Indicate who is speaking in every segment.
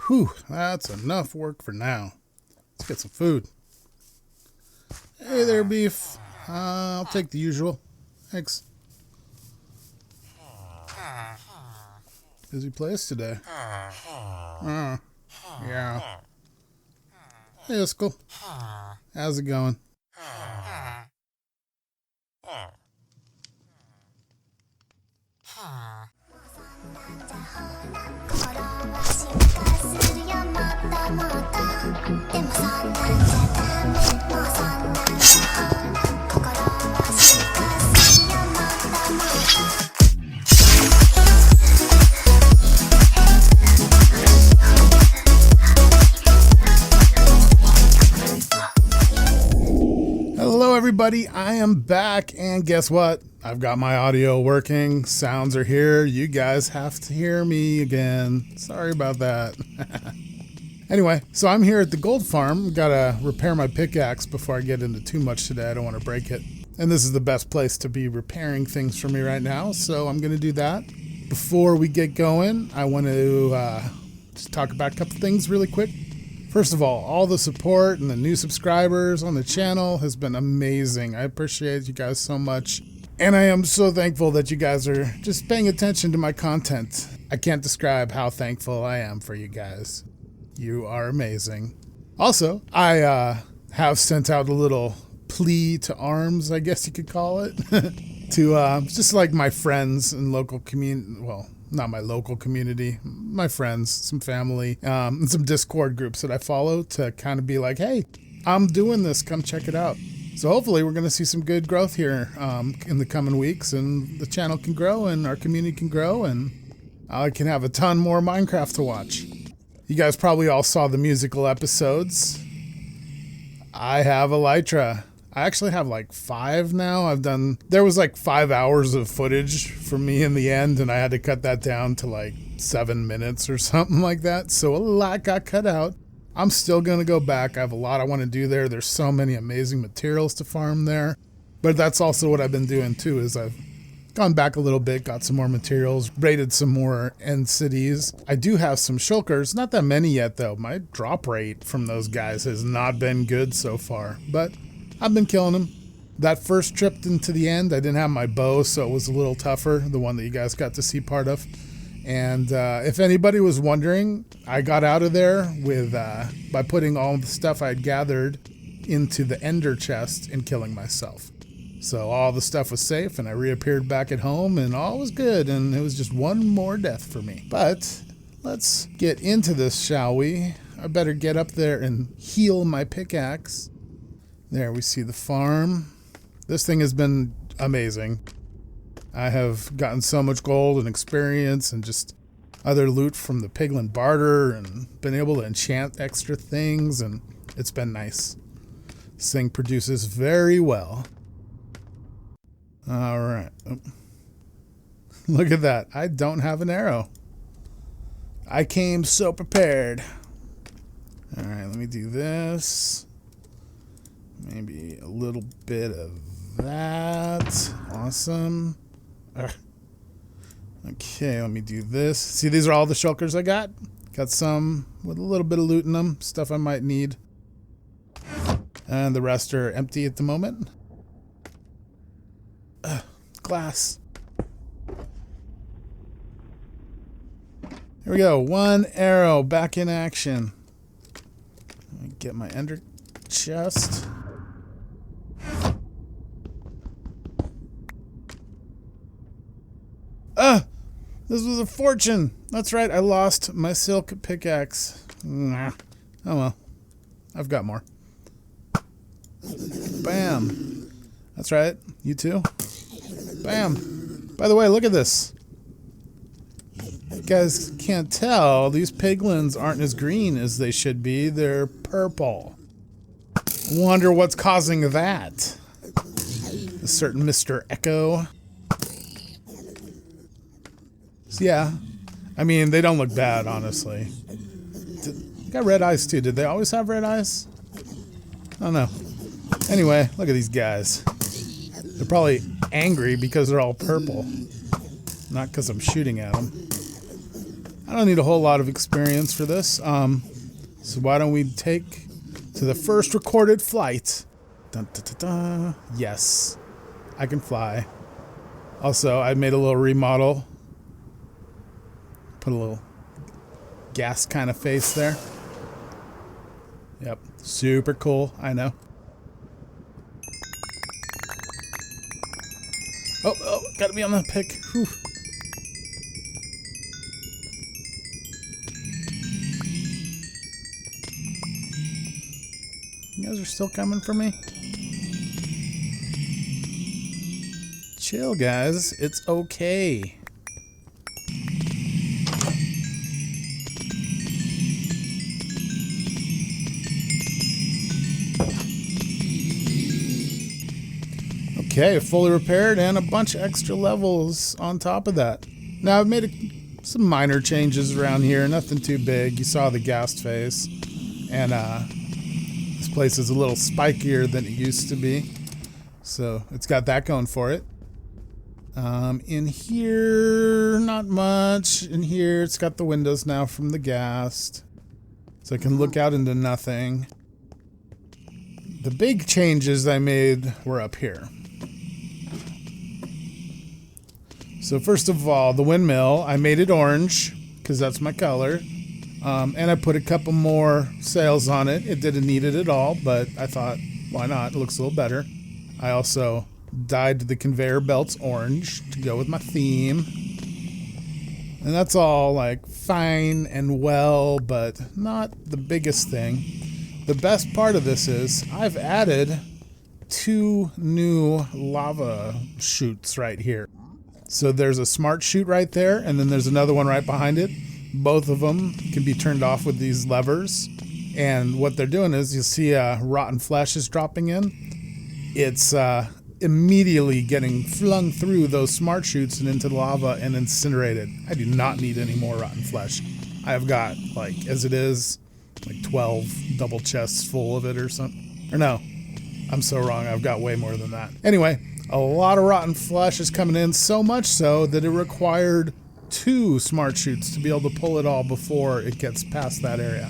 Speaker 1: Whew, that's enough work for now. Let's get some food. Hey there, beef. I'll take the usual. Thanks. Busy place today. Yeah. Hey, Iskell. How's it going? Hello everybody, I am back, and guess what? I've got my audio working, sounds are here, you guys have to hear me again. Sorry about that. Anyway, so I'm here at the gold farm, gotta repair my pickaxe before I get into too much today, I don't want to break it. And this is the best place to be repairing things for me right now, so I'm gonna do that. Before we get going, I want to just talk about a couple things really quick. First of all the support and the new subscribers on the channel has been amazing. I appreciate you guys so much. And I am so thankful that you guys are just paying attention to my content. I can't describe how thankful I am for you guys. You are amazing. Also, I have sent out a little plea to arms, I guess you could call it, to just like my friends and local community, well, not my local community, my friends, some family, and some Discord groups that I follow to kind of be like, hey, I'm doing this, come check it out. So hopefully we're going to see some good growth here in the coming weeks, and the channel can grow and our community can grow, and I can have a ton more Minecraft to watch. You guys probably all saw the musical episodes. I have Elytra. I actually have like 5 now. There was like 5 hours of footage for me in the end, and I had to cut that down to like 7 minutes or something like that. So a lot got cut out. I'm still going to go back. I have a lot I want to do there. There's so many amazing materials to farm there. But that's also what I've been doing too, is I've gone back a little bit, got some more materials, raided some more end cities. I do have some shulkers, not that many yet though. My drop rate from those guys has not been good so far, but I've been killing them. That first trip into the end, I didn't have my bow, so it was a little tougher, the one that you guys got to see part of. And if anybody was wondering, I got out of there with by putting all the stuff I'd gathered into the ender chest and killing myself. So all the stuff was safe, and I reappeared back at home, and all was good, and it was just one more death for me. But let's get into this, shall we? I better get up there and heal my pickaxe. There we see the farm. This thing has been amazing. I have gotten so much gold and experience and just other loot from the piglin barter and been able to enchant extra things, and it's been nice. This thing produces very well. All right. Look at that. I don't have an arrow. I came so prepared. All right, let me do this. Maybe a little bit of that. Awesome. Okay, let me do this. See, these are all the shulkers I got. Got some with a little bit of loot in them. Stuff I might need. And the rest are empty at the moment. Glass. Here we go. 1 arrow back in action. Let me get my ender chest. This was a fortune. That's right, I lost my silk pickaxe. Nah. Oh well. I've got more. Bam. That's right. You too? Bam. By the way, look at this. You guys can't tell, these piglins aren't as green as they should be. They're purple. Wonder what's causing that. A certain Mr. Echo. Yeah, I mean, they don't look bad, honestly. They got red eyes, too. Did they always have red eyes? I don't know. Anyway, look at these guys. They're probably angry because they're all purple. Not because I'm shooting at them. I don't need a whole lot of experience for this. So why don't we take to the first recorded flight? Dun, dun, dun, dun. Yes, I can fly. Also, I made a little remodel. Put a little gas kind of face there. Yep, super cool, I know. Oh, gotta be on the pick. Whew. You guys are still coming for me? Chill, guys. It's okay. Okay, fully repaired and a bunch of extra levels on top of that. Now I've made some minor changes around here, nothing too big. You saw the ghast face, and this place is a little spikier than it used to be, so it's got that going for it. In here, not much. In here, it's got the windows now from the ghast, so I can look out into nothing. The big changes I made were up here. So first of all, the windmill, I made it orange because that's my color. And I put a couple more sails on it. It didn't need it at all, but I thought, why not? It looks a little better. I also dyed the conveyor belts orange to go with my theme. And that's all like fine and well, but not the biggest thing. The best part of this is I've added 2 new lava chutes right here. So there's a smart chute right there, and then there's another one right behind it. Both of them can be turned off with these levers. And what they're doing is, you see rotten flesh is dropping in. It's immediately getting flung through those smart chutes and into the lava and incinerated. I do not need any more rotten flesh. I've got, like, as it is, like 12 double chests full of it or something. Or no, I'm so wrong. I've got way more than that. Anyway, a lot of rotten flesh is coming in, so much so that it required 2 smart chutes to be able to pull it all before it gets past that area.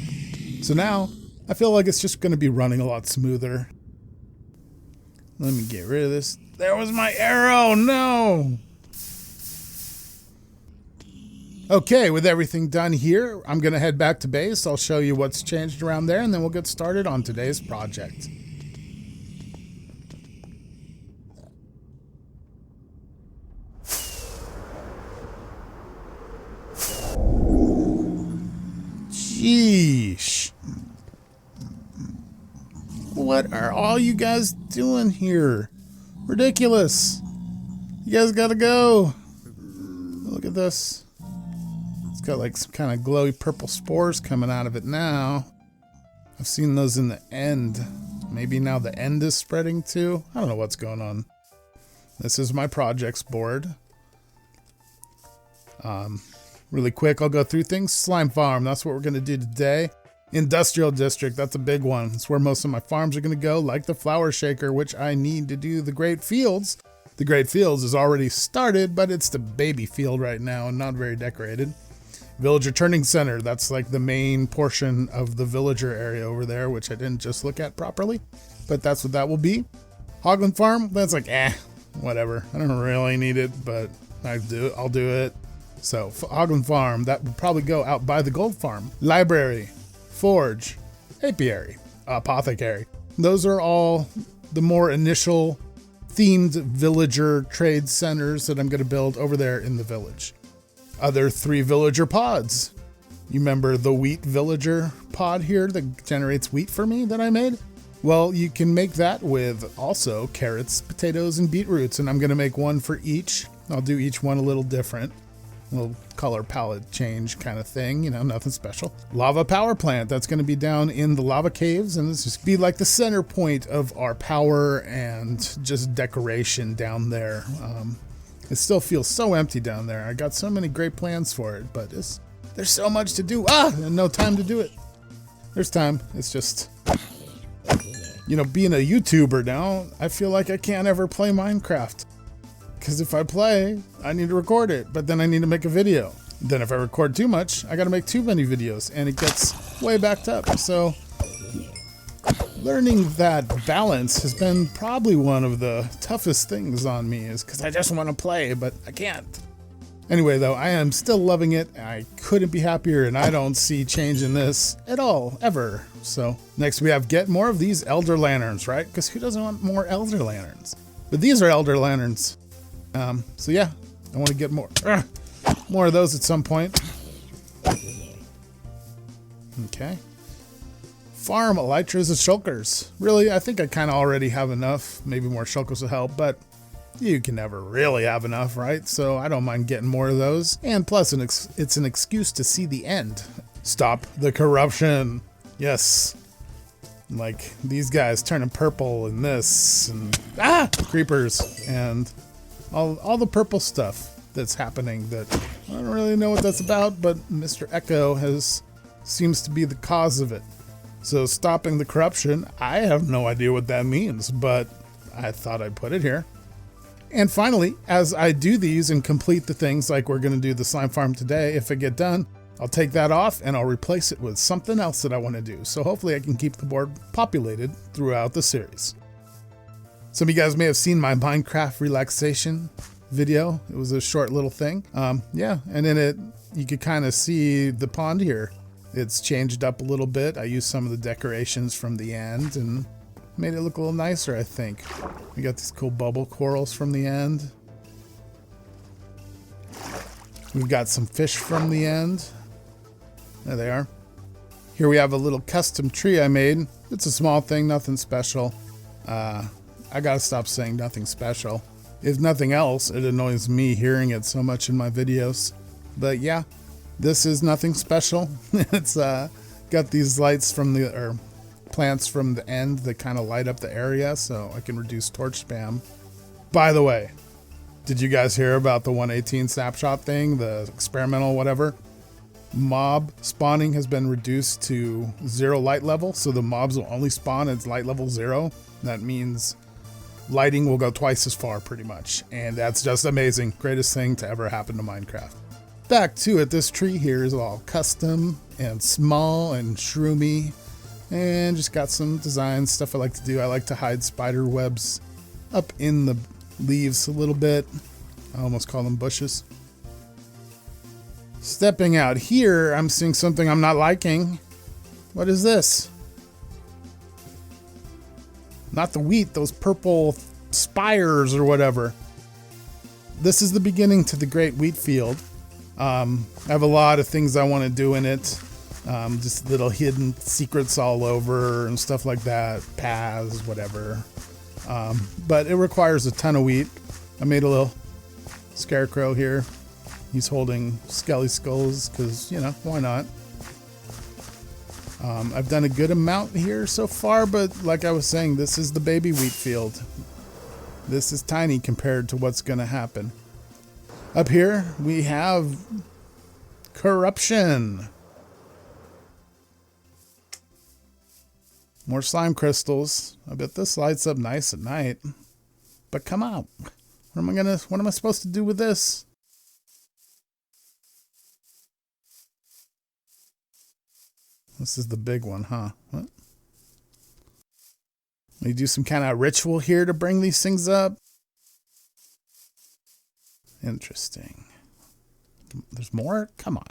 Speaker 1: So now, I feel like it's just going to be running a lot smoother. Let me get rid of this. There was my arrow! No! Okay, with everything done here, I'm going to head back to base. I'll show you what's changed around there, and then we'll get started on today's project. Sheesh. What are all you guys doing here? Ridiculous. You guys gotta go. Look at this. It's got like some kind of glowy purple spores coming out of it now. I've seen those in the end. Maybe now the end is spreading too. I don't know what's going on. This is my projects board. Really quick, I'll go through things. Slime farm, that's what we're going to do today. Industrial district, that's a big one. It's where most of my farms are going to go, like the flower shaker, which I need to do the Great Fields. The Great Fields is already started, but it's the baby field right now and not very decorated. Villager turning center, that's like the main portion of the villager area over there, which I didn't just look at properly, but that's what that will be. Hogland farm, that's like, whatever. I don't really need it, but I'll do it. So, Hogland farm, that will probably go out by the gold farm. Library, forge, apiary, apothecary. Those are all the more initial themed villager trade centers that I'm going to build over there in the village. Other 3 villager pods. You remember the wheat villager pod here that generates wheat for me that I made? Well, you can make that with also carrots, potatoes, and beetroots, and I'm going to make one for each. I'll do each one a little different. A little color palette change kind of thing, you know, nothing special. Lava power plant, that's going to be down in the lava caves, and this just be like the center point of our power and just decoration down there. It still feels so empty down there. I got so many great plans for it, but there's so much to do. And no time to do it. There's time. It's just, you know, being a YouTuber now, I feel like I can't ever play Minecraft. Because if I play, I need to record it, but then I need to make a video. Then if I record too much, I gotta make too many videos and it gets way backed up. So learning that balance has been probably one of the toughest things on me, is because I just want to play, but I can't. Anyway, though, I am still loving it. I couldn't be happier, and I don't see changing this at all, ever. So next we have get more of these Elder Lanterns, right? Because who doesn't want more Elder Lanterns? But these are Elder Lanterns. So yeah, I want to get more of those at some point. Okay. Farm elytras and shulkers. Really, I think I kind of already have enough. Maybe more shulkers will help, but you can never really have enough, right? So I don't mind getting more of those. And plus, it's an excuse to see the end. Stop the corruption. Yes. Like these guys turning purple and this and creepers and all the purple stuff that's happening that I don't really know what that's about, but Mr. Echo seems to be the cause of it. So stopping the corruption, I have no idea what that means, but I thought I'd put it here. And finally, as I do these and complete the things like we're going to do the slime farm today, if I get done, I'll take that off and I'll replace it with something else that I want to do. So hopefully I can keep the board populated throughout the series. Some of you guys may have seen my Minecraft relaxation video. It was a short little thing. Yeah, and in you could kind of see the pond here. It's changed up a little bit. I used some of the decorations from the end and made it look a little nicer, I think. We got these cool bubble corals from the end. We've got some fish from the end. There they are. Here we have a little custom tree I made. It's a small thing, nothing special. I gotta stop saying nothing special. If nothing else, it annoys me hearing it so much in my videos. But yeah, this is nothing special. It's got these lights from plants from the end that kind of light up the area so I can reduce torch spam. By the way, did you guys hear about the 118 snapshot thing, the experimental whatever? Mob spawning has been reduced to 0 light level, so the mobs will only spawn at light level 0. That means lighting will go twice as far pretty much, and that's just amazing. Greatest thing to ever happen to Minecraft. Back to it, this tree here is all custom and small and shroomy, and just got some design stuff I like to do. I like to hide spider webs up in the leaves a little bit. I almost call them bushes. Stepping out here, I'm seeing something I'm not liking. What is this? Not the wheat, those purple spires or whatever. This is the beginning to the great wheat field. I have a lot of things I want to do in it. Just little hidden secrets all over and stuff like that. Paths, whatever. But it requires a ton of wheat. I made a little scarecrow here. He's holding skelly skulls because, you know, why not? I've done a good amount here so far, but like I was saying, this is the baby wheat field. This is tiny compared to what's going to happen. Up here, we have corruption. More slime crystals. I bet this lights up nice at night. But come on. What am I supposed to do with this? This is the big one, huh? What? We do some kind of ritual here to bring these things up. Interesting. There's more? Come on.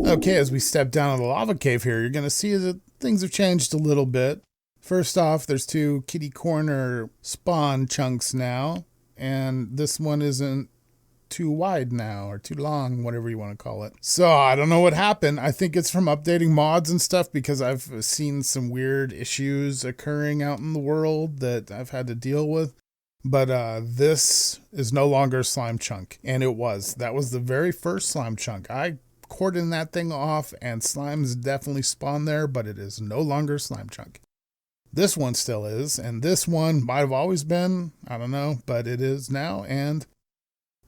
Speaker 1: Okay, as we step down the lava cave here, you're going to see that things have changed a little bit. First off, there's 2 kitty corner spawn chunks now, and this one isn't too wide now, or too long, whatever you want to call it. So I don't know what happened. I think it's from updating mods and stuff, because I've seen some weird issues occurring out in the world that I've had to deal with. But this is no longer a slime chunk, and that was the very first slime chunk. I cordoned that thing off, and slimes definitely spawn there, but it is no longer a slime chunk. This one still is, and this one might have always been, I don't know, but it is now, and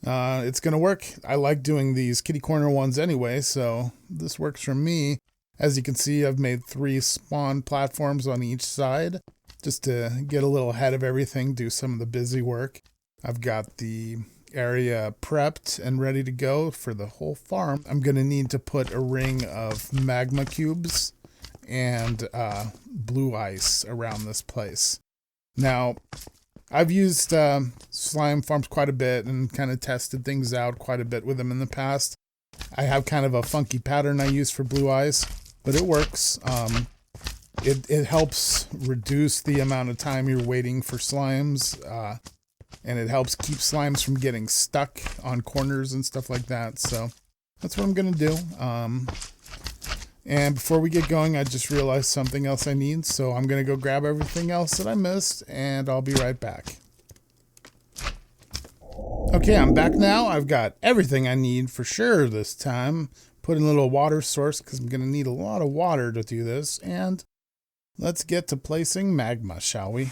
Speaker 1: it's going to work. I like doing these kitty corner ones anyway, so this works for me. As you can see, I've made 3 spawn platforms on each side just to get a little ahead of everything, do some of the busy work. I've got the area prepped and ready to go for the whole farm. I'm going to need to put a ring of magma cubes and blue ice around this place. Now, I've used slime farms quite a bit and kind of tested things out quite a bit with them in the past. I have kind of a funky pattern I use for blue ice, but it works. It helps reduce the amount of time you're waiting for slimes, and it helps keep slimes from getting stuck on corners and stuff like that. So that's what I'm going to do. And before we get going, I just realized something else I need, so I'm going to go grab everything else that I missed, and I'll be right back. Okay, I'm back now. I've got everything I need for sure this time. Put in a little water source because I'm going to need a lot of water to do this. And let's get to placing magma, shall we?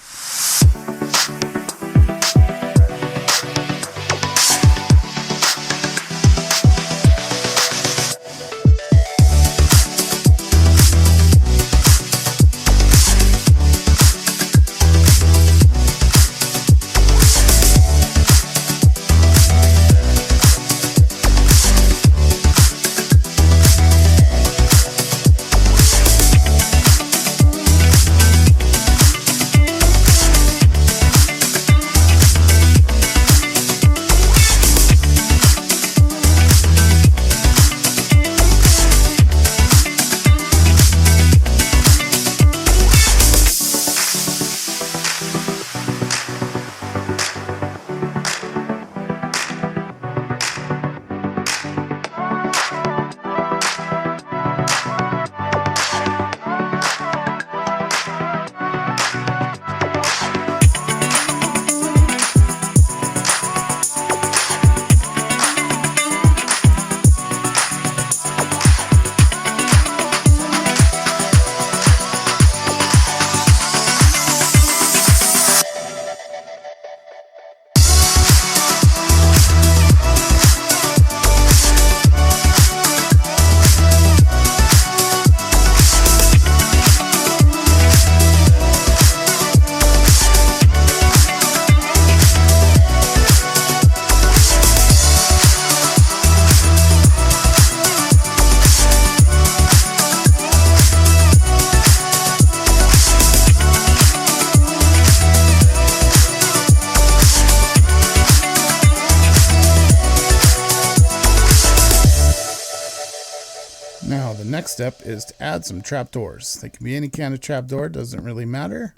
Speaker 1: Now the next step is to add some trapdoors. They can be any kind of trapdoor, doesn't really matter.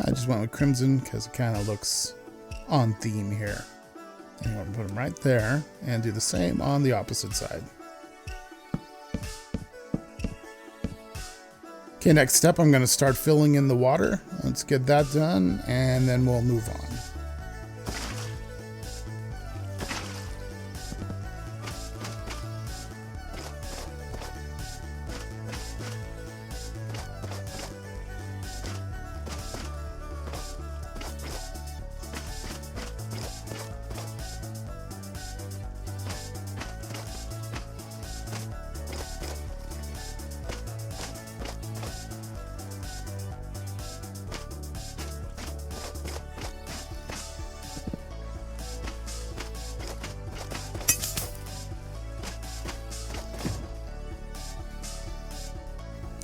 Speaker 1: I just went with crimson because it kind of looks on theme here. And you want to put them right there and do the same on the opposite side. Okay, next step, I'm going to start filling in the water. Let's get that done and then we'll move on.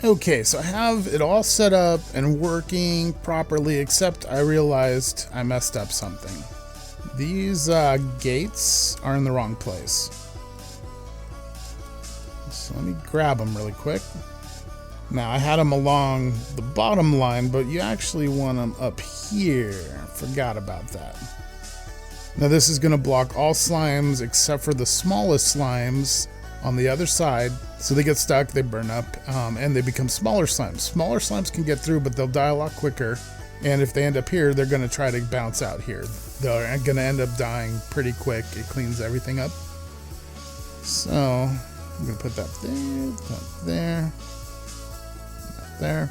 Speaker 1: Okay, so I have it all set up and working properly, except I realized I messed up something. These gates are in the wrong place. So let me grab them really quick. Now, I had them along the bottom line, but you actually want them up here. Forgot about that. Now, this is going to block all slimes except for the smallest slimes on the other side. So they get stuck, they burn up, and they become smaller slimes. Smaller slimes can get through, but they'll die a lot quicker. And if they end up here, they're going to try to bounce out here. They're going to end up dying pretty quick. It cleans everything up. So I'm going to put that there, that there.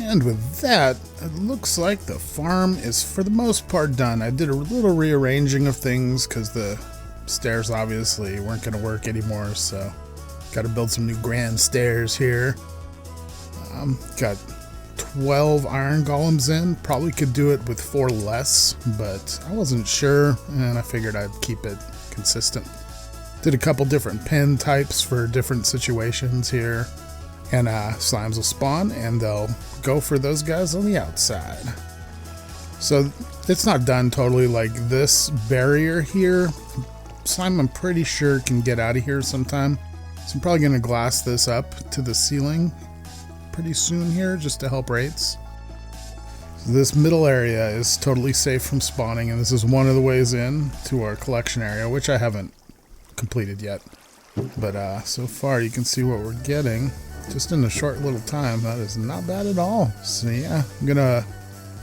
Speaker 1: And with that, it looks like the farm is for the most part done. I did a little rearranging of things because the stairs obviously weren't going to work anymore, so got to build some new grand stairs here. Got 12 iron golems in. Probably could do it with 4 less, but I wasn't sure, and I figured I'd keep it consistent. Did a couple different pen types for different situations here. And slimes will spawn, and they'll go for those guys on the outside. So it's not done totally. Like this barrier here, slime I'm pretty sure can get out of here sometime. So I'm probably going to glass this up to the ceiling pretty soon here just to help rates. So this middle area is totally safe from spawning, and this is one of the ways in to our collection area, which I haven't completed yet. But so far you can see what we're getting. Just in a short little time. That is not bad at all. So yeah, I'm gonna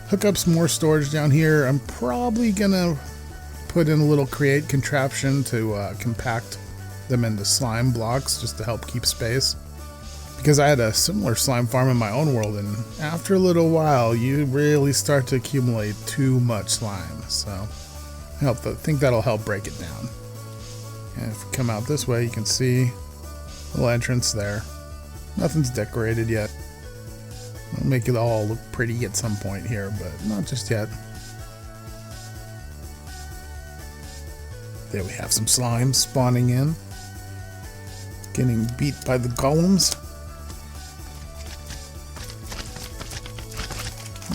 Speaker 1: hook up some more storage down here. I'm probably gonna put in a little create contraption to compact them into slime blocks just to help keep space. Because I had a similar slime farm in my own world, and after a little while you really start to accumulate too much slime. So I think that'll help break it down. And if we come out this way, you can see a little entrance there. Nothing's decorated yet. I'll make it all look pretty at some point here, but not just yet. There we have some slime spawning in. Getting beat by the golems.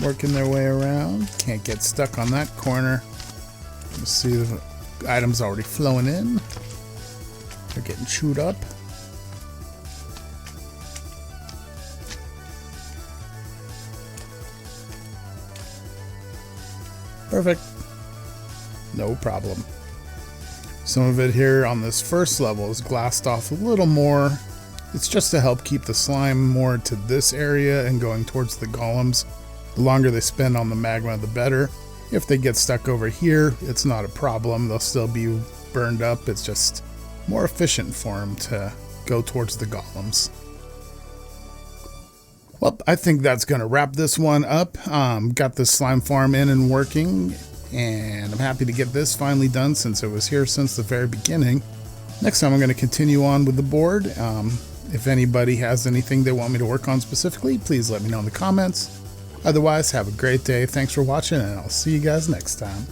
Speaker 1: Working their way around. Can't get stuck on that corner. You see the items already flowing in. They're getting chewed up. Perfect. No problem. Some of it here on this first level is glassed off a little more. It's just to help keep the slime more to this area and going towards the golems. The longer they spend on the magma, the better. If they get stuck over here, it's not a problem. They'll still be burned up. It's just more efficient for them to go towards the golems. Well, I think that's going to wrap this one up. Got this slime farm in and working, and I'm happy to get this finally done since it was here since the very beginning. Next time I'm going to continue on with the board. If anybody has anything they want me to work on specifically, please let me know in the comments. Otherwise, have a great day. Thanks for watching, and I'll see you guys next time.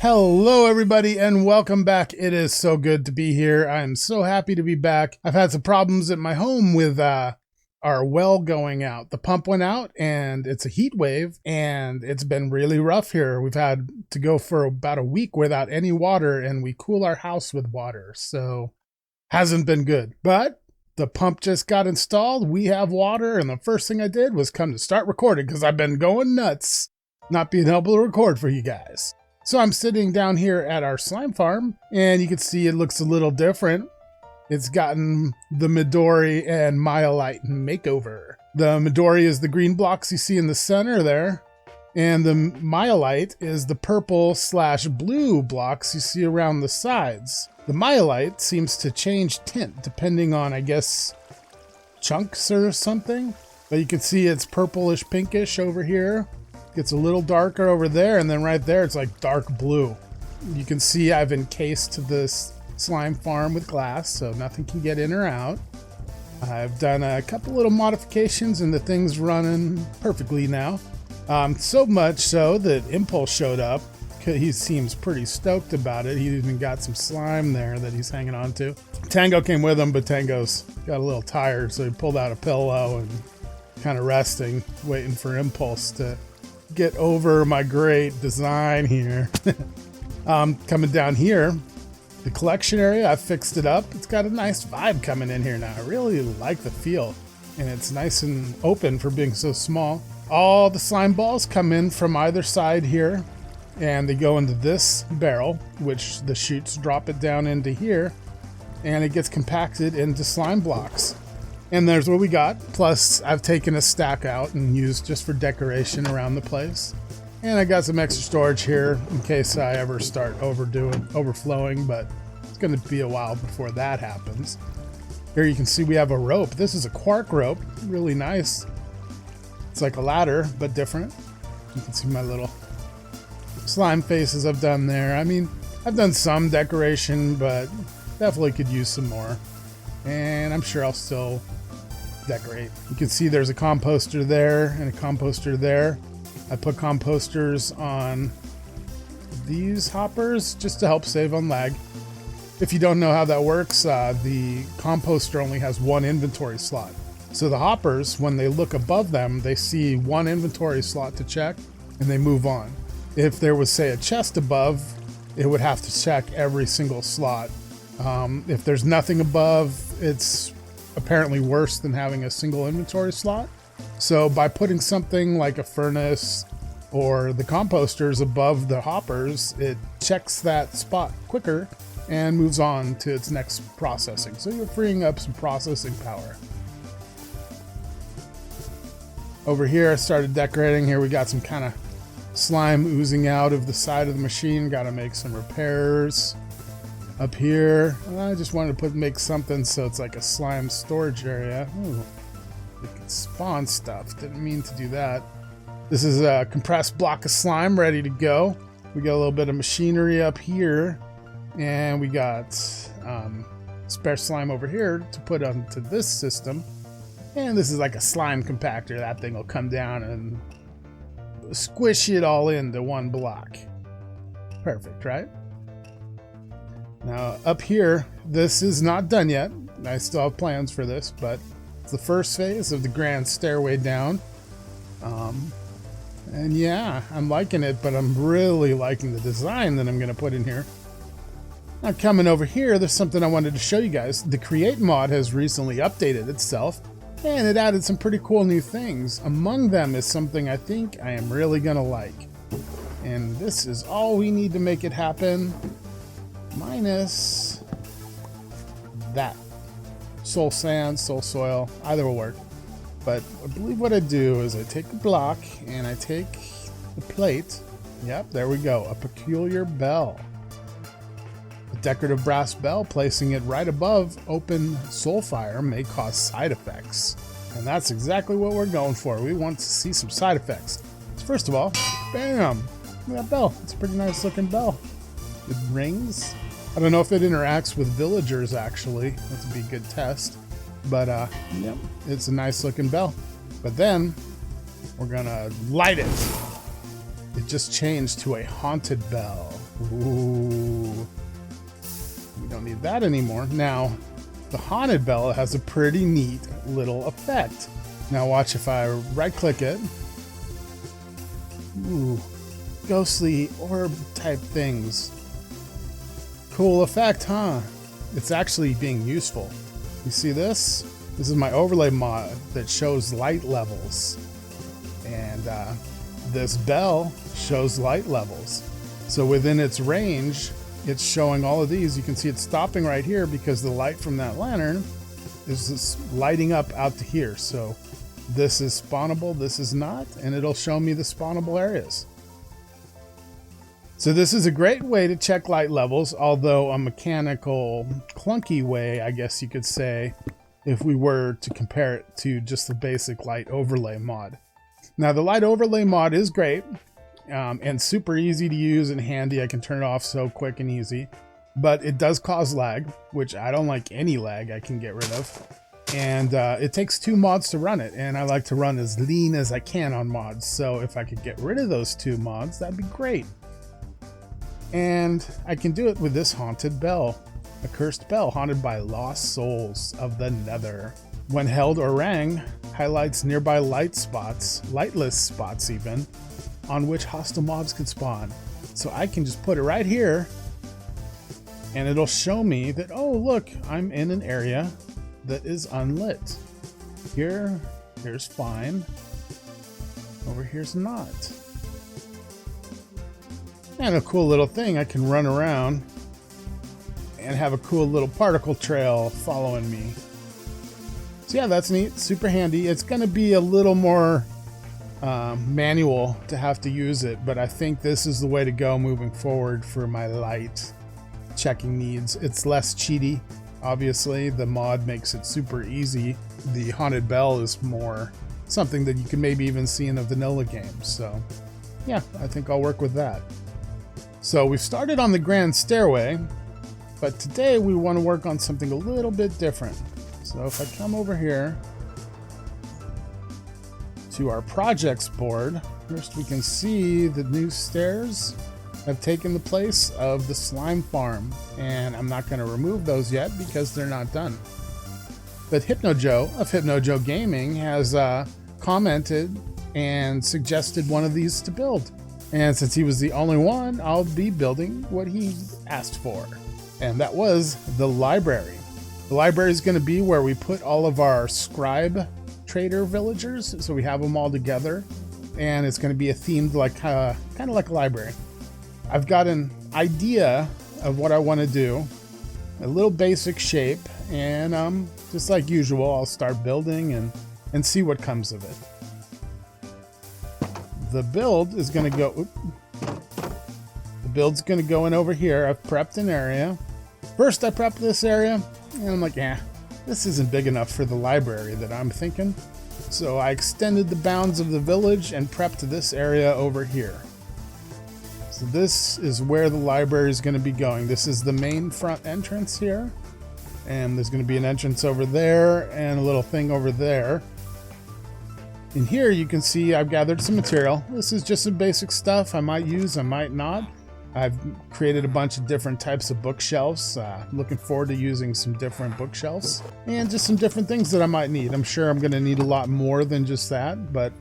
Speaker 1: Hello, everybody, and welcome back. It is so good to be here. I'm so happy to be back. I've had some problems at my home with our well going out. The pump went out, and it's a heat wave, and it's been really rough here. We've had to go for about a week without any water, and we cool our house with water, so hasn't been good. But the pump just got installed. We have water, and the first thing I did was come to start recording because I've been going nuts not being able to record for you guys. So I'm sitting down here at our slime farm, and you can see it looks a little different. It's gotten the Midori and Myolite makeover. The Midori is the green blocks you see in the center there, and the Myolite is the purple/blue blocks you see around the sides. The Myolite seems to change tint depending on, I guess, chunks or something. But you can see it's purplish pinkish over here. Gets a little darker over there, and then right there it's like dark blue. You can see I've encased this slime farm with glass so nothing can get in or out. I've done a couple little modifications and the thing's running perfectly now. So much so that Impulse showed up. He seems pretty stoked about it. He even got some slime there that he's hanging on to. Tango came with him, but Tango's got a little tired, so he pulled out a pillow and kind of resting, waiting for Impulse to get over my great design here. Coming down here, the collection area, I fixed it up. It's got a nice vibe coming in here now. I really like the feel, and it's nice and open for being so small. All the slime balls come in from either side here, and they go into this barrel, which the chutes drop it down into here, and it gets compacted into slime blocks. And there's what we got. Plus, I've taken a stack out and used just for decoration around the place. And I got some extra storage here in case I ever start overflowing, but it's going to be a while before that happens. Here you can see we have a rope. This is a Quark rope. Really nice. It's like a ladder, but different. You can see my little slime faces I've done there. I mean, I've done some decoration, but definitely could use some more. And I'm sure I'll still decorate. You can see there's a composter there and a composter there. I put composters on these hoppers just to help save on lag. If you don't know how that works, the composter only has one inventory slot. So the hoppers, when they look above them, they see one inventory slot to check and they move on. If there was, say, a chest above, it would have to check every single slot. If there's nothing above, it's apparently worse than having a single inventory slot. So by putting something like a furnace or the composters above the hoppers, it checks that spot quicker and moves on to its next processing. So you're freeing up some processing power. Over here, I started decorating. Here we got some kind of slime oozing out of the side of the machine. Got to make some repairs. Up here, I just wanted to make something so it's like a slime storage area. Ooh, it can spawn stuff. Didn't mean to do that. This is a compressed block of slime ready to go. We got a little bit of machinery up here, and we got spare slime over here to put onto this system. And this is like a slime compactor. That thing will come down and squish it all into one block. Perfect, right? Now up here, this is not done yet. I still have plans for this, but it's the first phase of the grand stairway down. And yeah, I'm liking it, but I'm really liking the design that I'm going to put in here. Now coming over here, there's something I wanted to show you guys. The Create mod has recently updated itself, and it added some pretty cool new things. Among them is something I think I am really going to like. And this is all we need to make it happen. Minus that. Soul sand, soul soil, either will work. But I believe what I do is I take the block and I take the plate. Yep, there we go. A peculiar bell. A decorative brass bell, placing it right above open soul fire may cause side effects. And that's exactly what we're going for. We want to see some side effects. So first of all, bam! Look at that bell. It's a pretty nice looking bell. It rings. I don't know if it interacts with villagers, actually. That would be a good test. But, yep, it's a nice looking bell. But then, we're gonna light it. It just changed to a haunted bell. Ooh. We don't need that anymore. Now, the haunted bell has a pretty neat little effect. Now watch if I right-click it. Ooh. Ghostly orb type things. Cool effect, huh? It's actually being useful. You see this? This is my overlay mod that shows light levels. And this bell shows light levels. So within its range, it's showing all of these. You can see it's stopping right here because the light from that lantern is just lighting up out to here. So this is spawnable, this is not, and it'll show me the spawnable areas. So this is a great way to check light levels, although a mechanical, clunky way, I guess you could say, if we were to compare it to just the basic light overlay mod. Now the light overlay mod is great and super easy to use and handy. I can turn it off so quick and easy, but it does cause lag, which I don't like any lag I can get rid of. And it takes 2 mods to run it, and I like to run as lean as I can on mods. So if I could get rid of those 2 mods, that'd be great. And I can do it with this haunted bell, a cursed bell haunted by lost souls of the nether. When held or rang, highlights nearby light spots, lightless spots even, on which hostile mobs can spawn. So I can just put it right here, and it'll show me that, oh look, I'm in an area that is unlit. Here's fine. Over here's not. And a cool little thing, I can run around and have a cool little particle trail following me. So yeah, that's neat, super handy. It's gonna be a little more manual to have to use it, but I think this is the way to go moving forward for my light checking needs. It's less cheaty, obviously. The mod makes it super easy. The haunted bell is more something that you can maybe even see in a vanilla game. So yeah, I think I'll work with that. So we've started on the grand stairway, but today we want to work on something a little bit different. So if I come over here to our projects board, first we can see the new stairs have taken the place of the slime farm, and I'm not going to remove those yet because they're not done. But HypnoJoe of HypnoJoe Gaming has commented and suggested one of these to build. And since he was the only one, I'll be building what he asked for. And that was the library. The library is going to be where we put all of our scribe trader villagers. So we have them all together. And it's going to be a themed, like kind of like a library. I've got an idea of what I want to do. A little basic shape. And just like usual, I'll start building and see what comes of it. The build is going to go, the build's going to go in over here. I've prepped an area. First I prepped this area and I'm like, this isn't big enough for the library that I'm thinking. So I extended the bounds of the village and prepped this area over here. So this is where the library is going to be going. This is the main front entrance here. And there's going to be an entrance over there and a little thing over there. In here you can see I've gathered some material. This is just some basic stuff I might use, I might not. I've created a bunch of different types of bookshelves. Looking forward to using some different bookshelves. And just some different things that I might need. I'm sure I'm going to need a lot more than just that, but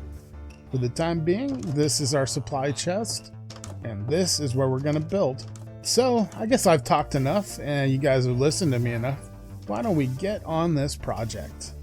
Speaker 1: for the time being, this is our supply chest. And this is where we're going to build. So I guess I've talked enough and you guys have listened to me enough. Why don't we get on this project?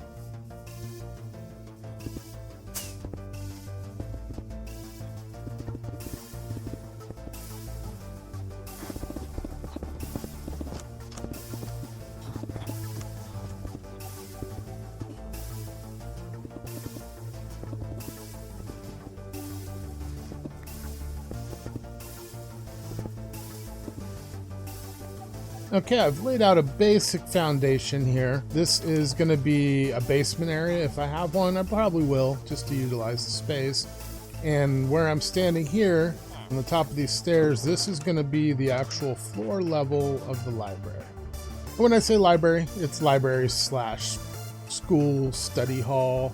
Speaker 1: Okay, I've laid out a basic foundation here. This is going to be a basement area. If I have one, I probably will, just to utilize the space. And where I'm standing here, on the top of these stairs, this is going to be the actual floor level of the library. And when I say library, it's library slash school, study hall,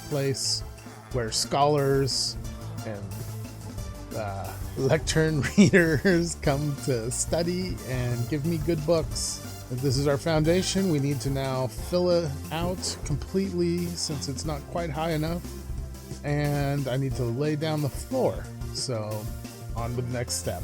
Speaker 1: place where scholars and lectern readers come to study and give me good books. If this is our foundation, we need to now fill it out completely since it's not quite high enough. And I need to lay down the floor. So on with the next step.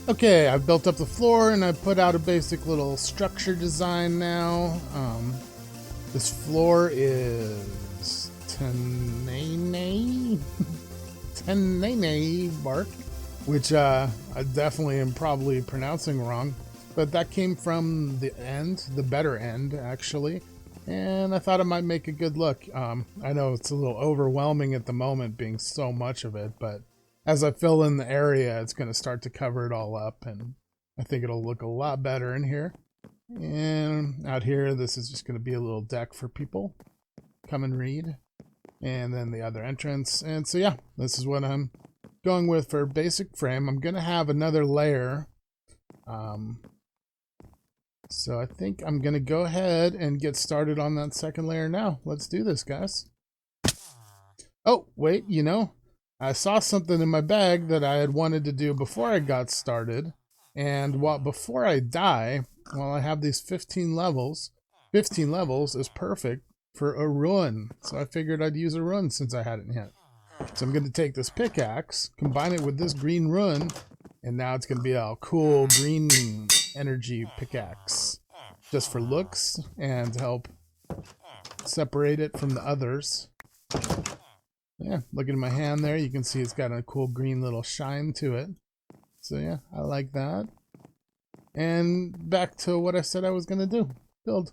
Speaker 1: Okay, I've built up the floor and I've put out a basic little structure design now. This floor is Tenene bark, which I definitely am probably pronouncing wrong, but that came from the end, the better end actually, and I thought it might make a good look. I know it's a little overwhelming at the moment being so much of it, but as I fill in the area, it's going to start to cover it all up, and I think it'll look a lot better in here. And out here, this is just going to be a little deck for people. Come and read. And then the other entrance. And so yeah, this is what I'm going with for basic frame. I'm going to have another layer. So I think I'm going to go ahead and get started on that second layer now. Let's do this, guys. Oh, wait, you know, I saw something in my bag that I had wanted to do before I got started. And before I die, while I have these 15 levels is perfect for a rune. So I figured I'd use a rune since I hadn't yet. So I'm going to take this pickaxe, combine it with this green rune, and now it's going to be a cool green energy pickaxe. Just for looks and to help separate it from the others. Yeah, looking at my hand there, you can see it's got a cool green little shine to it. So yeah, I like that. And back to what I said I was going to do. Build.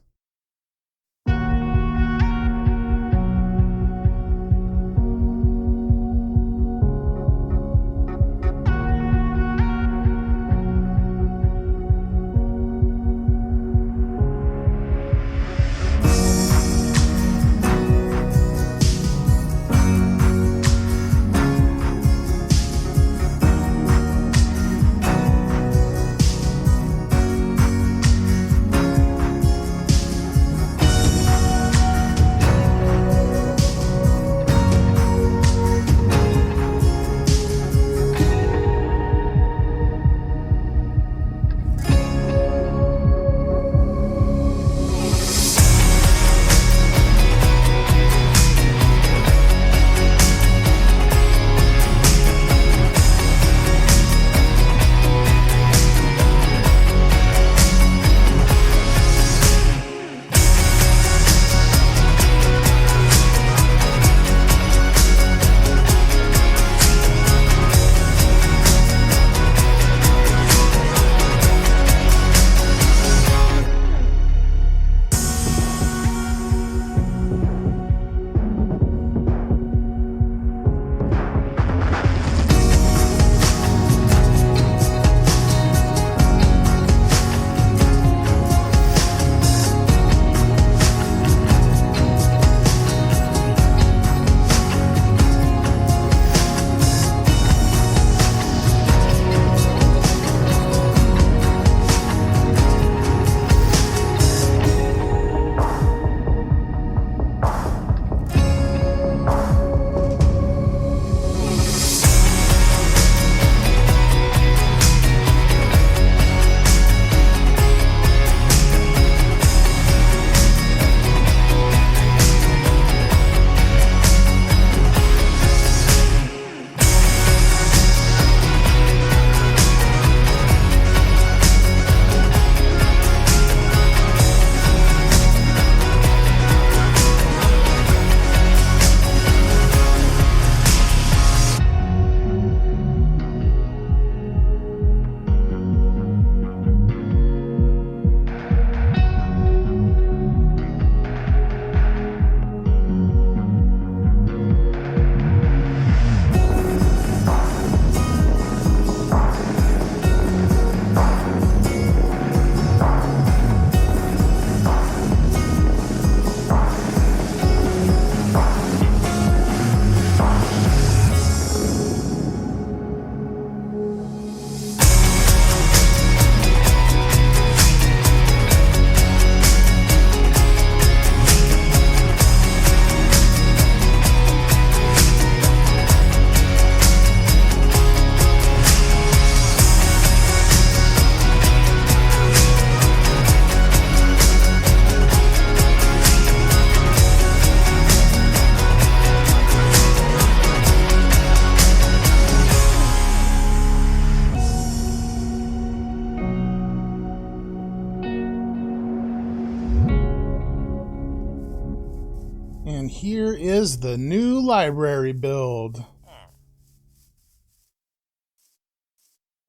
Speaker 1: And here is the new library build.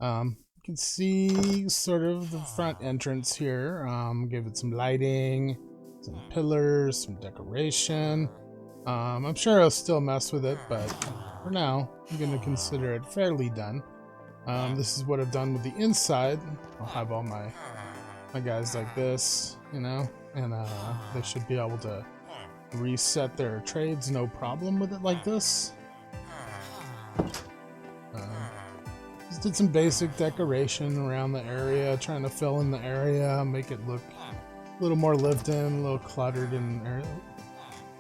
Speaker 1: You can see sort of the front entrance here. Give it some lighting, some pillars, some decoration. I'm sure I'll still mess with it, but for now, I'm going to consider it fairly done. This is what I've done with the inside. I'll have all my guys like this, you know, and they should be able to reset their trades no problem with it like this. Just did some basic decoration around the area, trying to fill in the area, make it look a little more lived in, a little cluttered in the area.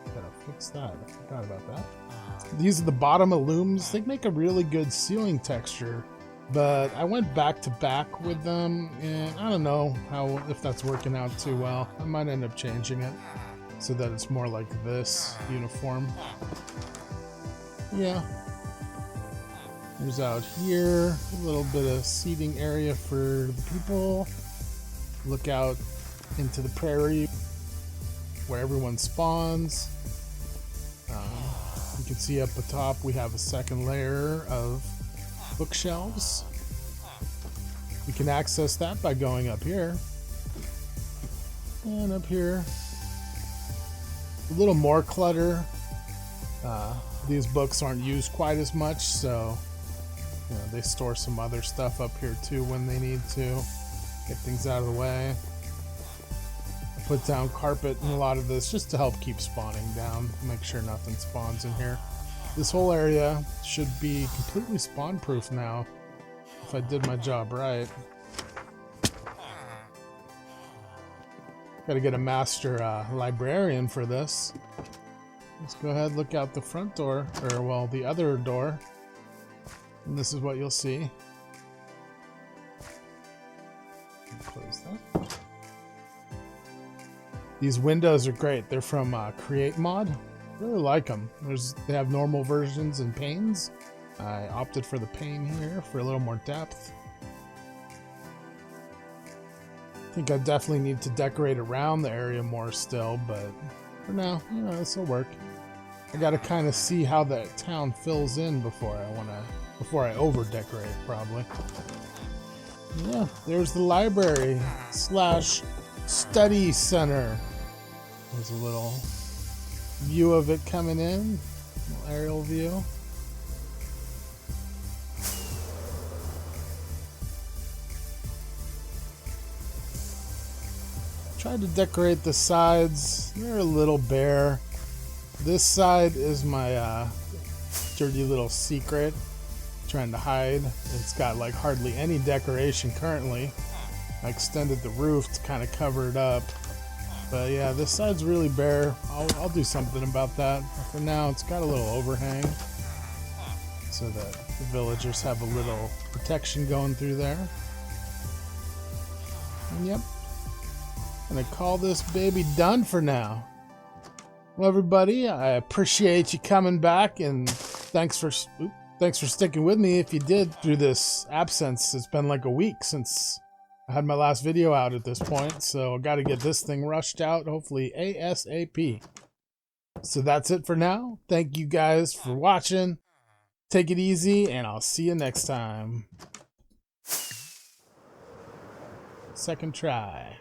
Speaker 1: Gotta fix that, I forgot about that. These are the bottom looms. They make a really good ceiling texture, but I went back to back with them, and I don't know if that's working out too well. I might end up changing it so that it's more like this uniform. Yeah. Here's out here, a little bit of seating area for the people. Look out into the prairie where everyone spawns. You can see up atop we have a second layer of bookshelves. We can access that by going up here. And up here, a little more clutter. These books aren't used quite as much, so you know, they store some other stuff up here too when they need to get things out of the way. I put down carpet in a lot of this just to help keep spawning down, make sure nothing spawns in here. This whole area should be completely spawn proof now if I did my job right. Gotta get a master librarian for this. Let's go ahead and look out the front door, or well, the other door. And this is what you'll see. Close that. These windows are great. They're from Create Mod. Really like them. They have normal versions and panes. I opted for the pane here for a little more depth. I think I definitely need to decorate around the area more still, but for now, you know, this will work. I gotta kind of see how the town fills in before I over decorate, probably. Yeah, there's the library / study center. There's a little view of it coming in, little aerial view. Tried to decorate the sides. They're a little bare. This side is my dirty little secret. Trying to hide. It's got like hardly any decoration currently. I extended the roof to kind of cover it up. But yeah, this side's really bare. I'll do something about that. For now, it's got a little overhang so that the villagers have a little protection going through there. And yep, I'm gonna call this baby done for now. Well, everybody, I appreciate you coming back, and thanks for sticking with me if you did through this absence. It's been like a week since I had my last video out at this point, so I got to get this thing rushed out, hopefully ASAP. So that's it for now. Thank you guys for watching. Take it easy, and I'll see you next time. Second try.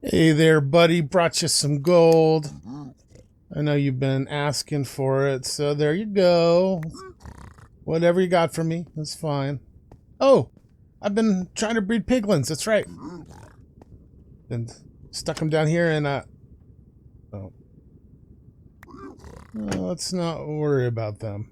Speaker 1: Hey there, buddy. Brought you some gold. I know you've been asking for it, so there you go. Whatever you got for me, that's fine. Oh, I've been trying to breed piglins. That's right. Been stuck them down here and oh. Let's not worry about them.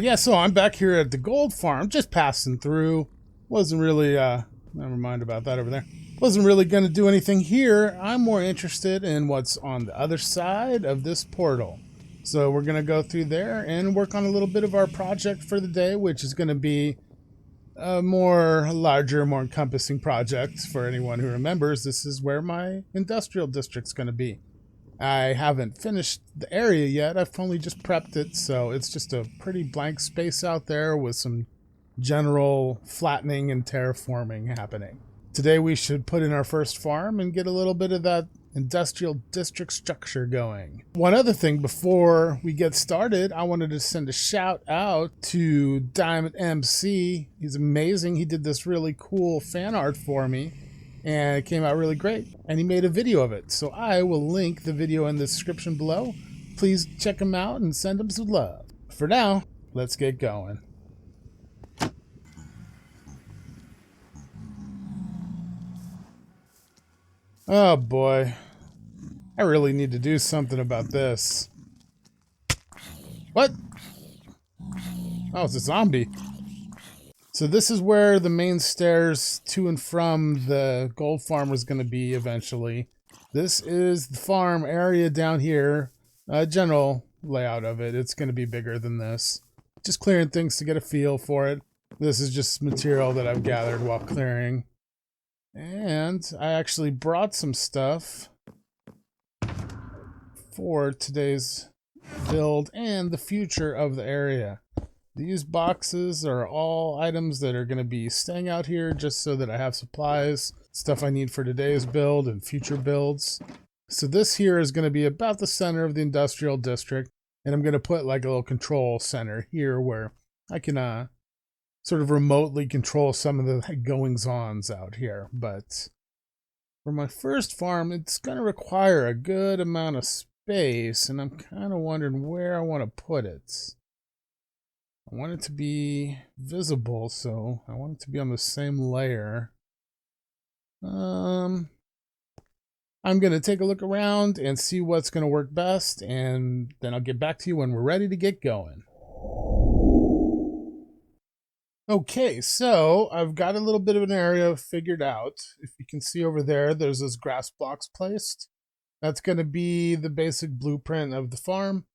Speaker 1: Yeah, so I'm back here at the gold farm, just passing through. Wasn't really, never mind about that over there. Wasn't really going to do anything here. I'm more interested in what's on the other side of this portal. So we're going to go through there and work on a little bit of our project for the day, which is going to be a more larger, more encompassing project. For anyone who remembers, this is where my industrial district's going to be. I haven't finished the area yet. I've only just prepped it, so it's just a pretty blank space out there with some general flattening and terraforming happening. Today we should put in our first farm and get a little bit of that industrial district structure going. One other thing before we get started, I wanted to send a shout out to Diamond MC. He's amazing. He did this really cool fan art for me and it came out really great, and he made a video of it, so I will link the video in the description below. Please check him out and send him some love. For now, let's get going. Oh boy, I really need to do something about this. What? Oh, it's a zombie. So this is where the main stairs to and from the gold farm is going to be eventually. This is the farm area down here. General layout of it. It's going to be bigger than this. Just clearing things to get a feel for it. This is just material that I've gathered while clearing. And I actually brought some stuff for today's build and the future of the area. These boxes are all items that are going to be staying out here just so that I have supplies, stuff I need for today's build and future builds. So this here is going to be about the center of the industrial district, and I'm going to put like a little control center here where I can sort of remotely control some of the goings-ons out here. But for my first farm, it's going to require a good amount of space, and I'm kind of wondering where I want to put it. I want it to be visible, so I want it to be on the same layer. I'm going to take a look around and see what's going to work best, and then I'll get back to you when we're ready to get going. Okay, so I've got a little bit of an area figured out. If you can see over there, there's those grass blocks placed. That's going to be the basic blueprint of the farm,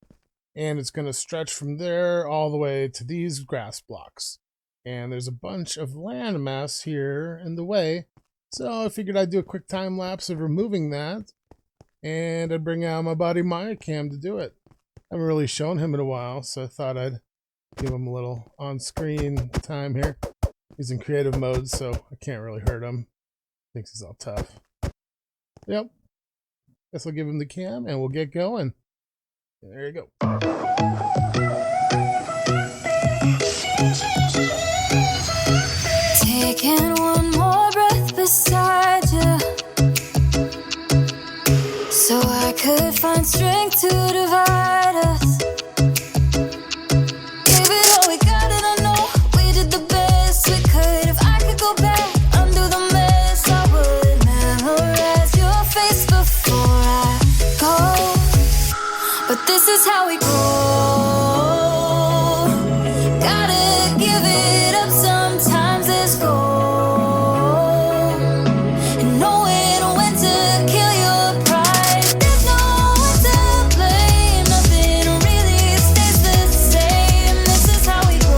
Speaker 1: and it's going to stretch from there all the way to these grass blocks. And there's a bunch of land mass here in the way, so I figured I'd do a quick time lapse of removing that, and I'd bring out my buddy Maya Cam to do it. I haven't really shown him in a while, so I thought I'd give him a little on-screen time here. He's in creative mode, so I can't really hurt him. Thinks he's all tough. Yep. Guess I'll give him the cam and we'll get going. There you go.
Speaker 2: Taking one more breath beside you, so I could find strength to divide us. This is how we go. Gotta give it up, sometimes let's go. And knowing when to kill your pride. There's no one to blame, nothing really stays the same. This is how we go.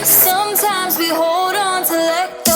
Speaker 2: Sometimes we hold on to let go.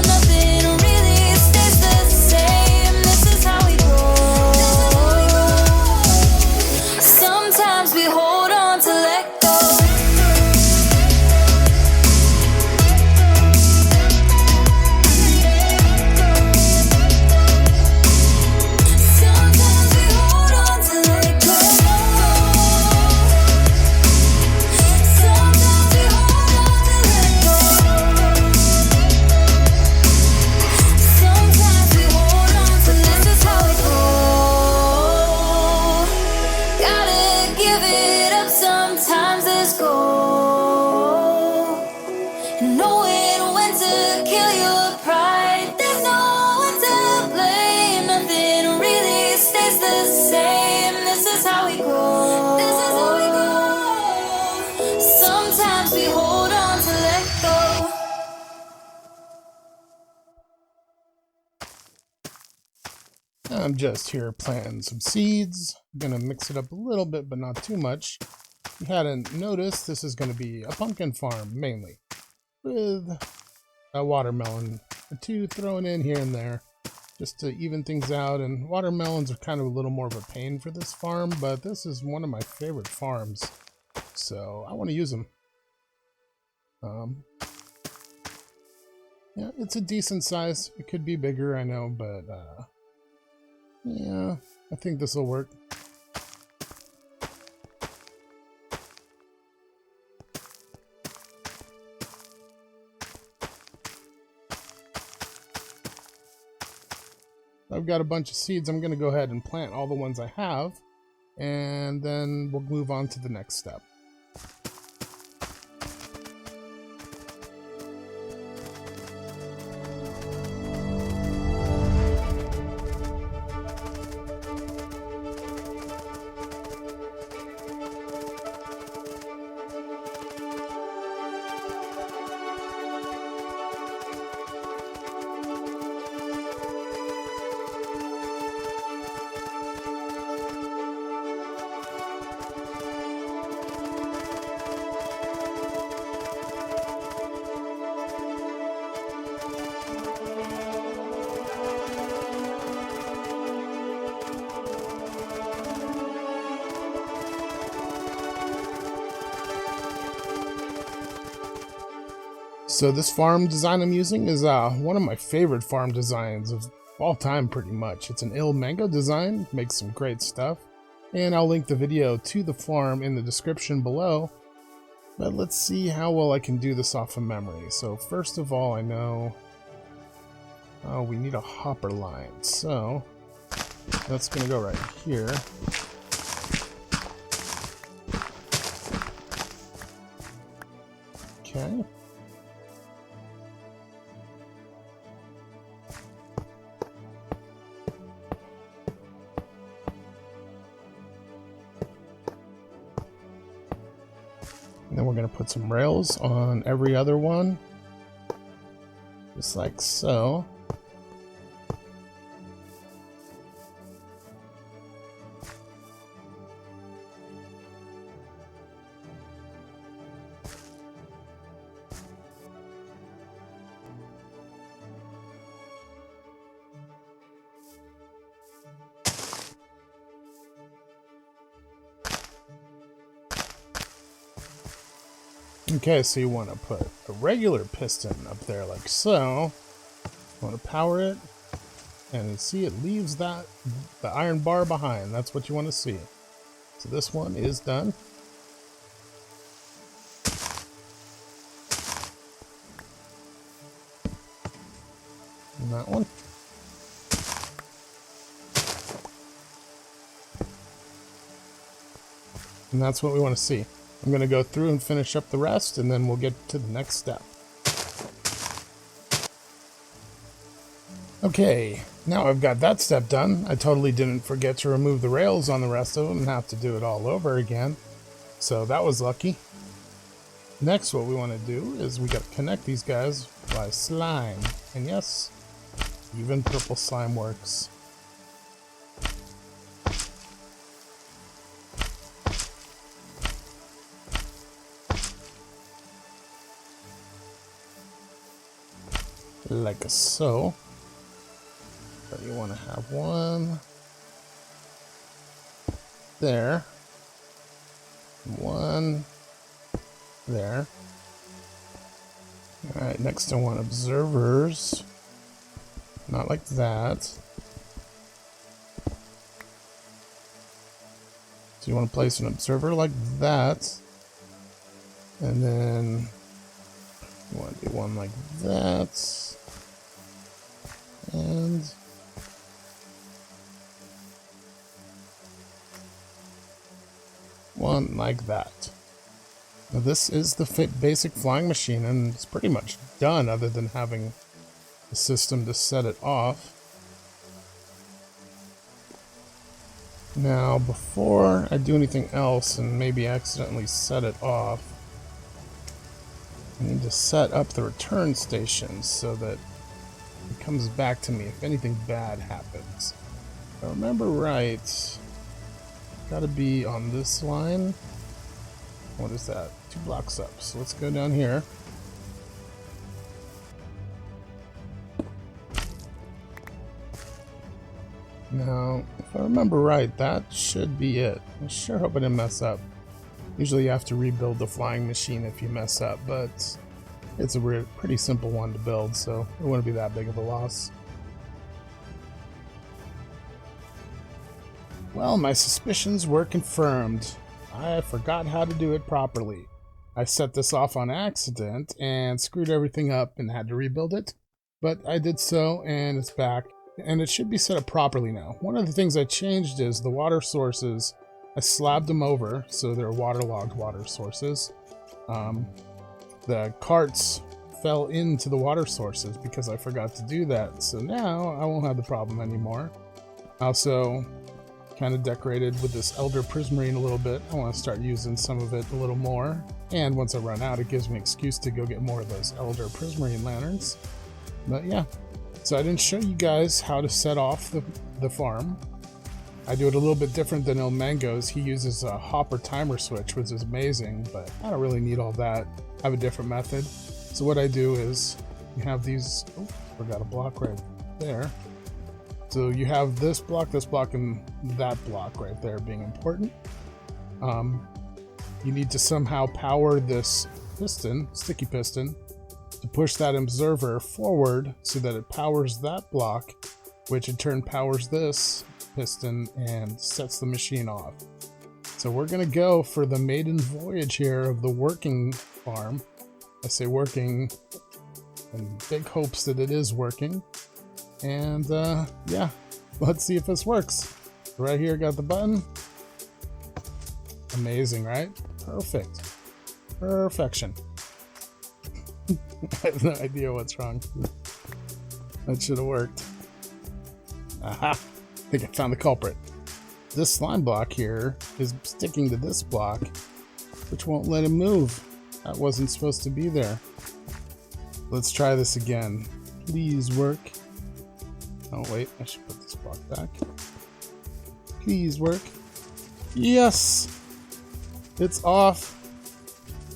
Speaker 2: Nothing knowing when to kill your pride. There's no one to blame, nothing really stays the same. This is how we grow. This is how we grow. Sometimes we hold on to let go.
Speaker 1: I'm just here planting some seeds. I'm gonna mix it up a little bit, but not too much. If you hadn't noticed, this is gonna be a pumpkin farm mainly, with a watermelon or two thrown in here and there, just to even things out. And watermelons are kind of a little more of a pain for this farm, but this is one of my favorite farms, so I want to use them. Yeah, it's a decent size. It could be bigger, I know, but yeah, I think this will work. I've got a bunch of seeds. I'm going to go ahead and plant all the ones I have, and then we'll move on to the next step. So this farm design I'm using is one of my favorite farm designs of all time, pretty much. It's an Mango design, makes some great stuff, and I'll link the video to the farm in the description below. But let's see how well I can do this off of memory. So first of all, I know we need a hopper line, so that's gonna go right here. Okay. And then we're going to put some rails on every other one, just like so. Okay, so you want to put a regular piston up there like so. You want to power it, and you see it leaves the iron bar behind. That's what you want to see. So this one is done. And that one. And that's what we want to see. I'm going to go through and finish up the rest, and then we'll get to the next step. Okay, now I've got that step done. I totally didn't forget to remove the rails on the rest of them and have to do it all over again. So that was lucky. Next, what we want to do is we got to connect these guys by slime. And yes, even purple slime works. Like so. But you want to have one there, one there. All right, next I want observers, not like that. So you want to place an observer like that, and then you want to do one like that. And one like that. Now this is the basic flying machine, and it's pretty much done other than having the system to set it off. Now, before I do anything else and maybe accidentally set it off, I need to set up the return station so that it comes back to me if anything bad happens. If I remember right, gotta be on this line. What is that? 2 blocks up. So let's go down here. Now, if I remember right, that should be it. I sure hope I didn't mess up. Usually you have to rebuild the flying machine if you mess up, but it's a pretty simple one to build, so it wouldn't be that big of a loss. Well, my suspicions were confirmed. I forgot how to do it properly. I set this off on accident and screwed everything up and had to rebuild it, but I did so and it's back. And it should be set up properly now. One of the things I changed is the water sources. I slabbed them over so they're waterlogged water sources. The carts fell into the water sources because I forgot to do that. So now I won't have the problem anymore. I also kind of decorated with this Elder Prismarine a little bit. I want to start using some of it a little more. And once I run out, it gives me an excuse to go get more of those Elder Prismarine lanterns. But yeah. So I didn't show you guys how to set off the farm. I do it a little bit different than El Mango's. He uses a hopper timer switch, which is amazing, but I don't really need all that. I have a different method. So what I do is you have these, oh, forgot a block right there. So you have this block, and that block right there being important. You need to somehow power this piston, sticky piston, to push that observer forward so that it powers that block, which in turn powers this piston and sets the machine off. So we're going to go for the maiden voyage here of the working farm. I say working in big hopes that it is working. And yeah, let's see if this works. Right here, got the button. Amazing, right? Perfect. Perfection. I have no idea what's wrong. That should have worked. Aha! I think I found the culprit. This slime block here is sticking to this block, which won't let him move. That wasn't supposed to be there. Let's try this again. Please work. Oh wait, I should put this block back. Please work. Yes! It's off.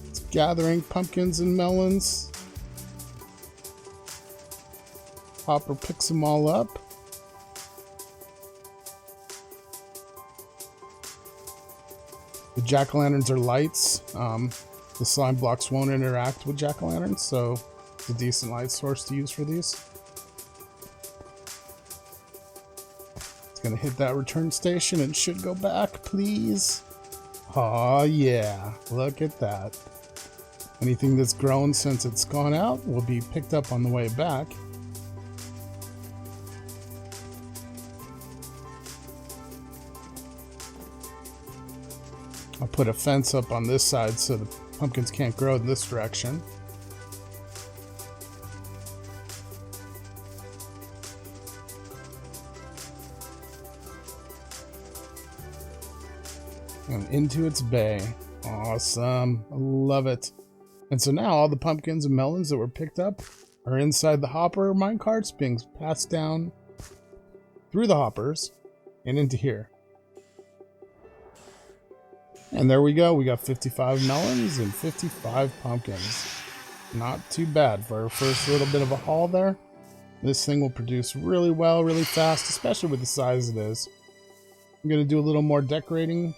Speaker 1: It's gathering pumpkins and melons. Hopper picks them all up. The jack-o'-lanterns are lights. The slime blocks won't interact with jack-o'-lanterns, so it's a decent light source to use for these. It's gonna hit that return station and should go back, please. Aw, yeah, look at that. Anything that's grown since it's gone out will be picked up on the way back. I'll put a fence up on this side so the pumpkins can't grow in this direction. And into its bay. Awesome. I love it. And so now all the pumpkins and melons that were picked up are inside the hopper minecarts being passed down through the hoppers and into here. And there we go. We got 55 melons and 55 pumpkins. Not too bad for our first little bit of a haul there. This thing will produce really well, really fast, especially with the size it is. I'm going to do a little more decorating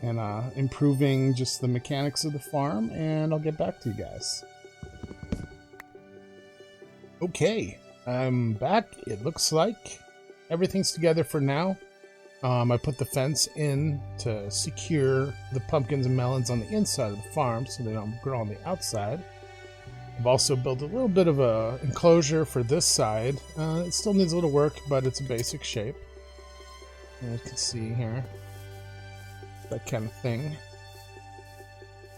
Speaker 1: and improving just the mechanics of the farm, and I'll get back to you guys. Okay, I'm back. It looks like everything's together for now. I put the fence in to secure the pumpkins and melons on the inside of the farm so they don't grow on the outside. I've also built a little bit of a enclosure for this side. It still needs a little work, but it's a basic shape. And you can see here, that kind of thing.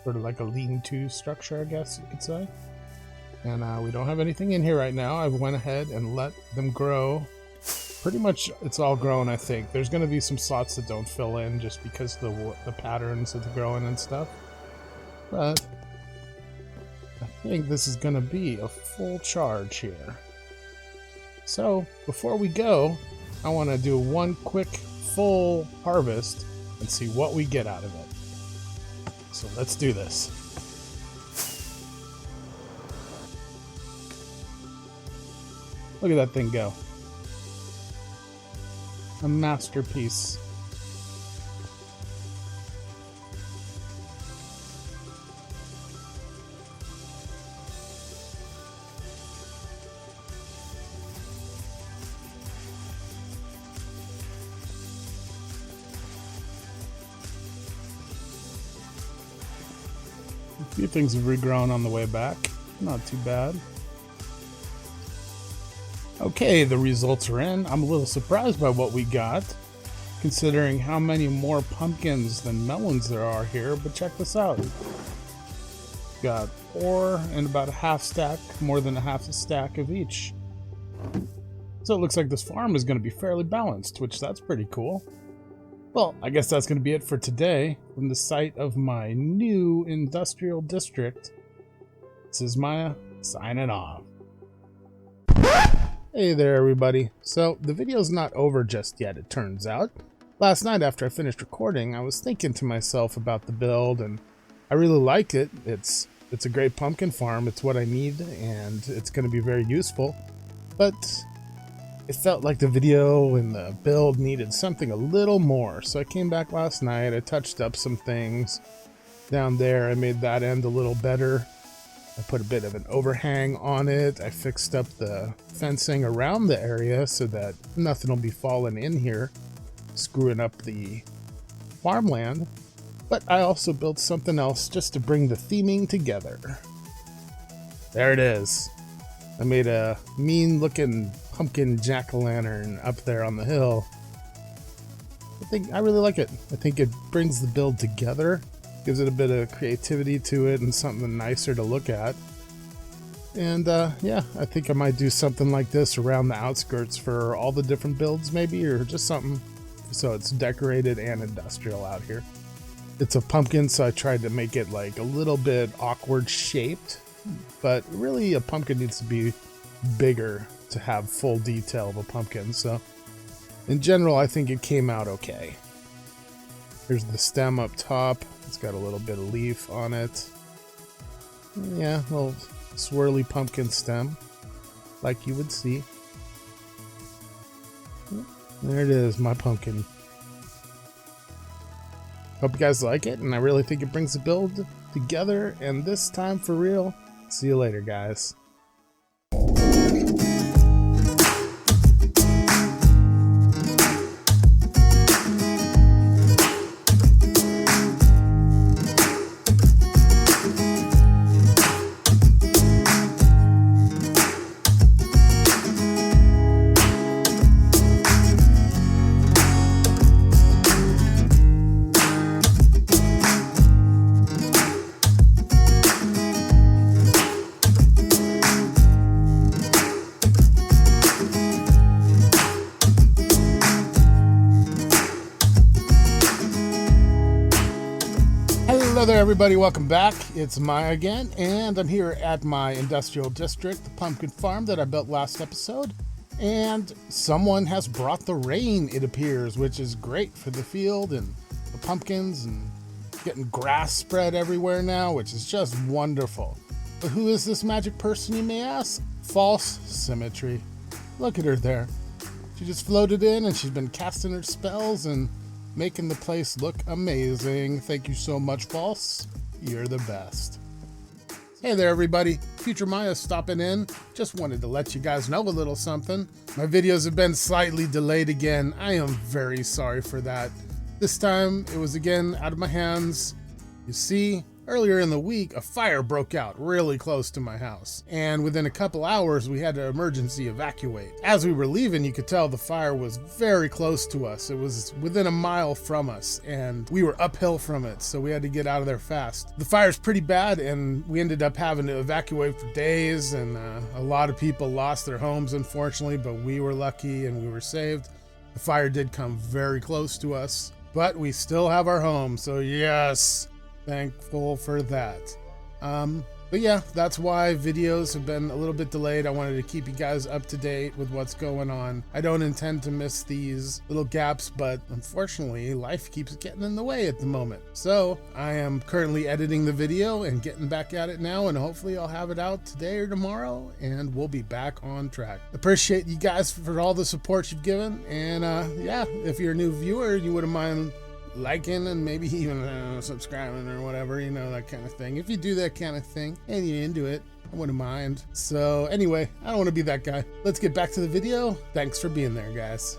Speaker 1: Sort of like a lean-to structure, I guess you could say. And we don't have anything in here right now. I went ahead and let them grow. Pretty much it's all grown, I think. There's going to be some slots that don't fill in just because of the patterns of the growing and stuff. But I think this is going to be a full charge here. So before we go, I want to do one quick full harvest and see what we get out of it. So let's do this. Look at that thing go. A masterpiece. A few things have regrown on the way back. Not too bad. Okay, the results are in. I'm a little surprised by what we got, considering how many more pumpkins than melons there are here, but check this out. Got 4 and about a half stack, more than a half a stack of each. So it looks like this farm is going to be fairly balanced, which that's pretty cool. Well, I guess that's going to be it for today from the site of my new industrial district. This is Maya, signing off. Hey there, everybody. So, the video's not over just yet, it turns out. Last night after I finished recording, I was thinking to myself about the build, and I really like it. It's a great pumpkin farm, it's what I need, and it's going to be very useful. But it felt like the video and the build needed something a little more, so I came back last night, I touched up some things down there, I made that end a little better. I put a bit of an overhang on it. I fixed up the fencing around the area so that nothing will be falling in here, screwing up the farmland. But I also built something else just to bring the theming together. There it is. I made a mean-looking pumpkin jack-o'-lantern up there on the hill. I really like it. I think it brings the build together. Gives it a bit of creativity to it and something nicer to look at. And yeah, I think I might do something like this around the outskirts for all the different builds maybe, or just something so it's decorated and industrial out here. It's a pumpkin, so I tried to make it like a little bit awkward shaped, but really a pumpkin needs to be bigger to have full detail of a pumpkin. So in general, I think it came out okay. Here's the stem up top. It's got a little bit of leaf on it. Yeah, a little swirly pumpkin stem, like you would see. There it is, my pumpkin. Hope you guys like it, and I really think it brings the build together, and this time for real. See you later, guys. Hello there, everybody. Welcome back. It's Maya again, and I'm here at my industrial district, the pumpkin farm that I built last episode. And someone has brought the rain, it appears, which is great for the field and the pumpkins and getting grass spread everywhere now, which is just wonderful. But who is this magic person, you may ask? False symmetry. Look at her there. She just floated in and she's been casting her spells and making the place look amazing. Thank you so much, False. You're the best. Hey there, everybody. Future Maya stopping in. Just wanted to let you guys know a little something. My videos have been slightly delayed again. I am very sorry for that. This time, it was again out of my hands. You see, earlier in the week, a fire broke out really close to my house, and within a couple hours, we had to emergency evacuate. As we were leaving, you could tell the fire was very close to us. It was within a mile from us, and we were uphill from it, so we had to get out of there fast. The fire's pretty bad, and we ended up having to evacuate for days, and a lot of people lost their homes, unfortunately, but we were lucky and we were saved. The fire did come very close to us, but we still have our home, so yes, thankful for that. But yeah, that's why videos have been a little bit delayed. I wanted to keep you guys up to date with what's going on. I don't intend to miss these little gaps, but unfortunately, life keeps getting in the way at the moment. So I am currently editing the video and getting back at it now, and hopefully I'll have it out today or tomorrow, and we'll be back on track. Appreciate you guys for all the support you've given, and yeah, if you're a new viewer, you wouldn't mind liking and maybe even subscribing or whatever, you know, that kind of thing. If you do that kind of thing and you're into it, I wouldn't mind. So anyway, I don't want to be that guy. Let's get back to the video. Thanks for being there, guys.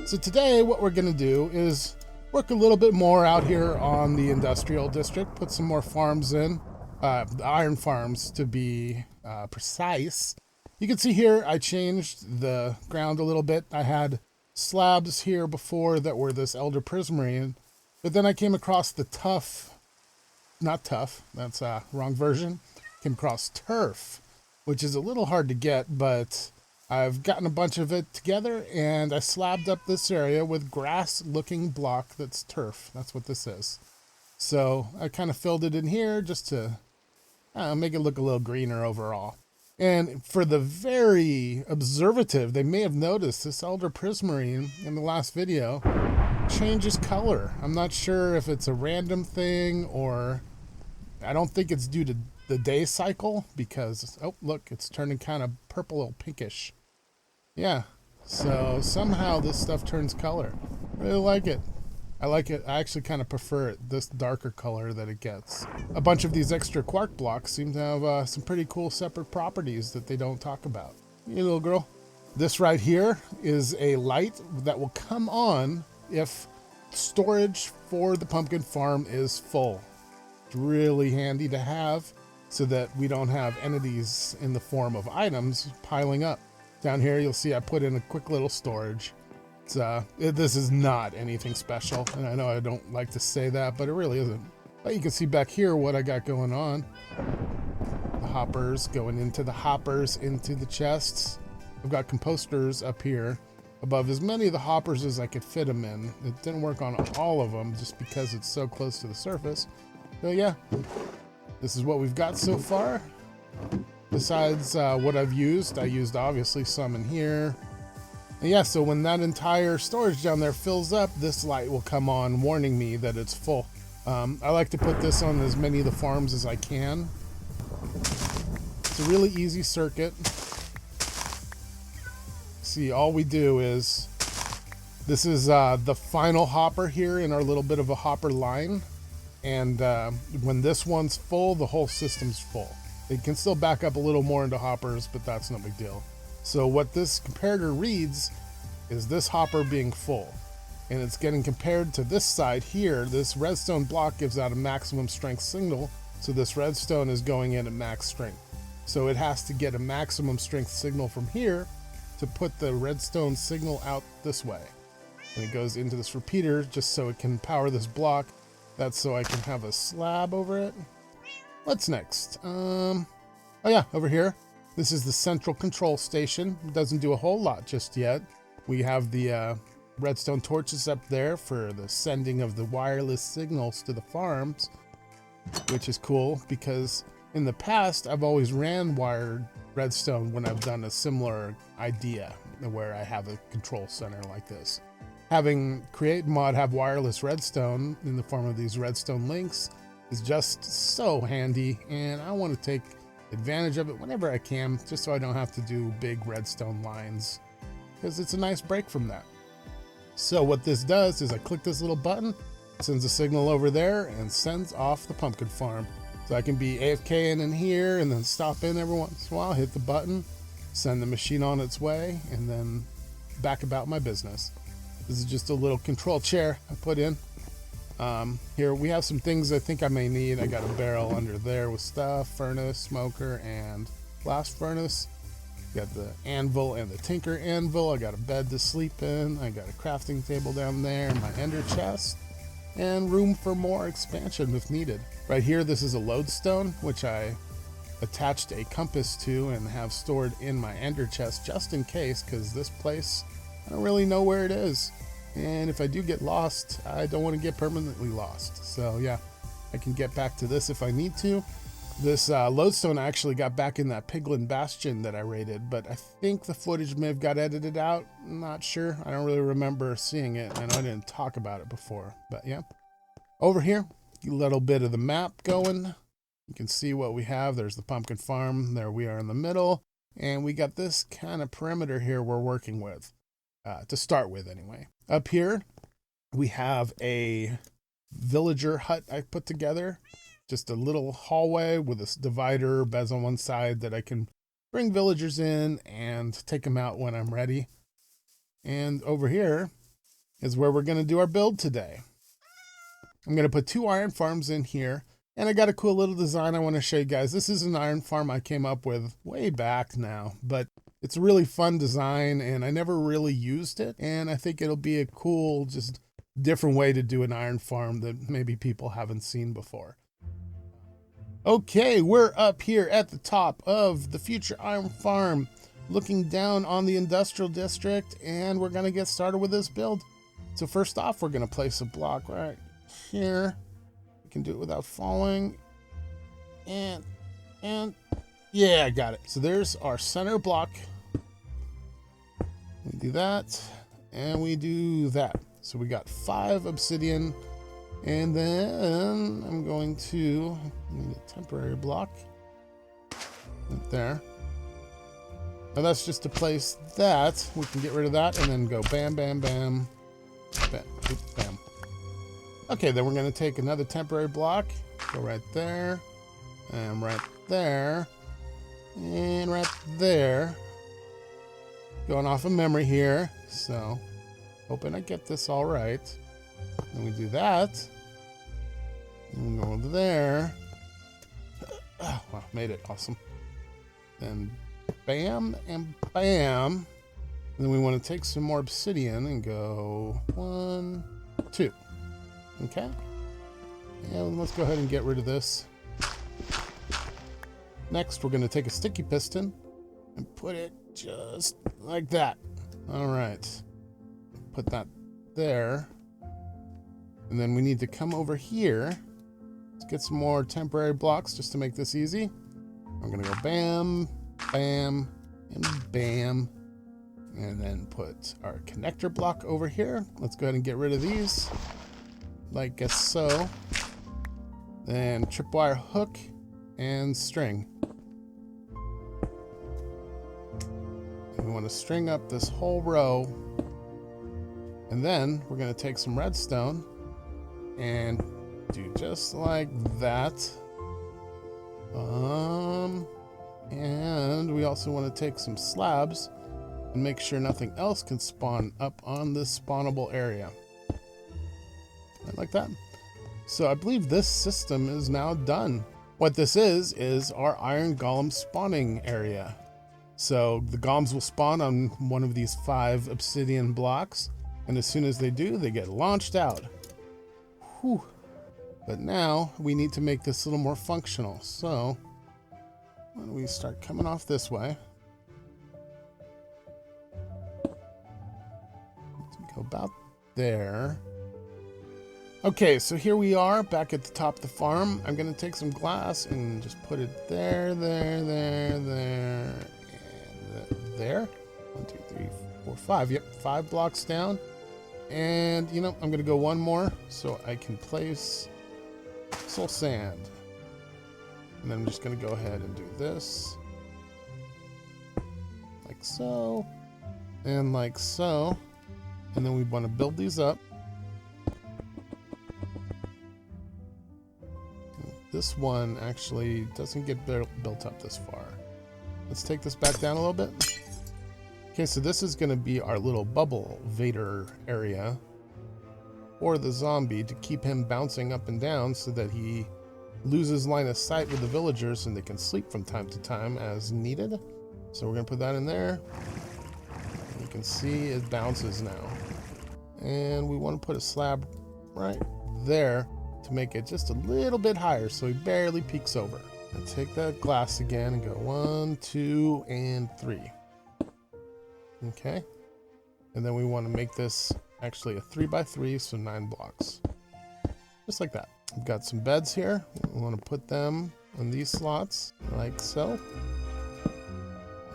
Speaker 1: So today what we're gonna do is work a little bit more out here on the industrial district, put some more farms in, the iron farms to be precise. You can see here I changed the ground a little bit. I had slabs here before that were this elder prismarine, but then I came across the not tough, that's a wrong version, came across turf, which is a little hard to get, but I've gotten a bunch of it together and I slabbed up this area with grass looking block that's turf. That's what this is. So I kind of filled it in here just to make it look a little greener overall. And for the very observative, they may have noticed this elder prismarine in the last video changes color. I'm not sure if it's a random thing, or I don't think it's due to the day cycle, because, oh, look, it's turning kind of purple or pinkish. Yeah, so somehow this stuff turns color. Really like it. I like it. I actually kind of prefer it, this darker color that it gets. A bunch of these extra quark blocks seem to have some pretty cool separate properties that they don't talk about. You little girl. This right here is a light that will come on if storage for the pumpkin farm is full. It's really handy to have so that we don't have entities in the form of items piling up. Down here you'll see I put in a quick little storage. This is not anything special, and I know I don't like to say that, but it really isn't. But you can see back here what I got going on. The hoppers going into the hoppers, into the chests. I've got composters up here above as many of the hoppers as I could fit them in. It didn't work on all of them just because it's so close to the surface. So yeah, this is what we've got so far. Besides what I've used, I used obviously some in here. And yeah, so when that entire storage down there fills up, this light will come on warning me that it's full. I like to put this on as many of the farms as I can. It's a really easy circuit. See, all we do is, this is the final hopper here in our little bit of a hopper line. And when this one's full, the whole system's full. It can still back up a little more into hoppers, but that's no big deal. So what this comparator reads is this hopper being full, and it's getting compared to this side here. This redstone block gives out a maximum strength signal, so this redstone is going in at max strength. So it has to get a maximum strength signal from here to put the redstone signal out this way. And it goes into this repeater just so it can power this block. That's so I can have a slab over it. What's next? Oh yeah, over here. This is the central control station. It doesn't do a whole lot just yet. We have the redstone torches up there for the sending of the wireless signals to the farms, which is cool because in the past I've always ran wired redstone when I've done a similar idea where I have a control center like this. Having Create Mod have wireless redstone in the form of these redstone links is just so handy, and I want to take advantage of it whenever I can, just so I don't have to do big redstone lines, because it's a nice break from that. So what this does is I click this little button, sends a signal over there, and sends off the pumpkin farm. So I can be AFK in here and then stop in every once in a while, hit the button, send the machine on its way, and then back about my business. This is just a little control chair I put in. Here we have some things I think I may need. I got a barrel under there with stuff, furnace, smoker, and blast furnace. Got the anvil and the tinker anvil. I got a bed to sleep in. I got a crafting table down there, my ender chest, and room for more expansion if needed. Right here, this is a lodestone, which I attached a compass to and have stored in my ender chest just in case, because this place, I don't really know where it is. And if I do get lost, I don't want to get permanently lost. So yeah, I can get back to this if I need to. This lodestone I actually got back in that Piglin Bastion that I raided, but I think the footage may have got edited out. I'm not sure. I don't really remember seeing it. I know I didn't talk about it before, but yeah. Over here, a little bit of the map going. You can see what we have. There's the pumpkin farm. There we are in the middle. And we got this kind of perimeter here we're working with, to start with anyway. Up here, we have a villager hut I put together. Just a little hallway with a divider, beds on one side that I can bring villagers in and take them out when I'm ready. And over here is where we're going to do our build today. I'm going to put 2 iron farms in here. And I got a cool little design I want to show you guys. This is an iron farm I came up with way back now, but it's a really fun design and I never really used it. And I think it'll be a cool, just different way to do an iron farm that maybe people haven't seen before. Okay, we're up here at the top of the future iron farm, looking down on the industrial district, and we're going to get started with this build. So first off, we're going to place a block right here. We can do it without falling. And yeah, I got it. So there's our center block. We do that, and we do that. So we got 5 obsidian. And then I'm going to need a temporary block right there. Now that's just to place that. We can get rid of that and then go bam, bam, bam, bam, oops, bam. Okay, then we're going to take another temporary block, go right there, and right there, and right there. Going off of memory here, so hoping I get this all right. Then we do that. And we go over there. Oh, wow, made it. Awesome. Then bam and bam. And then we want to take some more obsidian and go 1, 2. Okay. And let's go ahead and get rid of this. Next, we're going to take a sticky piston and put it just like that. All right. Put that there. And then we need to come over here. Let's get some more temporary blocks just to make this easy. I'm going to go bam, bam, and bam. And then put our connector block over here. Let's go ahead and get rid of these. Like so. Then tripwire hook and string. And we want to string up this whole row. And then we're going to take some redstone and do just like that. And we also want to take some slabs and make sure nothing else can spawn up on this spawnable area. Like that. So I believe this system is now done. What this is our iron golem spawning area. So the golems will spawn on one of these 5 obsidian blocks, and as soon as they do, they get launched out. Whew. But now we need to make this a little more functional. So why don't we start coming off this way? Let's go about there. Okay, so here we are back at the top of the farm. I'm going to take some glass and just put it there, there, there, there, and there. 1, 2, 3, 4, 5. Yep, 5 blocks down. And, you know, I'm going to go one more so I can place soul sand. And then I'm just going to go ahead and do this. Like so. And like so. And then we want to build these up. This one actually doesn't get built up this far. Let's take this back down a little bit. Okay, so this is going to be our little bubble Vader area. or the zombie to keep him bouncing up and down so that he loses line of sight with the villagers and they can sleep from time to time as needed. So we're gonna put that in there. You can see it bounces now. And we want to put a slab right there to make it just a little bit higher so he barely peeks over. And take that glass again and go 1, 2, and 3. Okay. And then we want to make this actually a 3x3, so 9 blocks. Just like that. We've got some beds here. We want to put them in these slots, like so.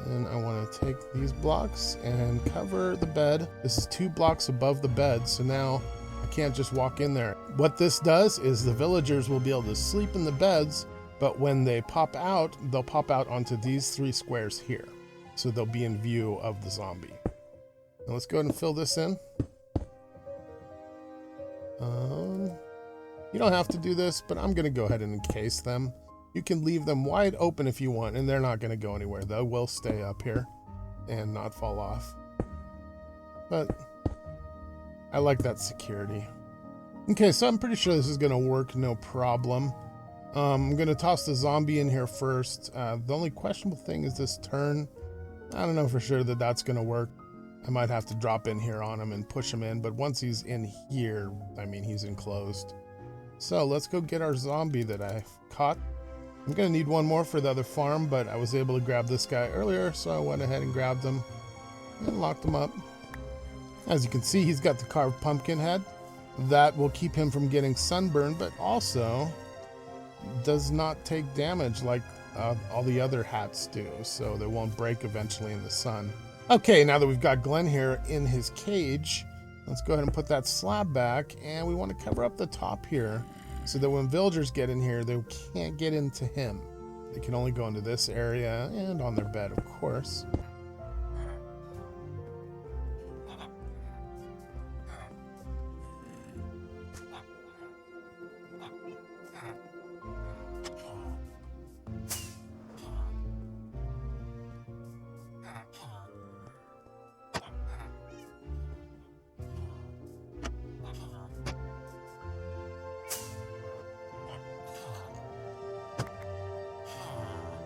Speaker 1: And I want to take these blocks and cover the bed. This is 2 blocks above the bed, so now I can't just walk in there. What this does is the villagers will be able to sleep in the beds, but when they pop out, they'll pop out onto these 3 squares here. So they'll be in view of the zombie. Now let's go ahead and fill this in. You don't have to do this, but I'm going to go ahead and encase them. You can leave them wide open if you want, and they're not going to go anywhere. They will stay up here and not fall off. But I like that security. Okay, so I'm pretty sure this is going to work no problem. I'm going to toss the zombie in here first. The only questionable thing is this turn. I don't know for sure that that's going to work. I might have to drop in here on him and push him in, but once he's in here, I mean, he's enclosed. So let's go get our zombie that I caught. I'm going to need one more for the other farm, but I was able to grab this guy earlier, so I went ahead and grabbed him and locked him up. As you can see, he's got the carved pumpkin head. That will keep him from getting sunburned, but also does not take damage like all the other hats do, so they won't break eventually in the sun. Okay, now that we've got Glenn here in his cage, let's go ahead and put that slab back, and we want to cover up the top here so that when villagers get in here, they can't get into him. They can only go into this area and on their bed, of course.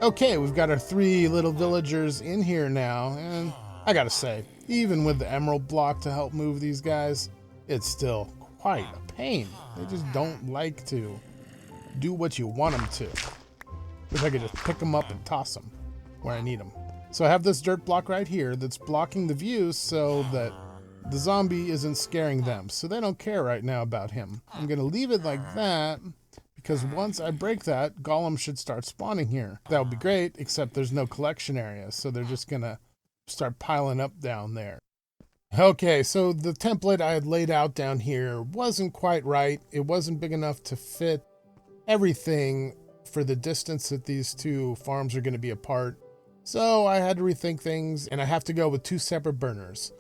Speaker 1: Okay, we've got our 3 little villagers in here now, and I gotta say, even with the emerald block to help move these guys, it's still quite a pain. They just don't like to do what you want them to. If I could just pick them up and toss them where I need them. So I have this dirt block right here that's blocking the view so that the zombie isn't scaring them, so they don't care right now about him. I'm gonna leave it like that, because once I break that, golems should start spawning here. That would be great, except there's no collection area, so they're just gonna start piling up down there. Okay, so the template I had laid out down here wasn't quite right. It wasn't big enough to fit everything for the distance that these 2 farms are gonna be apart. So I had to rethink things, and I have to go with 2 separate burners.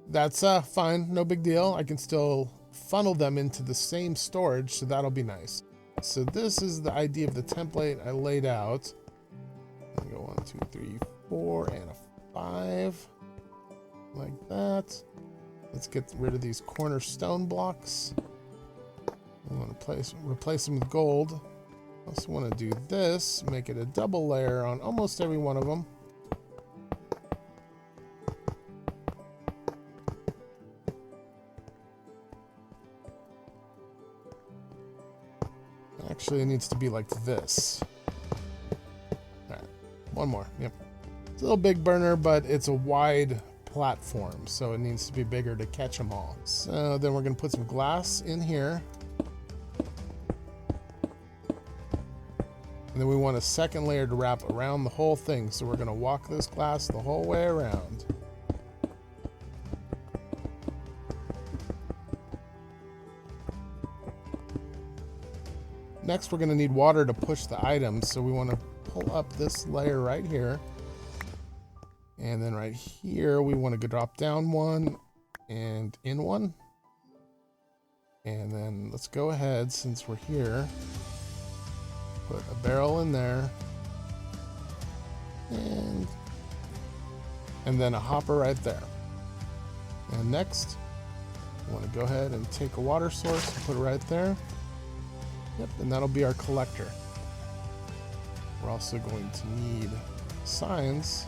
Speaker 1: That's fine, no big deal. I can still funnel them into the same storage, so that'll be nice. So this is the idea of the template I laid out. I go 1, 2, 3, 4, and a 5. Like that. Let's get rid of these cornerstone blocks. I want to replace them with gold. I also want to do this, make it a double layer on almost every one of them. Actually, it needs to be like this. All right, one more. Yep. It's a little big burner, but it's a wide platform, so it needs to be bigger to catch them all. So then we're going to put some glass in here. And then we want a second layer to wrap around the whole thing. So we're going to walk this glass the whole way around. Next, we're going to need water to push the items, so we want to pull up this layer right here. And then right here, we want to drop down 1 and in 1. And then let's go ahead, since we're here, put a barrel in there. And then a hopper right there. And next, I want to go ahead and take a water source and put it right there. Yep, and that'll be our collector. We're also going to need signs.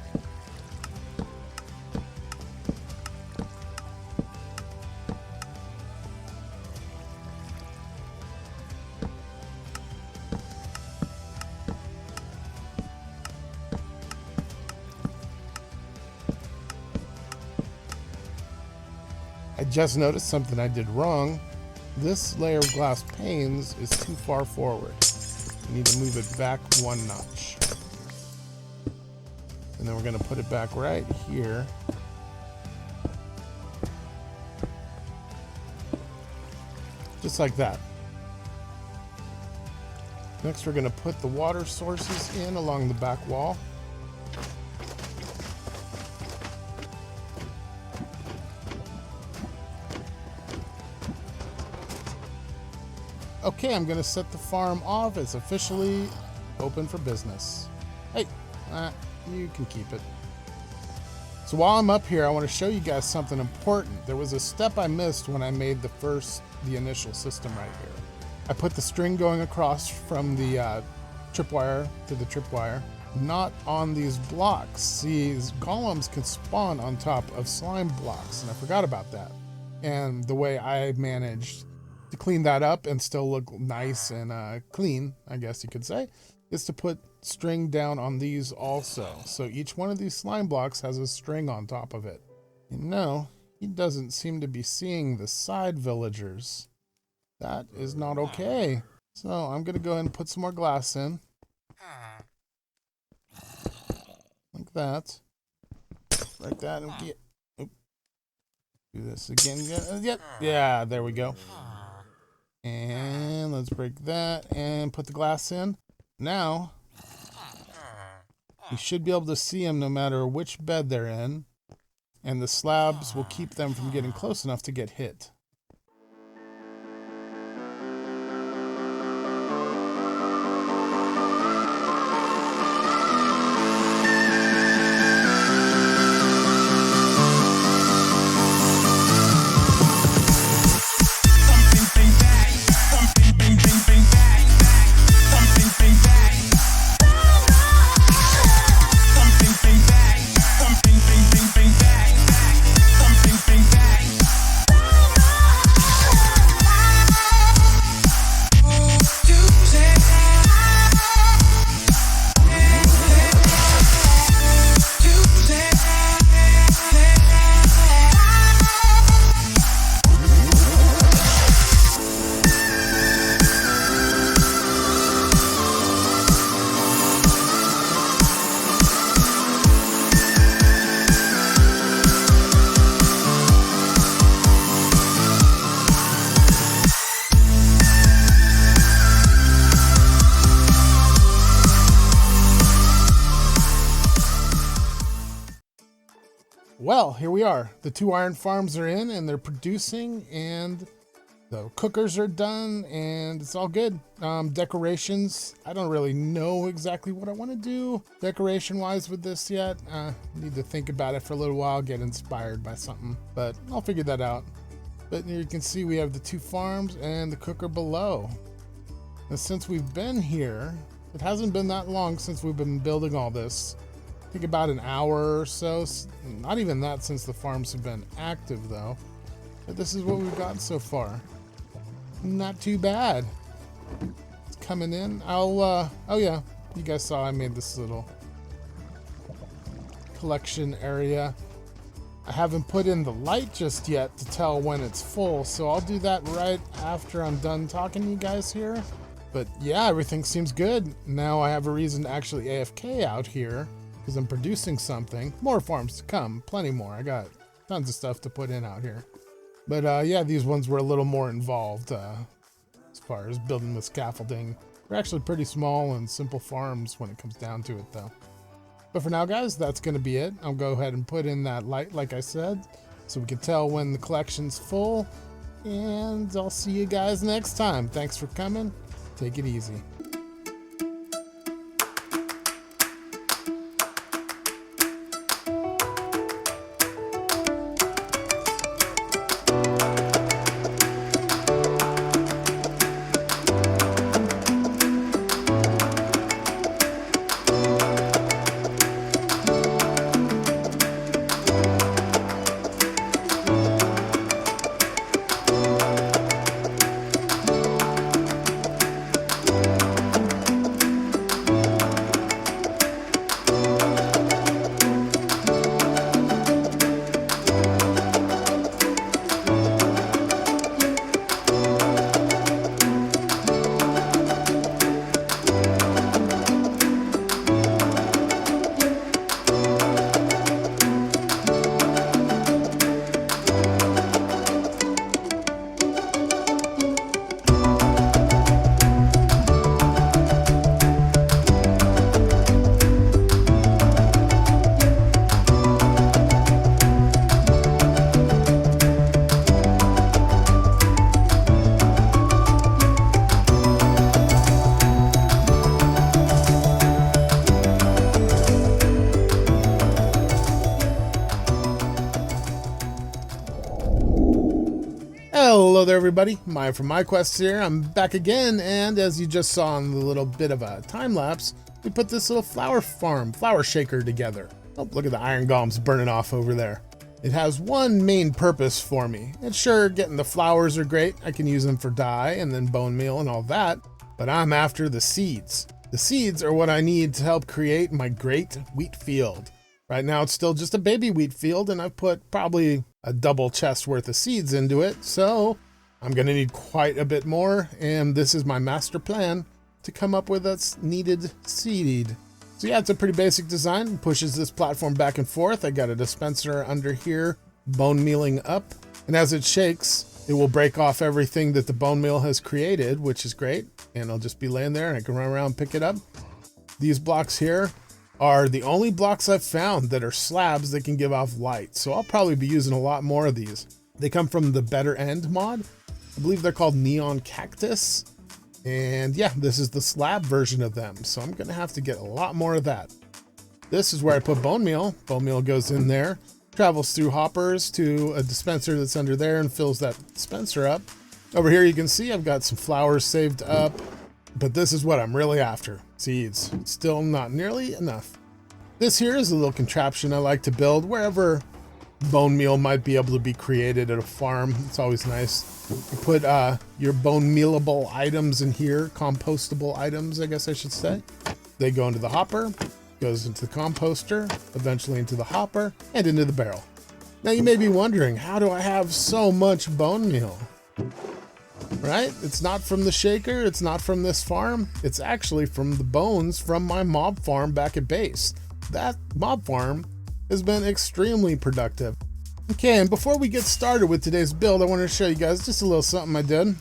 Speaker 1: I just noticed something I did wrong. This layer of glass panes is too far forward. We need to move it back one notch. And then we're going to put it back right here. Just like that. Next, we're going to put the water sources in along the back wall. Okay, I'm going to set the farm off. It's officially open for business. Hey, you can keep it. So while I'm up here, I want to show you guys something important. There was a step I missed when I made the initial system right here. I put the string going across from the tripwire to the tripwire, not on these blocks. See, golems can spawn on top of slime blocks, and I forgot about that. And the way I managed to clean that up and still look nice and clean, I guess you could say, is to put string down on these also. So each one of these slime blocks has a string on top of it. You know, he doesn't seem to be seeing the side villagers. That is not okay. So I'm going to go ahead and put some more glass in. Like that. Like that. And get, do this again. Yeah, there we go. And let's break that and put the glass in. Now, you should be able to see them no matter which bed they're in. And the slabs will keep them from getting close enough to get hit. Well, here we are. The 2 iron farms are in and they're producing, and the cookers are done, and it's all good. Decorations, I don't really know exactly what I want to do decoration wise with this yet. Need to think about it for a little while, get inspired by something, but I'll figure that out. But here you can see we have the 2 farms and the cooker below. And since we've been here, it hasn't been that long since we've been building all this. I think about an hour or so. Not even that since the farms have been active though. But this is what we've got so far. Not too bad. It's coming in. Oh yeah, you guys saw I made this little collection area. I haven't put in the light just yet to tell when it's full, so I'll do that right after I'm done talking to you guys here. But yeah, everything seems good. Now I have a reason to actually AFK out here, because I'm producing something. More farms to come, plenty more. I got tons of stuff to put in out here. But yeah, these ones were a little more involved as far as building the scaffolding. They're actually pretty small and simple farms when it comes down to it though. But for now guys, that's gonna be it. I'll go ahead and put in that light like I said, so we can tell when the collection's full. And I'll see you guys next time. Thanks for coming. Take it easy. Hello there everybody, Maya from MyQuest here. I'm back again, and as you just saw in the little bit of a time lapse, we put this little flower shaker together. Oh, look at the iron golems burning off over there. It has one main purpose for me. And sure, getting the flowers are great. I can use them for dye and then bone meal and all that, but I'm after the seeds. The seeds are what I need to help create my great wheat field. Right now it's still just a baby wheat field, and I've put probably a double chest worth of seeds into it, so I'm gonna need quite a bit more, and this is my master plan to come up with that needed seed. So yeah, it's a pretty basic design. It pushes this platform back and forth. I got a dispenser under here, bone mealing up, and as it shakes, it will break off everything that the bone meal has created, which is great, and I'll just be laying there and I can run around and pick it up. These blocks here are the only blocks I've found that are slabs that can give off light, so I'll probably be using a lot more of these. They come from the Better End mod. I believe they're called Neon Cactus, and yeah, this is the slab version of them, so I'm gonna have to get a lot more of that. This is where I put bone meal. Bone meal goes in there, travels through hoppers to a dispenser that's under there and fills that dispenser up. Over here you can see I've got some flowers saved up, but this is what I'm really after. Seeds. Still not nearly enough. This here is a little contraption I like to build wherever bone meal might be able to be created at a farm. It's always nice. You put your bone mealable items in here, compostable items, I guess I should say. They go into the hopper, goes into the composter, eventually into the hopper, and into the barrel. Now you may be wondering, how do I have so much bone meal? Right? It's not from the shaker, it's not from this farm, it's actually from the bones from my mob farm back at base. That mob farm has been extremely productive. Okay, and before we get started with today's build, I wanted to show you guys just a little something I did.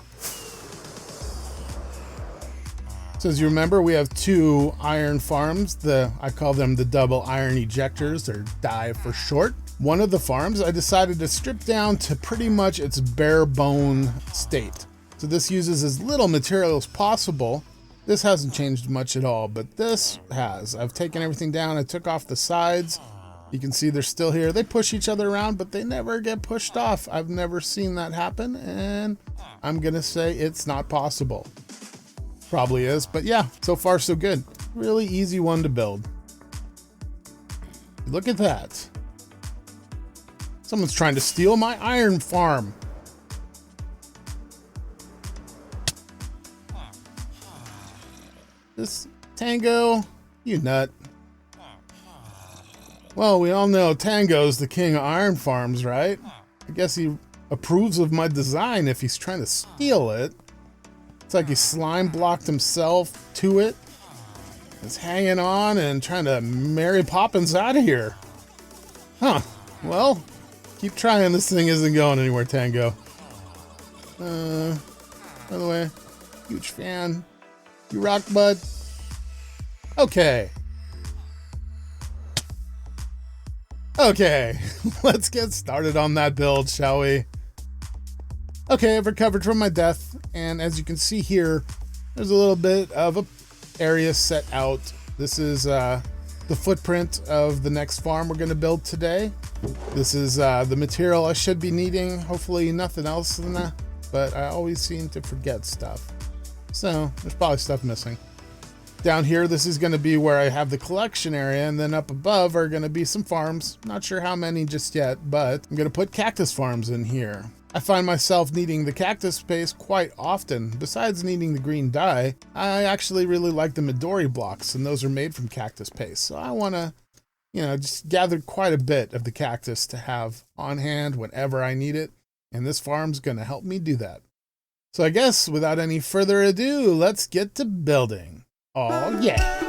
Speaker 1: So as you remember, we have two iron farms. I call them the double iron ejectors, or die for short. One of the farms I decided to strip down to pretty much its bare bone state. So this uses as little material as possible. This hasn't changed much at all, but this has. I've taken everything down. I took off the sides. You can see they're still here. They push each other around, but they never get pushed off. I've never seen that happen, and I'm gonna say it's not possible. Probably is, but yeah, so far so good. Really easy one to build. Look at that. Someone's trying to steal my iron farm. This Tango, you nut. Well, we all know Tango's the king of iron farms, right? I guess he approves of my design if he's trying to steal it. It's like he slime blocked himself to it. It's hanging on and trying to Mary Poppins out of here. Huh. Well, keep trying. This thing isn't going anywhere, Tango. By the way, huge fan. You rock, bud. Okay. Okay, let's get started on that build, shall we? Okay, I've recovered from my death, and as you can see here, there's a little bit of a area set out. This is the footprint of the next farm we're going to build today. This is the material I should be needing. Hopefully nothing else than that, but I always seem to forget stuff. So there's probably stuff missing. Down here, this is going to be where I have the collection area, and then up above are going to be some farms. Not sure how many just yet, but I'm going to put cactus farms in here. I find myself needing the cactus space quite often. Besides needing the green dye, I actually really like the Midori blocks, and those are made from cactus paste. So I want to, just gather quite a bit of the cactus to have on hand whenever I need it, and this farm's going to help me do that. So I guess without any further ado, let's get to building. Oh yeah.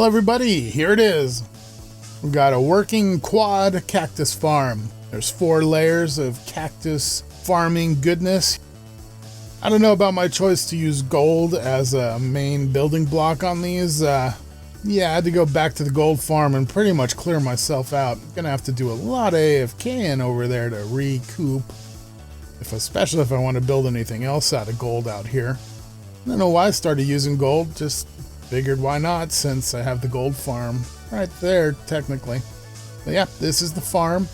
Speaker 1: everybody, here it is. We've got a working quad cactus farm. There's 4 layers of cactus farming goodness. I don't know about my choice to use gold as a main building block on these. Yeah, I had to go back to the gold farm and pretty much clear myself out. I'm gonna have to do a lot of AFKing over there to recoup, especially if I want to build anything else out of gold out here. I don't know why I started using gold, just figured why not since I have the gold farm right there technically. But yeah, this is the farm.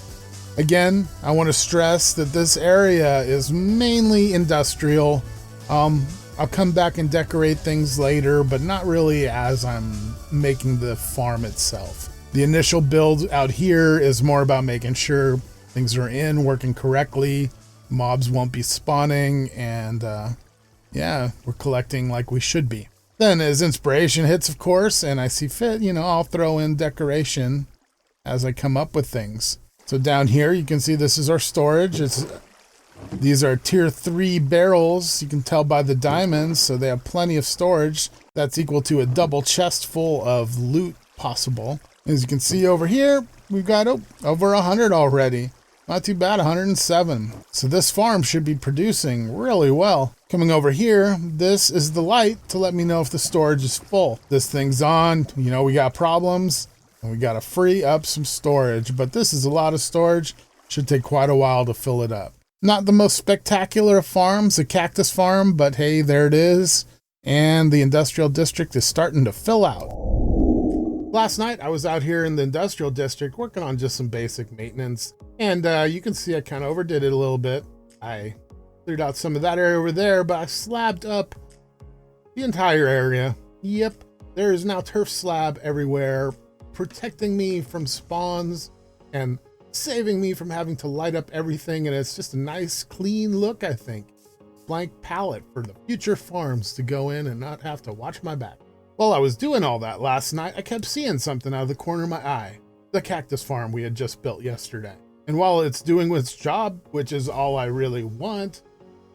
Speaker 1: Again, I want to stress that this area is mainly industrial. I'll come back and decorate things later, but not really as I'm making the farm itself. The initial build out here is more about making sure things are working correctly, mobs won't be spawning, and yeah, we're collecting like we should be. Then as inspiration hits, of course, and I see fit, I'll throw in decoration as I come up with things. So down here, you can see this is our storage. These are tier 3 barrels. You can tell by the diamonds, so they have plenty of storage. That's equal to a double chest full of loot possible. As you can see over here, we've got over 100 already. Not too bad, 107. So this farm should be producing really well. Coming over here, this is the light to let me know if the storage is full. This thing's on, we got problems, and we gotta free up some storage. But this is a lot of storage. Should take quite a while to fill it up. Not the most spectacular of farms, a cactus farm, but hey, there it is. And the industrial district is starting to fill out. Last night, I was out here in the industrial district working on just some basic maintenance. And you can see I kind of overdid it a little bit. I cleared out some of that area over there, but I slabbed up the entire area. Yep, there is now turf slab everywhere, protecting me from spawns and saving me from having to light up everything. And it's just a nice, clean look, I think. Blank palette for the future farms to go in and not have to watch my back. While I was doing all that last night, I kept seeing something out of the corner of my eye. The cactus farm we had just built yesterday. And while it's doing its job, which is all I really want,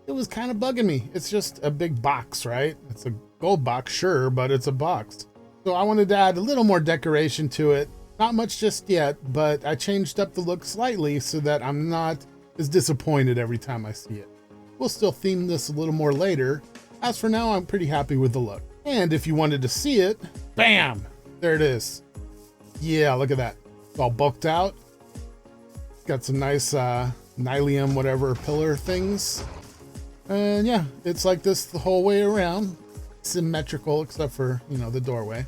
Speaker 1: it was kind of bugging me. It's just a big box, right? It's a gold box, sure, but it's a box. So I wanted to add a little more decoration to it. Not much just yet, but I changed up the look slightly so that I'm not as disappointed every time I see it. We'll still theme this a little more later. As for now, I'm pretty happy with the look. And if you wanted to see it, bam, there it is. Yeah, look at that. It's all bulked out. Got some nice nylium whatever pillar things. And yeah, it's like this the whole way around. Symmetrical except for, the doorway.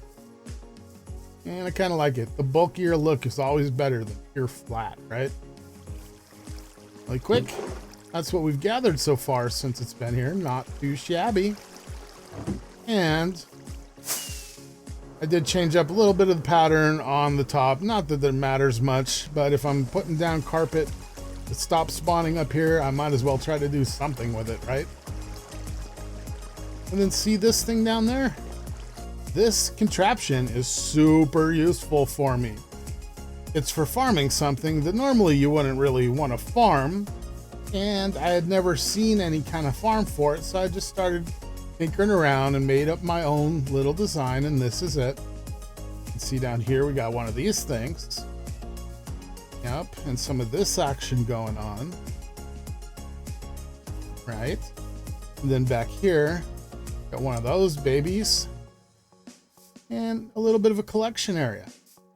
Speaker 1: And I kind of like it. The bulkier look is always better than pure flat, right? Really quick. That's what we've gathered so far since it's been here. Not too shabby. And I did change up a little bit of the pattern on the top. Not that it matters much, but if I'm putting down carpet to stop spawning up here, I might as well try to do something with it, right? And then see this thing down there? This contraption is super useful for me. It's for farming something that normally you wouldn't really want to farm, and I had never seen any kind of farm for it, so I just started tinkering around and made up my own little design, and this is it. You can see down here we got one of these things. Yep, and some of this action going on. Right? And then back here, got one of those babies. And a little bit of a collection area.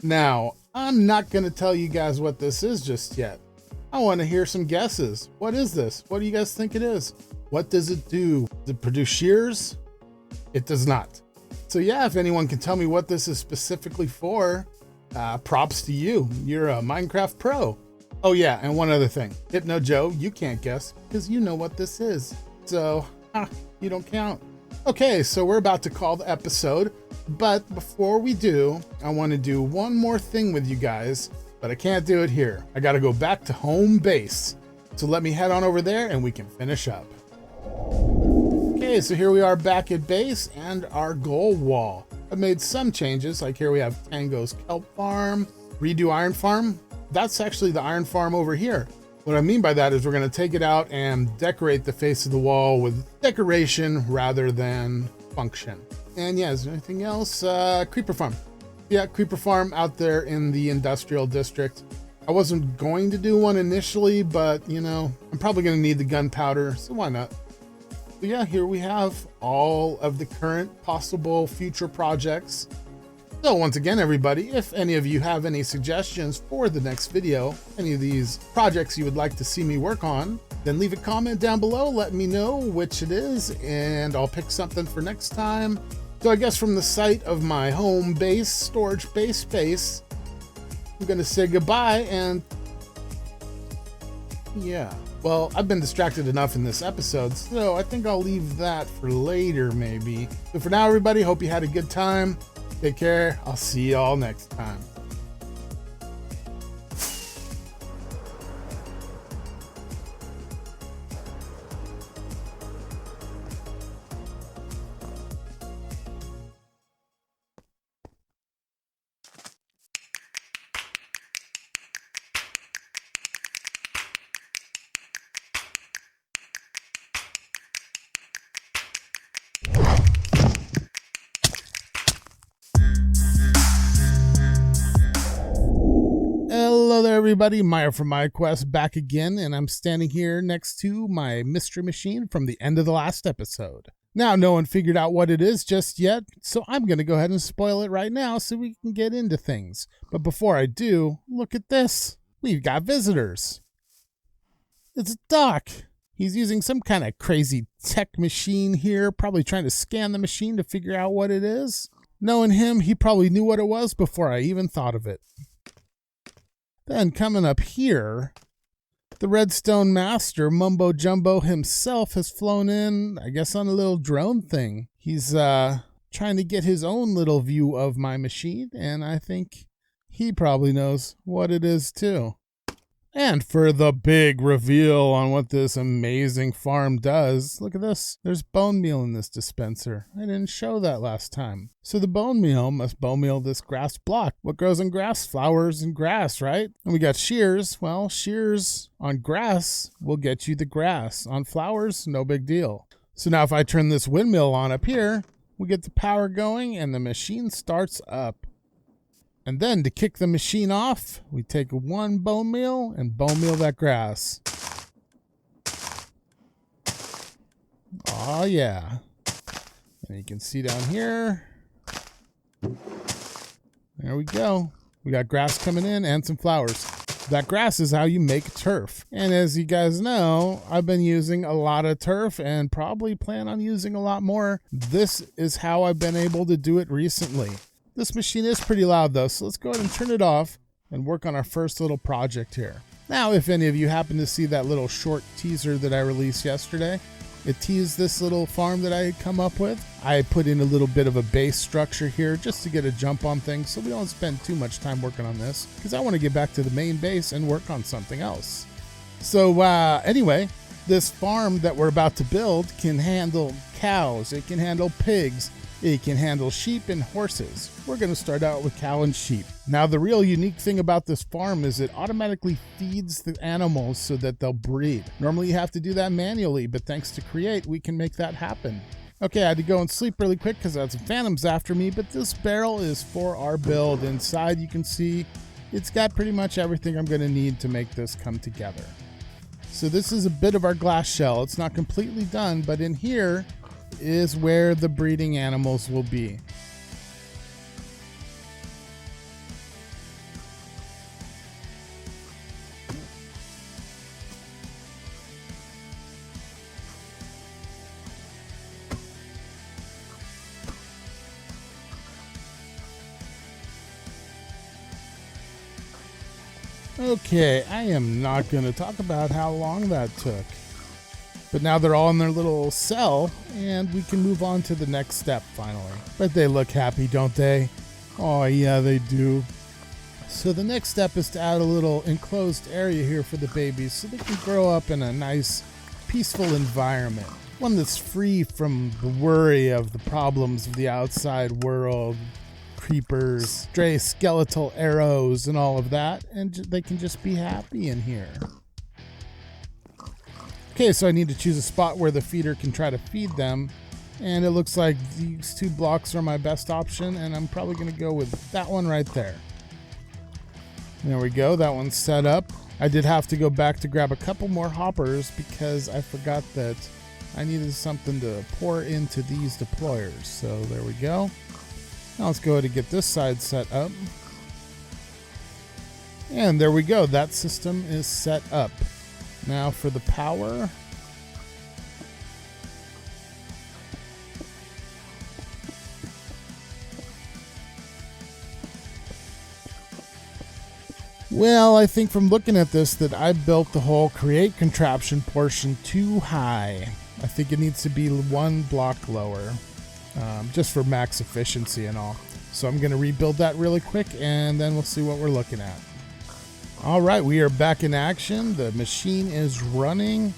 Speaker 1: Now, I'm not going to tell you guys what this is just yet. I want to hear some guesses. What is this? What do you guys think it is? What does it do? Does it produce shears? It does not. So yeah, if anyone can tell me what this is specifically for, props to you. You're a Minecraft pro. Oh yeah, and one other thing. Hypno Joe, you can't guess because you know what this is. So, you don't count. Okay, so we're about to call the episode. But before we do, I want to do one more thing with you guys, but I can't do it here. I got to go back to home base. So let me head on over there and we can finish up. Okay, so here we are back at base and our goal wall. I've made some changes, like here we have Tango's kelp farm, redo iron farm. That's actually the iron farm over here. What I mean by that is we're going to take it out and decorate the face of the wall with decoration rather than function. And yeah, is there anything else? Creeper farm. Yeah, creeper farm out there in the industrial district. I wasn't going to do one initially, but you know, I'm probably going to need the gunpowder, so why not? But yeah, here we have all of the current possible future projects. So once again, everybody, if any of you have any suggestions for the next video, any of these projects you would like to see me work on, then leave a comment down below, let me know which it is, and I'll pick something for next time. So I guess from the site of my home base, storage base space, I'm gonna say goodbye, and yeah. Well, I've been distracted enough in this episode, so I think I'll leave that for later, maybe. But for now, everybody, hope you had a good time. Take care. I'll see y'all next time. Hello there, everybody. Meyer from MyQuest back again, and I'm standing here next to my mystery machine from the end of the last episode. Now, no one figured out what it is just yet, so I'm going to go ahead and spoil it right now so we can get into things. But before I do, look at this. We've got visitors. It's Doc. He's using some kind of crazy tech machine here, probably trying to scan the machine to figure out what it is. Knowing him, he probably knew what it was before I even thought of it. Then coming up here, the Redstone Master, Mumbo Jumbo himself, has flown in, I guess on a little drone thing. He's trying to get his own little view of my machine, and I think he probably knows what it is too. And for the big reveal on what this amazing farm does, look at this. There's bone meal in this dispenser. I didn't show that last time. So the bone meal must bone meal this grass block. What grows in grass? Flowers and grass, right? And we got shears. Well, shears on grass will get you the grass. On flowers, no big deal. So now if I turn this windmill on up here, we get the power going and the machine starts up. And then to kick the machine off, we take one bone meal and bone meal that grass. Oh yeah. And you can see down here. There we go. We got grass coming in and some flowers. That grass is how you make turf. And as you guys know, I've been using a lot of turf and probably plan on using a lot more. This is how I've been able to do it recently. This machine is pretty loud though, so let's go ahead and turn it off and work on our first little project here. Now, if any of you happen to see that little short teaser that I released yesterday, it teased this little farm that I had come up with. I put in a little bit of a base structure here just to get a jump on things so we don't spend too much time working on this, because I want to get back to the main base and work on something else. So anyway, this farm that we're about to build can handle cows, it can handle pigs, it can handle sheep and horses. We're going to start out with cow and sheep. Now, the real unique thing about this farm is it automatically feeds the animals so that they'll breed. Normally you have to do that manually, but thanks to Create, we can make that happen. Okay, I had to go and sleep really quick because I had some phantoms after me, but this barrel is for our build. Inside, you can see it's got pretty much everything I'm going to need to make this come together. So this is a bit of our glass shell. It's not completely done, but in here is where the breeding animals will be. Okay, I am not going to talk about how long that took. But now they're all in their little cell, and we can move on to the next step finally. But they look happy, don't they? Oh yeah, they do. So the next step is to add a little enclosed area here for the babies so they can grow up in a nice, peaceful environment. One that's free from the worry of the problems of the outside world, creepers, stray skeletal arrows, and all of that, and they can just be happy in here. Okay, so I need to choose a spot where the feeder can try to feed them. And it looks like these 2 blocks are my best option, and I'm probably going to go with that one right there. There we go. That one's set up. I did have to go back to grab a couple more hoppers because I forgot that I needed something to pour into these deployers. So there we go. Now let's go ahead and get this side set up. And there we go. That system is set up. Now for the power. Well, I think from looking at this that I built the whole create contraption portion too high. I think it needs to be 1 block lower, just for max efficiency and all. So I'm going to rebuild that really quick, and then we'll see what we're looking at. All right, we are back in action. The machine is running,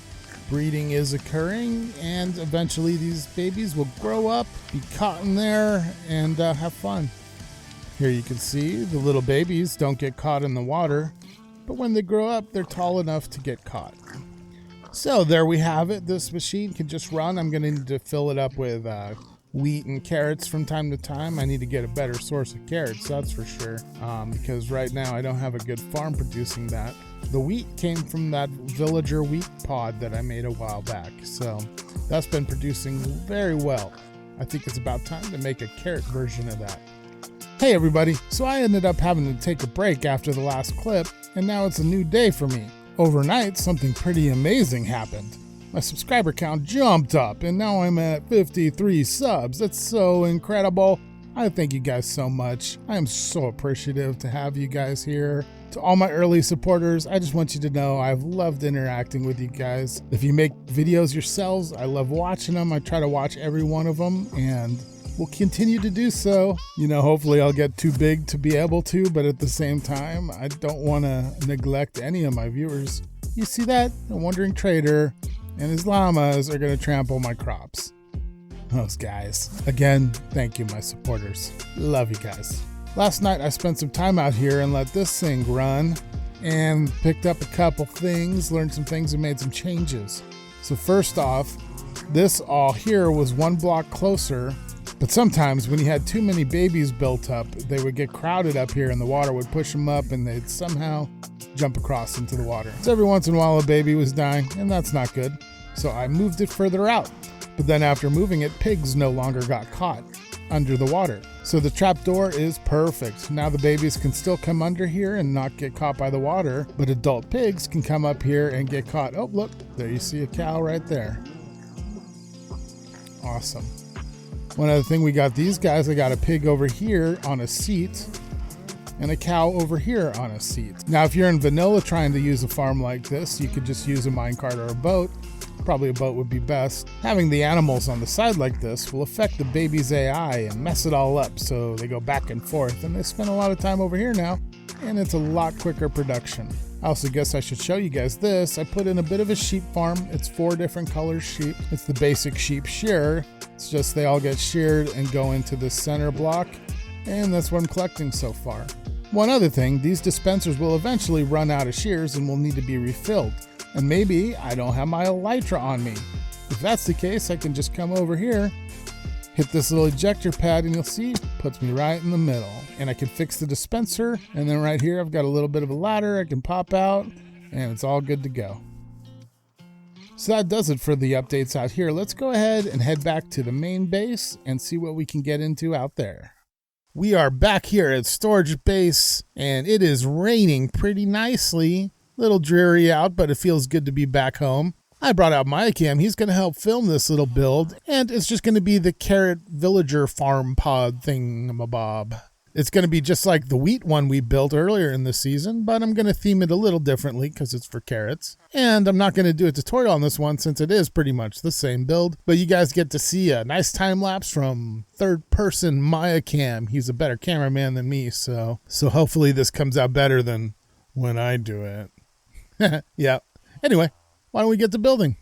Speaker 1: breeding is occurring, and eventually these babies will grow up, be caught in there, and have fun. Here you can see the little babies don't get caught in the water, but when they grow up, they're tall enough to get caught. So there we have it. This machine can just run. I'm going to need to fill it up with wheat and carrots from time to time. I need to get a better source of carrots, that's for sure, because right now I don't have a good farm producing that. The wheat came from that villager wheat pod that I made a while back, so that's been producing very well. I think it's about time to make a carrot version of that. Hey everybody, so I ended up having to take a break after the last clip, and now it's a new day for me. Overnight, something pretty amazing happened. My subscriber count jumped up, and now I'm at 53 subs. That's so incredible. I thank you guys so much. I am so appreciative to have you guys here. To all my early supporters, I just want you to know I've loved interacting with you guys. If you make videos yourselves, I love watching them. I try to watch every one of them, and we'll continue to do so. You know, hopefully I'll get too big to be able to, but at the same time, I don't want to neglect any of my viewers. You see that? A wandering trader and his llamas are going to trample my crops. Those guys. Again, thank you, my supporters. Love you guys. Last night I spent some time out here and let this thing run and picked up a couple things, learned some things, and made some changes. So first off, this all here was 1 block closer, but sometimes when you had too many babies built up, they would get crowded up here and the water would push them up and they'd somehow jump across into the water. So every once in a while a baby was dying, and that's not good. So I moved it further out. But then after moving it, pigs no longer got caught under the water. So the trapdoor is perfect. Now the babies can still come under here and not get caught by the water, but adult pigs can come up here and get caught. Oh, look, there you see a cow right there. Awesome. One other thing, we got these guys. I got a pig over here on a seat and a cow over here on a seat. Now, if you're in vanilla trying to use a farm like this, you could just use a minecart or a boat. Probably a boat would be best. Having the animals on the side like this will affect the baby's AI and mess it all up, so they go back and forth, and they spend a lot of time over here now, and it's a lot quicker production. I also guess I should show you guys this. I put in a bit of a sheep farm. It's 4 different color sheep. It's the basic sheep shear. It's just they all get sheared and go into the center block, and that's what I'm collecting so far. One other thing, these dispensers will eventually run out of shears and will need to be refilled. And maybe I don't have my elytra on me. If that's the case, I can just come over here, hit this little ejector pad, and you'll see it puts me right in the middle. And I can fix the dispenser, and then right here I've got a little bit of a ladder I can pop out, and it's all good to go. So that does it for the updates out here. Let's go ahead and head back to the main base and see what we can get into out there. We are back here at Storage Base, and it is raining pretty nicely. Little dreary out, but it feels good to be back home. I brought out my cam. He's going to help film this little build, and it's just going to be the carrot villager farm pod thingamabob. It's going to be just like the wheat one we built earlier in the season, but I'm going to theme it a little differently because it's for carrots. And I'm not going to do a tutorial on this one since it is pretty much the same build, but you guys get to see a nice time lapse from third person Maya Cam. He's a better cameraman than me, so hopefully this comes out better than when I do it. Yeah. Anyway, why don't we get to building?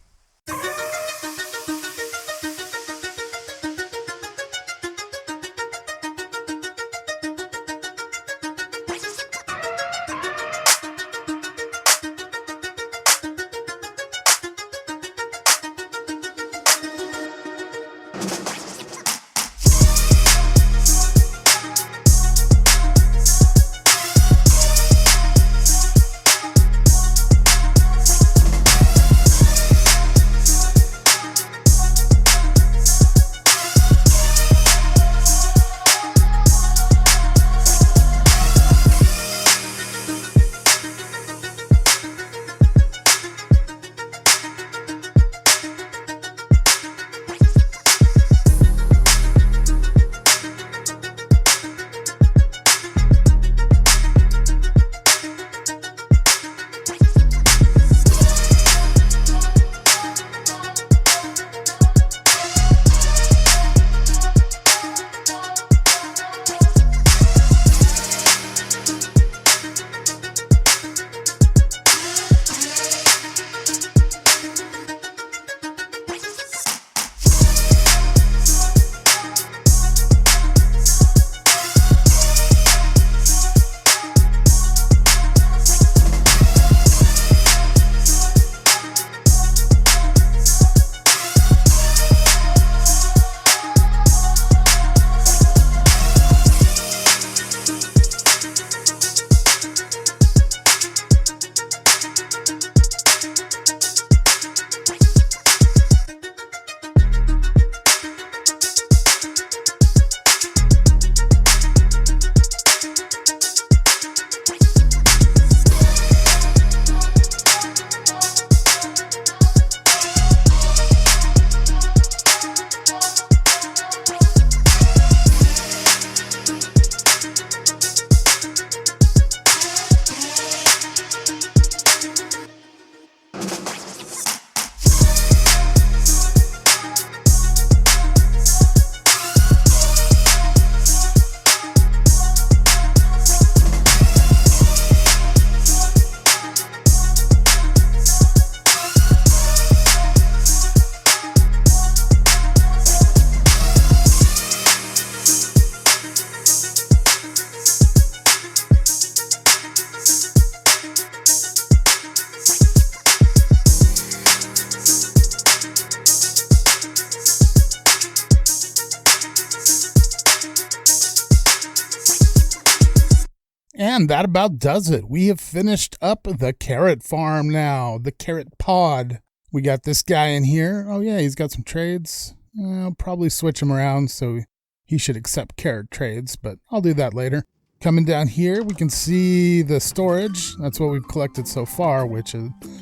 Speaker 1: And that about does it. We have finished up the carrot farm now, the carrot pod. We got this guy in here. Oh yeah, he's got some trades. I'll probably switch him around so he should accept carrot trades, but I'll do that later. Coming down here, we can see the storage. That's what we've collected so far, which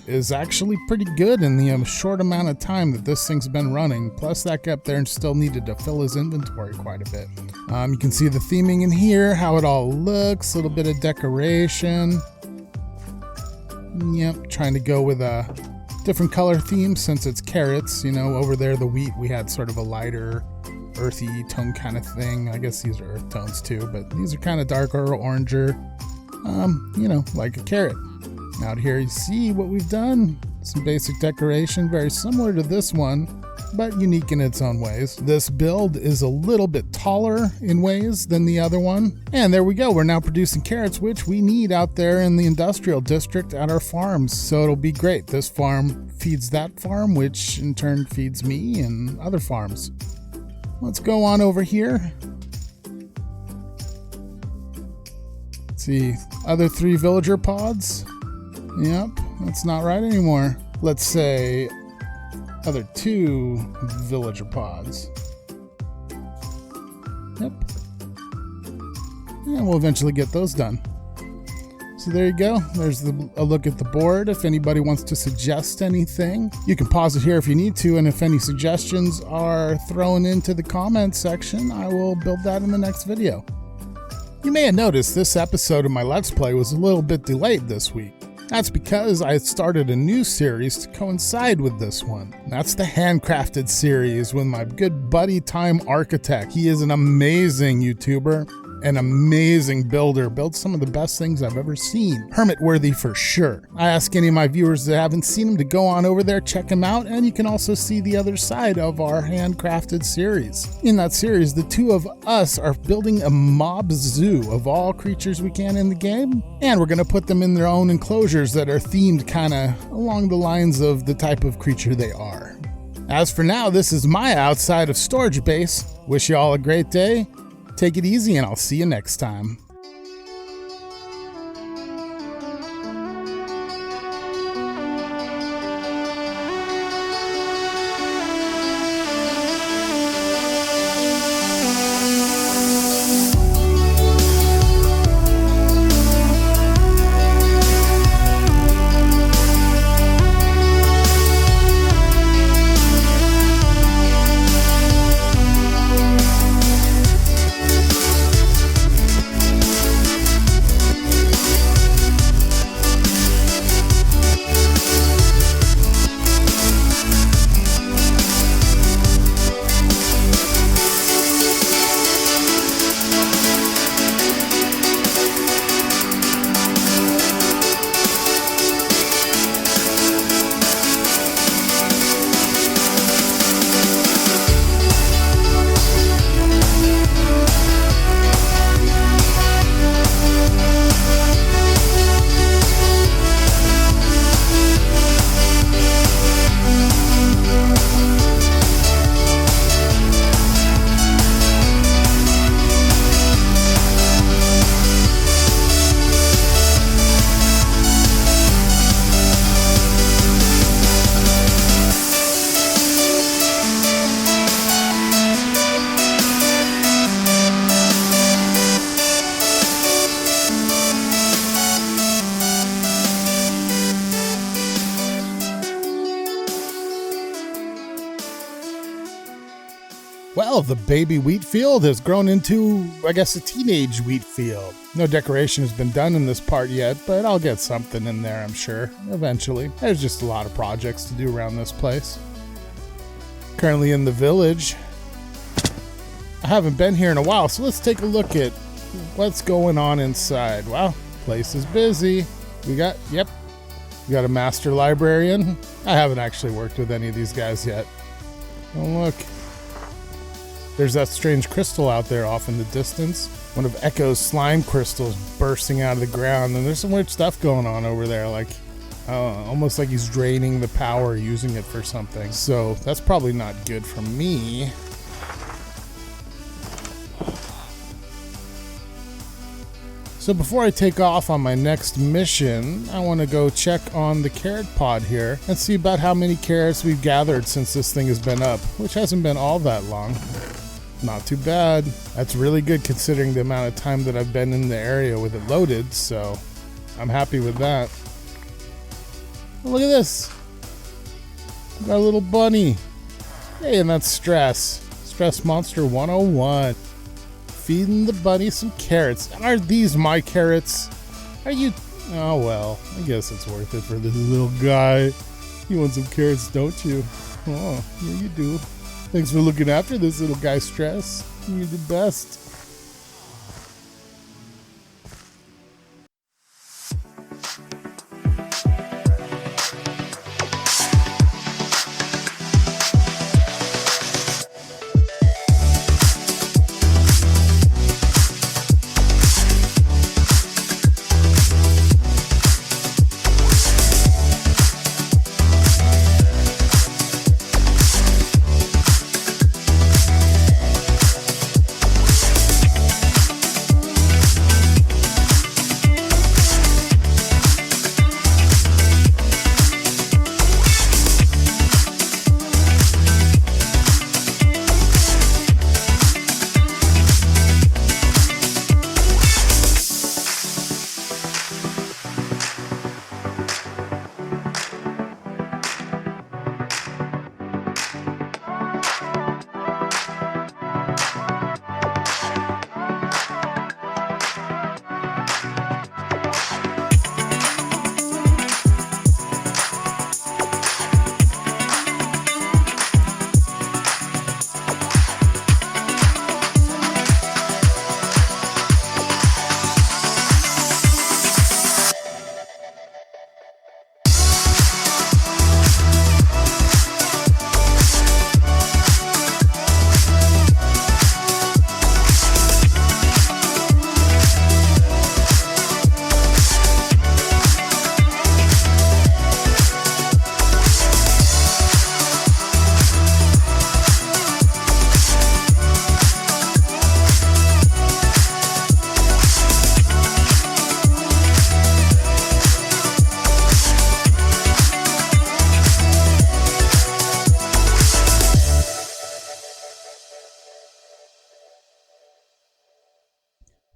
Speaker 1: is actually pretty good in the short amount of time that this thing's been running. Plus, that guy up there still needed to fill his inventory quite a bit. You can see the theming in here, how it all looks, a little bit of decoration. Yep, trying to go with a different color theme since it's carrots. You know, over there, the wheat, we had sort of a lighter, earthy tone kind of thing. I guess these are earth tones too, but these are kind of darker, oranger, you know, like a carrot. Out here you see what we've done. Some basic decoration, very similar to this one, but unique in its own ways. This build is a little bit taller in ways than the other one. And there we go, we're now producing carrots, which we need out there in the industrial district at our farms. So it'll be great. This farm feeds that farm, which in turn feeds me and other farms. Let's go on over here. Let's see, other 3 villager pods. Yep, that's not right anymore. Let's say other 2 villager pods. Yep. And we'll eventually get those done. So there you go. There's a look at the board. If anybody wants to suggest anything, you can pause it here if you need to. And if any suggestions are thrown into the comments section, I will build that in the next video. You may have noticed this episode of my Let's Play was a little bit delayed this week. That's because I started a new series to coincide with this one. That's the Handcrafted series with my good buddy Time Architect. He is an amazing YouTuber, an amazing builder, builds some of the best things I've ever seen. Hermit worthy for sure. I ask any of my viewers that haven't seen him to go on over there, check him out, and you can also see the other side of our Handcrafted series. In that series, the two of us are building a mob zoo of all creatures we can in the game, and we're gonna put them in their own enclosures that are themed kinda along the lines of the type of creature they are. As for now, this is my outside of storage base. Wish you all a great day. Take it easy, and I'll see you next time. Well, the baby wheat field has grown into, I guess, a teenage wheat field. No decoration has been done in this part yet, but I'll get something in there, I'm sure, eventually. There's just a lot of projects to do around this place. Currently in the village. I haven't been here in a while, so let's take a look at what's going on inside. Wow, place is busy. We got a master librarian. I haven't actually worked with any of these guys yet. Oh, look. There's that strange crystal out there off in the distance. One of Echo's slime crystals bursting out of the ground, and there's some weird stuff going on over there, like almost like he's draining the power using it for something. So that's probably not good for me. So before I take off on my next mission, I want to go check on the carrot pod here and see about how many carrots we've gathered since this thing has been up, which hasn't been all that long. Not too bad. That's really good considering the amount of time that I've been in the area with it loaded, so I'm happy with that. Oh, look at this. We got a little bunny. Hey, and that's Stress. Stress Monster 101. Feeding the bunny some carrots. Are these my carrots? Are you... Oh, well. I guess it's worth it for this little guy. You want some carrots, don't you? Oh, yeah, you do. Thanks for looking after this little guy, Stress. You're the best.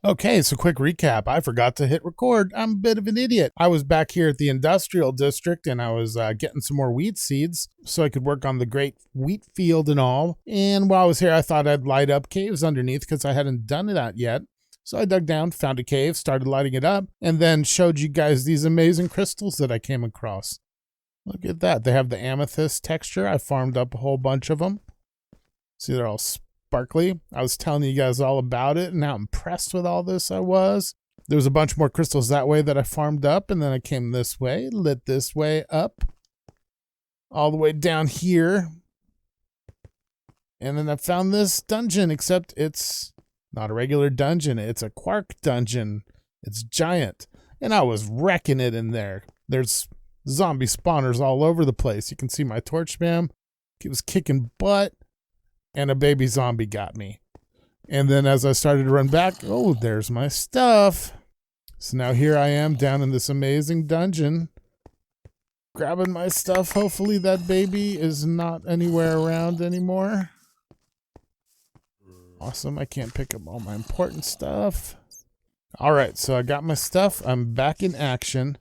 Speaker 1: Okay, so quick recap. I forgot to hit record. I'm a bit of an idiot. I was back here at the industrial district and I was getting some more wheat seeds so I could work on the great wheat field and all. And while I was here, I thought I'd light up caves underneath because I hadn't done that yet. So I dug down, found a cave, started lighting it up, and then showed you guys these amazing crystals that I came across. Look at that. They have the amethyst texture. I farmed up a whole bunch of them. See, they're all sparkly. I was telling you guys all about it and how impressed with all this I was. There was a bunch more crystals that way that I farmed up, and then I came this way, lit this way up, all the way down here. And then I found this dungeon, except it's not a regular dungeon. It's a Quark dungeon. It's giant. And I was wrecking it in there. There's zombie spawners all over the place. You can see my torch spam. It was kicking butt. And a baby zombie got me. And then as I started to run back, oh, there's my stuff. So now here I am down in this amazing dungeon, grabbing my stuff. Hopefully that baby is not anywhere around anymore. Awesome, I can't pick up all my important stuff. All right, so I got my stuff. I'm back in action.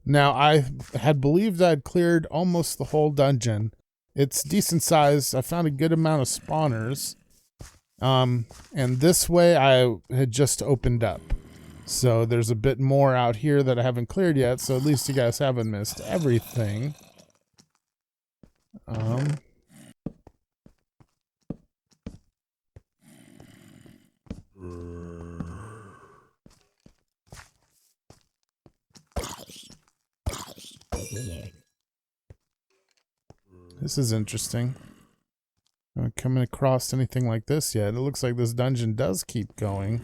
Speaker 1: Now, I had believed I'd cleared almost the whole dungeon. It's decent size. I found a good amount of spawners. And this way I had just opened up. So there's a bit more out here that I haven't cleared yet. So at least you guys haven't missed everything. This is interesting. I haven't come across anything like this yet. It looks like this dungeon does keep going.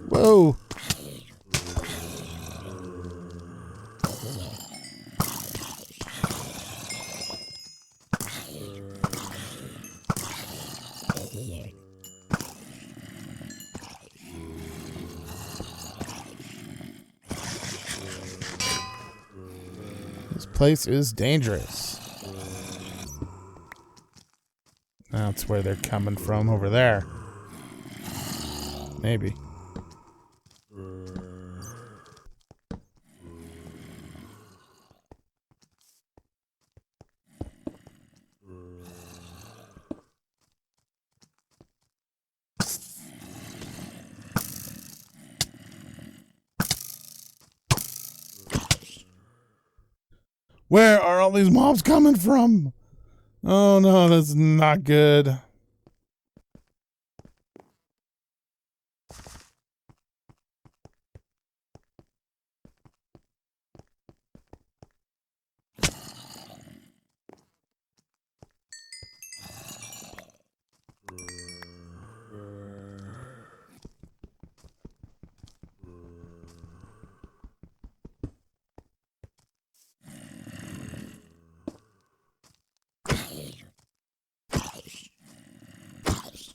Speaker 1: Whoa! Place is dangerous. That's where they're coming from over there. Maybe. Where are all these mobs coming from? Oh no, that's not good.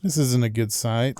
Speaker 1: This isn't a good sight.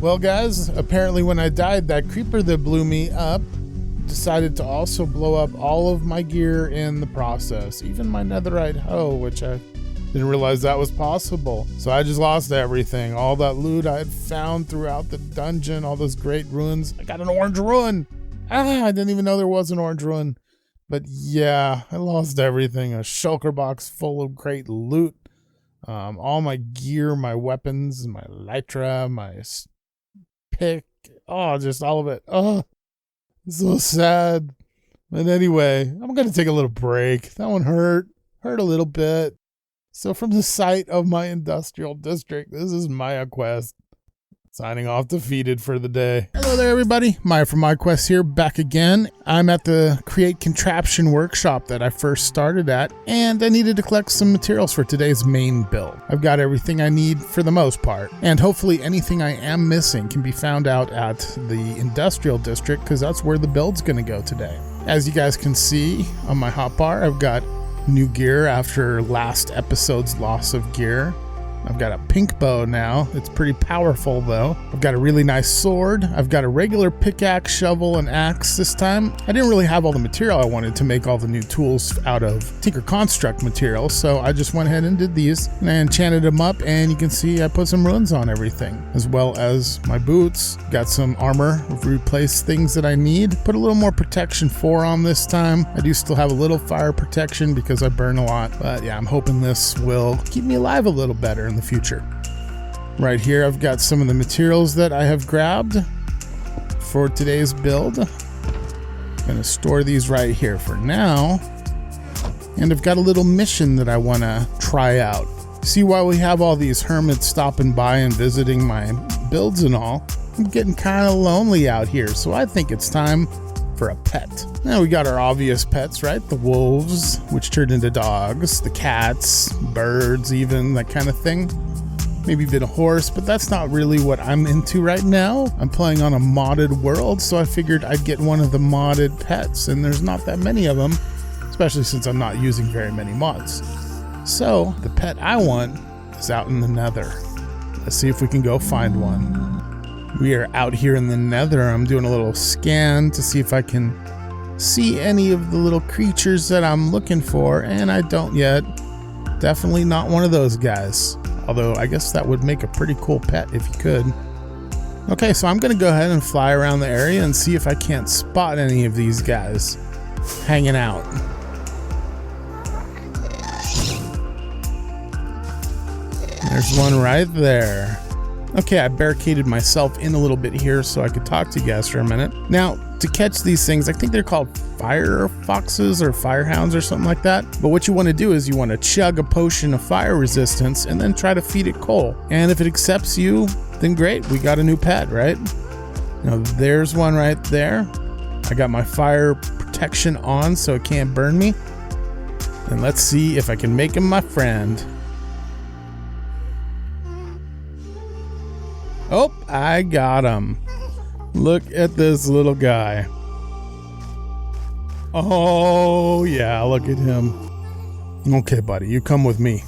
Speaker 1: Well, guys, apparently when I died, that creeper that blew me up decided to also blow up all of my gear in the process, even my netherite hoe, which I didn't realize that was possible. So I just lost everything. All that loot I had found throughout the dungeon, all those great ruins. I got an orange ruin. I didn't even know there was an orange ruin. But yeah, I lost everything. A shulker box full of great loot. All my gear, my weapons, my elytra, my pick. Oh, just all of it. Oh, So sad. But anyway, I'm going to take a little break. That one hurt a little bit. So from the site of my industrial district, this is Maya Quest. Signing off defeated for the day. Hello there, everybody. Maya from MyQuest here, back again. I'm at the Create Contraption workshop that I first started at, and I needed to collect some materials for today's main build. I've got everything I need for the most part, and hopefully anything I am missing can be found out at the Industrial District, because that's where the build's going to go today. As you guys can see on my hotbar, I've got new gear after last episode's loss of gear. I've got a pink bow now. It's pretty powerful though. I've got a really nice sword. I've got a regular pickaxe, shovel, and axe this time. I didn't really have all the material I wanted to make all the new tools out of Tinker Construct material, so I just went ahead and did these and I enchanted them up, and you can see I put some runes on everything, as well as my boots. Got some armor, replaced things that I need. Put a little more protection 4 on this time. I do still have a little fire protection because I burn a lot, but yeah, I'm hoping this will keep me alive a little better in the future. Right here I've got some of the materials that I have grabbed for today's build. I'm gonna store these right here for now, and I've got a little mission that I want to try out. See, while we have all these hermits stopping by and visiting my builds and all, I'm getting kind of lonely out here, so I think it's time for a pet. Now we got our obvious pets, right? The wolves, which turned into dogs, the cats, birds even, that kind of thing. Maybe even a horse, but that's not really what I'm into right now. I'm playing on a modded world, so I figured I'd get one of the modded pets, and there's not that many of them, especially since I'm not using very many mods. So the pet I want is out in the Nether. Let's see if we can go find one. We are out here in the Nether. I'm doing a little scan to see if I can see any of the little creatures that I'm looking for, and I don't yet. Definitely not one of those guys. Although I guess that would make a pretty cool pet if you could. Okay, so I'm going to go ahead and fly around the area and see if I can't spot any of these guys hanging out. There's one right there. Okay, I barricaded myself in a little bit here so I could talk to you guys for a minute. Now, to catch these things, I think they're called fire foxes or fire hounds or something like that. But what you want to do is you want to chug a potion of fire resistance and then try to feed it coal. And if it accepts you, then great, we got a new pet, right? Now, there's one right there. I got my fire protection on so it can't burn me. And let's see if I can make him my friend. Oh, I got him. Look at this little guy. Oh, yeah, look at him. Okay, buddy, you come with me.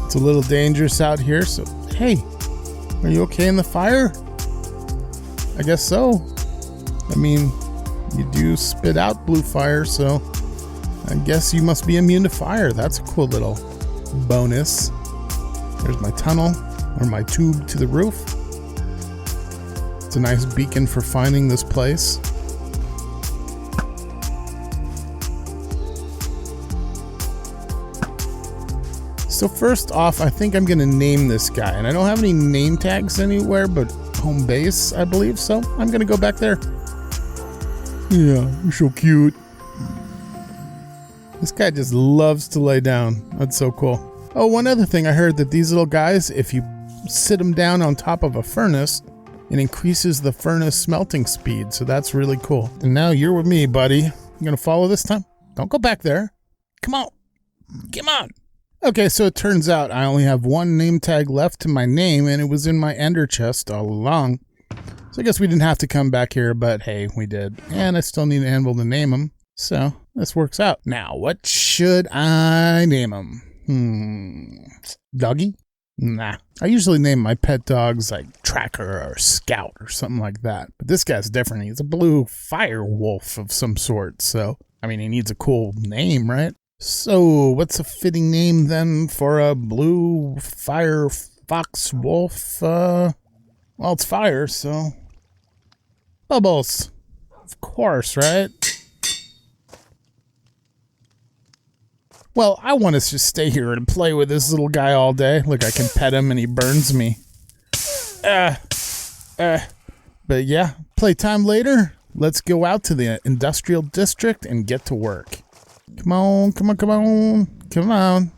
Speaker 1: It's a little dangerous out here, so hey, are you okay in the fire? I guess so. I mean, you do spit out blue fire, so I guess you must be immune to fire. That's a cool little bonus. There's my tunnel, or my tube to the roof. It's a nice beacon for finding this place. So first off, I think I'm going to name this guy. And I don't have any name tags anywhere but home base, I believe. So I'm going to go back there. Yeah, you're so cute. This guy just loves to lay down. That's so cool. Oh, one other thing, I heard that these little guys, if you sit them down on top of a furnace, it increases the furnace smelting speed. So that's really cool. And now you're with me, buddy. You gonna follow this time? Don't go back there. Come on. Come on. Okay, so it turns out I only have one name tag left to my name, and it was in my ender chest all along. So I guess we didn't have to come back here, but hey, we did. And I still need an anvil to name him. So this works out. Now, what should I name him? Doggy? Nah. I usually name my pet dogs like Tracker or Scout or something like that. But this guy's different. He's a blue fire wolf of some sort. So, I mean, he needs a cool name, right? So, what's a fitting name then for a blue fire fox wolf? Well, it's fire, so... Bubbles. Of course, right? Well, I want to just stay here and play with this little guy all day. Look, I can pet him and he burns me. But yeah, playtime later. Let's go out to the industrial district and get to work. Come on, come on, come on, come on.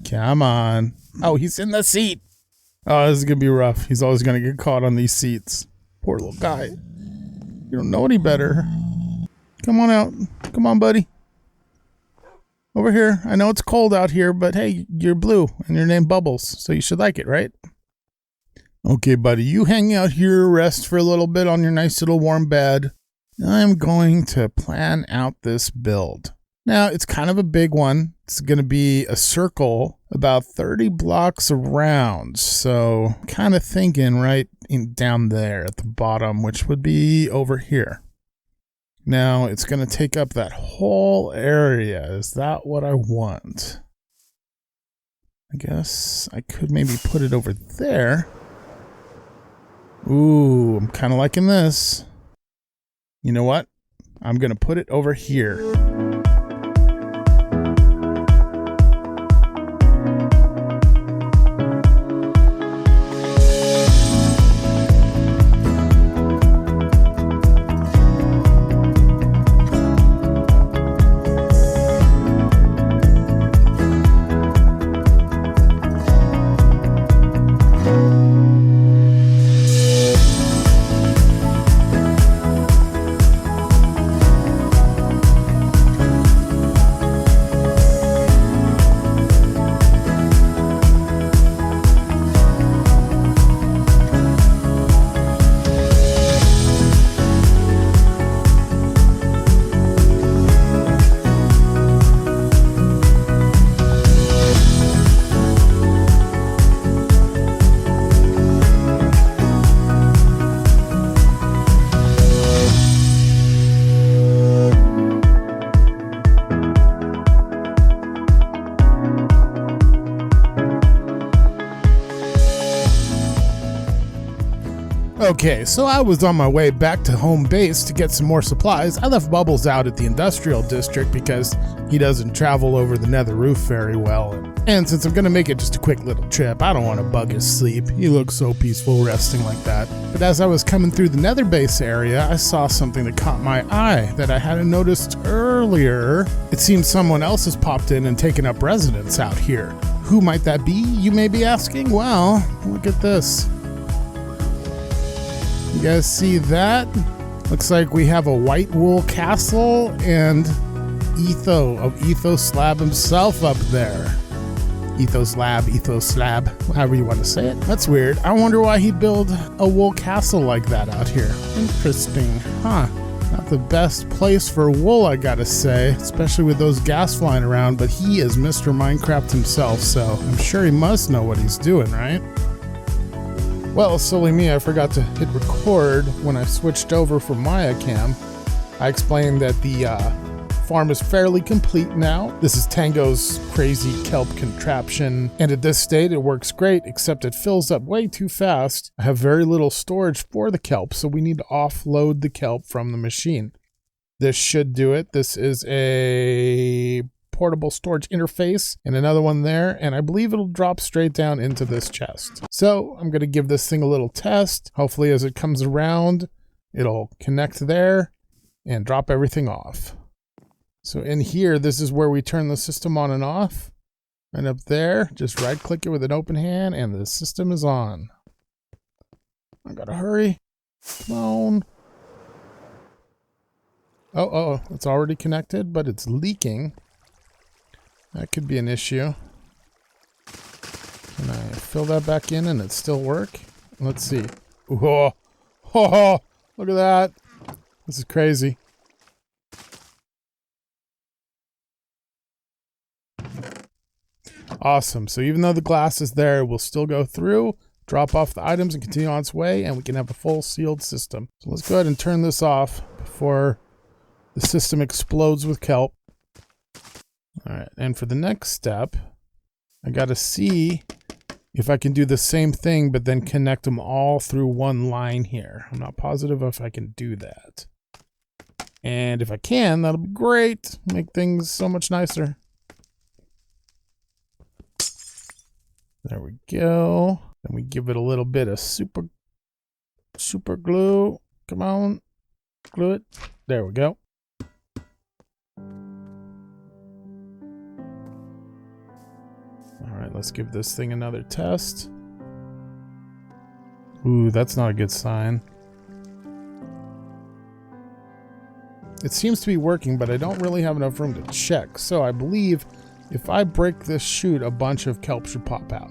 Speaker 1: Come on. Oh, he's in the seat. Oh, this is going to be rough. He's always going to get caught on these seats. Poor little guy. You don't know any better. Come on out. Come on, buddy. Over here. I know it's cold out here, but hey, you're blue and your name Bubbles, so you should like it, right? Okay, buddy, you hang out here, rest for a little bit on your nice little warm bed. I'm going to plan out this build. Now, it's kind of a big one. It's going to be a circle about 30 blocks around. So kind of thinking right down there at the bottom, which would be over here. Now, it's going to take up that whole area. Is that what I want? I guess I could maybe put it over there. Ooh, I'm kind of liking this. You know what? I'm going to put it over here. Okay, so I was on my way back to home base to get some more supplies. I left Bubbles out at the industrial district because he doesn't travel over the nether roof very well. And since I'm going to make it just a quick little trip, I don't want to bug his sleep. He looks so peaceful resting like that. But as I was coming through the nether base area, I saw something that caught my eye that I hadn't noticed earlier. It seems someone else has popped in and taken up residence out here. Who might that be, you may be asking? Well, look at this. You guys see that? Looks like we have a white wool castle and Ethos Slab himself up there. Ethos Slab, however you want to say it. That's weird. I wonder why he'd build a wool castle like that out here. Interesting, huh? Not the best place for wool, I gotta say, especially with those gas flying around, but he is Mr. Minecraft himself, so I'm sure he must know what he's doing, right? Well, silly me, I forgot to hit record when I switched over from Maya Cam. I explained that the farm is fairly complete now. This is Tango's crazy kelp contraption, and at this state it works great, except it fills up way too fast. I have very little storage for the kelp, so we need to offload the kelp from the machine. This should do it. This is a portable storage interface and another one there, and I believe it'll drop straight down into this chest. So I'm going to give this thing a little test. Hopefully as it comes around, it'll connect there and drop everything off. So in here, this is where we turn the system on and off. And up there, just right click it with an open hand and the system is on. I gotta hurry. Come on. Oh, it's already connected, but it's leaking. That could be an issue. Can I fill that back in and it still work? Let's see. Whoa. Oh, look at that. This is crazy. Awesome. So even though the glass is there, it will still go through, drop off the items and continue on its way, and we can have a full sealed system. So let's go ahead and turn this off before the system explodes with kelp. All right, and for the next step, I got to see if I can do the same thing, but then connect them all through one line here. I'm not positive if I can do that. And if I can, that'll be great. Make things so much nicer. There we go. Then we give it a little bit of super glue. Come on, glue it. There we go. All right, let's give this thing another test. Ooh, that's not a good sign. It seems to be working, but I don't really have enough room to check. So I believe if I break this chute, a bunch of kelp should pop out.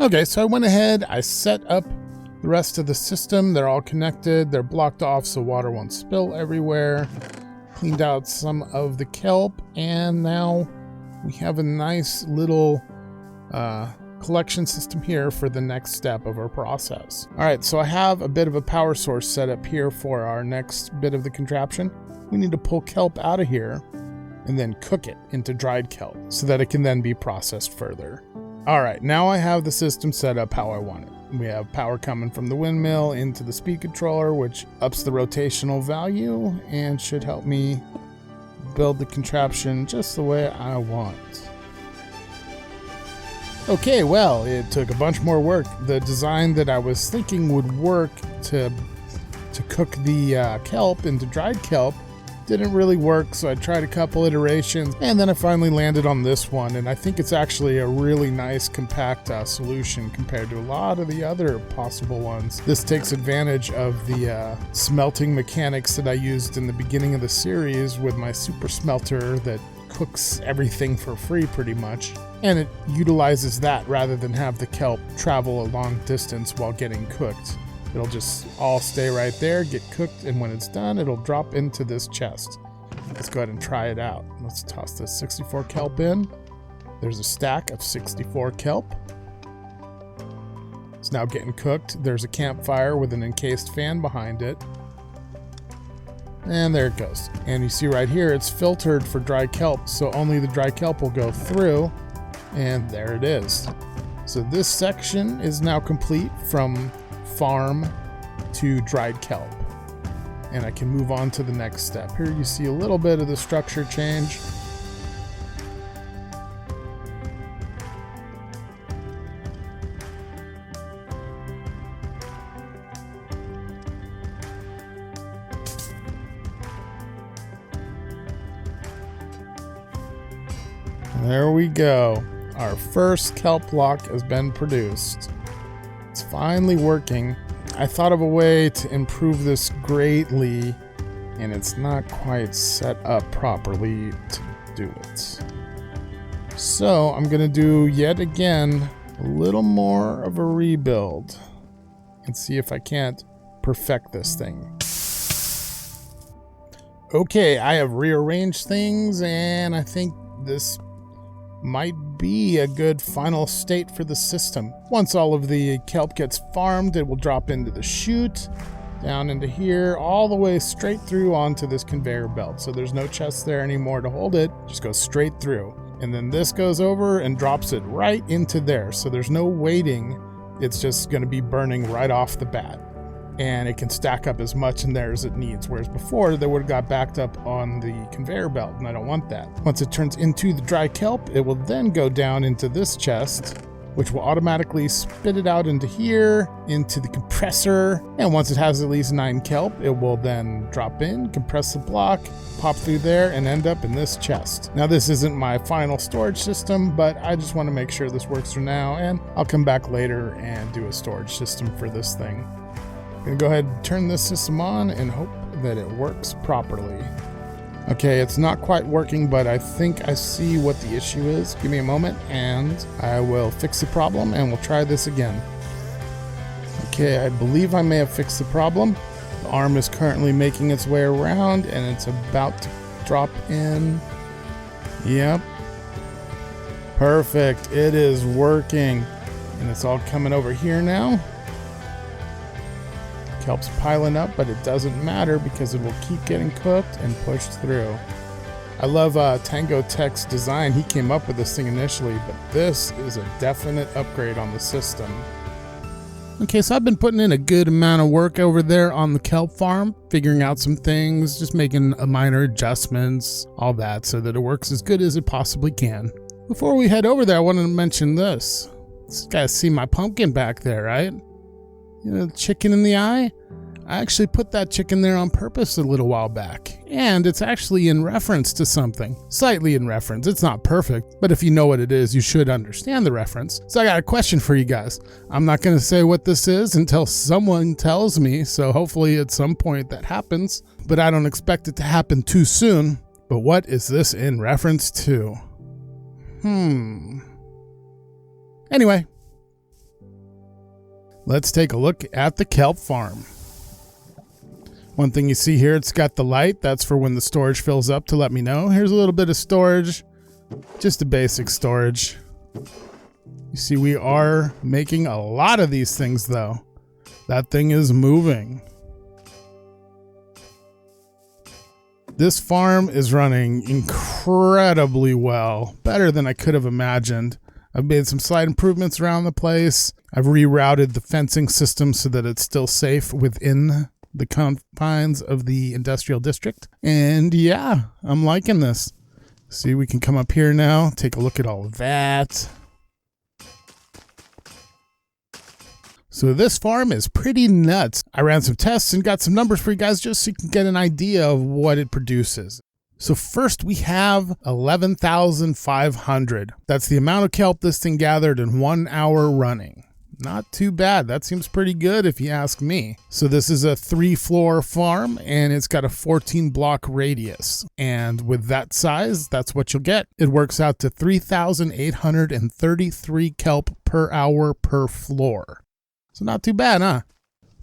Speaker 1: Okay, so I went ahead, I set up the rest of the system. They're all connected. They're blocked off so water won't spill everywhere. Cleaned out some of the kelp, and now we have a nice little collection system here for the next step of our process. All right, so I have a bit of a power source set up here for our next bit of the contraption. We need to pull kelp out of here and then cook it into dried kelp so that it can then be processed further. All right, now I have the system set up how I want it. We have power coming from the windmill into the speed controller, which ups the rotational value and should help me build the contraption just the way I want. Okay, well, it took a bunch more work. The design that I was thinking would work to cook the kelp into dried kelp didn't really work, so I tried a couple iterations, and then I finally landed on this one, and I think it's actually a really nice compact solution compared to a lot of the other possible ones. This takes advantage of the smelting mechanics that I used in the beginning of the series with my super smelter that cooks everything for free pretty much, and it utilizes that rather than have the kelp travel a long distance while getting cooked. It'll just all stay right there, get cooked, and when it's done, it'll drop into this chest. Let's go ahead and try it out. Let's toss this 64 kelp in. There's a stack of 64 kelp. It's now getting cooked. There's a campfire with an encased fan behind it. And there it goes. And you see right here, it's filtered for dry kelp, so only the dry kelp will go through. And there it is. So this section is now complete from farm to dried kelp, and I can move on to the next step. Here you see a little bit of the structure change. There we go. Our first kelp block has been produced. It's finally working. I thought of a way to improve this greatly, and it's not quite set up properly to do it. So I'm going to do yet again a little more of a rebuild and see if I can't perfect this thing. Okay, I have rearranged things, and I think this might be a good final state for the system. Once all of the kelp gets farmed, it will drop into the chute, down into here, all the way straight through onto this conveyor belt. So there's no chest there anymore to hold it, just goes straight through. And then this goes over and drops it right into there. So there's no waiting, it's just going to be burning right off the bat. And it can stack up as much in there as it needs, whereas before they would have got backed up on the conveyor belt, and I don't want that. Once it turns into the dry kelp, it will then go down into this chest, which will automatically spit it out into here, into the compressor, and once it has at least 9 kelp, it will then drop in, compress the block, pop through there, and end up in this chest. Now this isn't my final storage system, but I just want to make sure this works for now, and I'll come back later and do a storage system for this thing. I'm going to go ahead and turn this system on and hope that it works properly. Okay, it's not quite working, but I think I see what the issue is. Give me a moment and I will fix the problem and we'll try this again. Okay, I believe I may have fixed the problem. The arm is currently making its way around and it's about to drop in. Yep. Perfect. It is working. And it's all coming over here now. Kelp's piling up, but it doesn't matter because it will keep getting cooked and pushed through. I love Tango Tech's design. He came up with this thing initially, but this is a definite upgrade on the system. Okay, so I've been putting in a good amount of work over there on the kelp farm, figuring out some things, just making minor adjustments, all that, so that it works as good as it possibly can. Before we head over there, I wanted to mention this. You guys see my pumpkin back there, right? You know, the chicken in the eye? I actually put that chicken there on purpose a little while back. And it's actually in reference to something. Slightly in reference. It's not perfect, but if you know what it is, you should understand the reference. So I got a question for you guys. I'm not going to say what this is until someone tells me, so hopefully at some point that happens, but I don't expect it to happen too soon. But what is this in reference to? Anyway, let's take a look at the kelp farm. One thing you see here, it's got the light. That's for when the storage fills up to let me know. Here's a little bit of storage, just a basic storage. You see, we are making a lot of these things though. That thing is moving. This farm is running incredibly well, better than I could have imagined. I've made some slight improvements around the place. I've rerouted the fencing system so that it's still safe within the confines of the industrial district. And yeah, I'm liking this. See, we can come up here now, take a look at all of that. So this farm is pretty nuts. I ran some tests and got some numbers for you guys just so you can get an idea of what it produces. So first we have 11,500. That's the amount of kelp this thing gathered in 1 hour running. Not too bad. That seems pretty good if you ask me. So this is a 3-floor farm and it's got a 14-block radius. And with that size, that's what you'll get. It works out to 3,833 kelp per hour per floor. So not too bad, huh?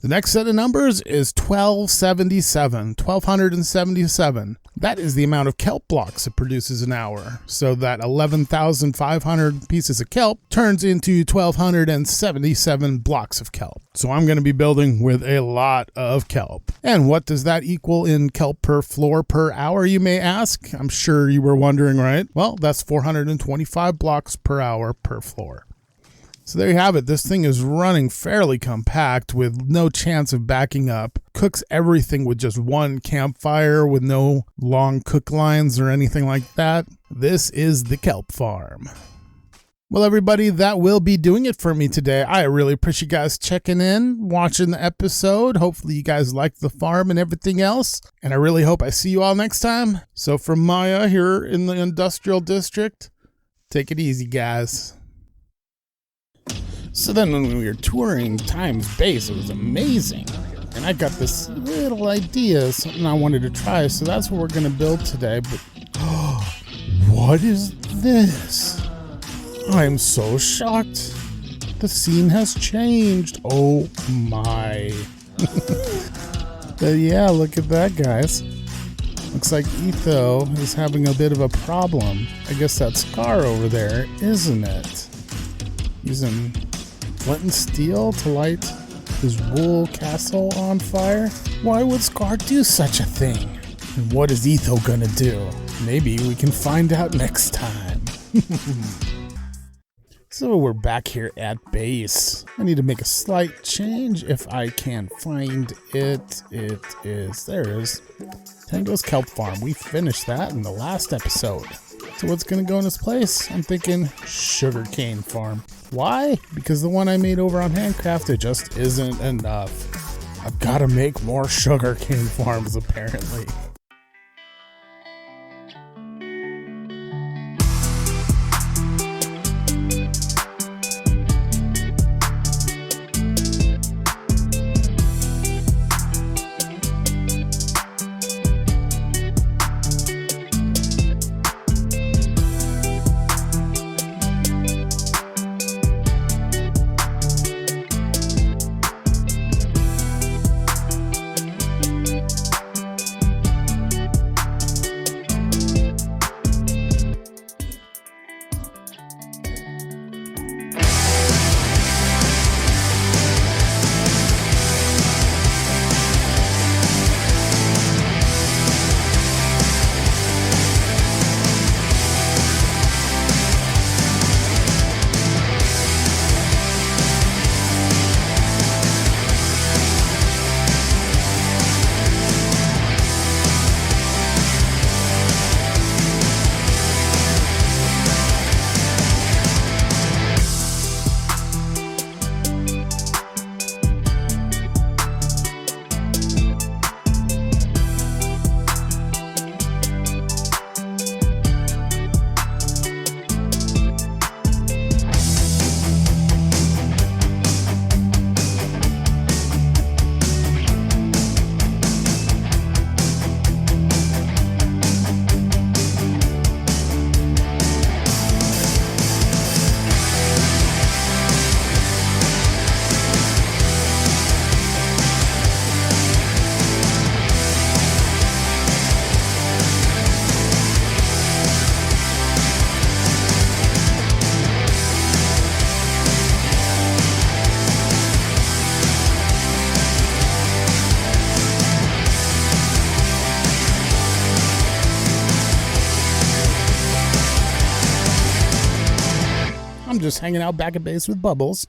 Speaker 1: The next set of numbers is 1,277. That is the amount of kelp blocks it produces an hour. So that 11,500 pieces of kelp turns into 1,277 blocks of kelp. So I'm going to be building with a lot of kelp. And what does that equal in kelp per floor per hour, you may ask? I'm sure you were wondering, right? Well, that's 425 blocks per hour per floor. So there you have it. This thing is running fairly compact with no chance of backing up. Cooks everything with just one campfire with no long cook lines or anything like that. This is the kelp farm. Well, everybody, that will be doing it for me today. I really appreciate you guys checking in, watching the episode. Hopefully you guys liked the farm and everything else. And I really hope I see you all next time. So from Maya here in the industrial district, take it easy, guys. So then when we were touring Time's base, it was amazing. And I got this little idea, something I wanted to try. So that's what we're going to build today. But what is this? I'm so shocked. The scene has changed. Oh my. But yeah, look at that, guys. Looks like Etho is having a bit of a problem. I guess that's Scar over there, isn't it? Using flint and steel to light his wool castle on fire? Why would Scar do such a thing? And what is Etho gonna do? Maybe we can find out next time. So we're back here at base. I need to make a slight change if I can find it. It is, there it is. Tango's Kelp Farm. We finished that in the last episode. So what's gonna go in its place? I'm thinking sugarcane farm. Why? Because the one I made over on Handcrafted just isn't enough. I've got to make more sugarcane farms apparently. I'm just hanging out back at base with Bubbles,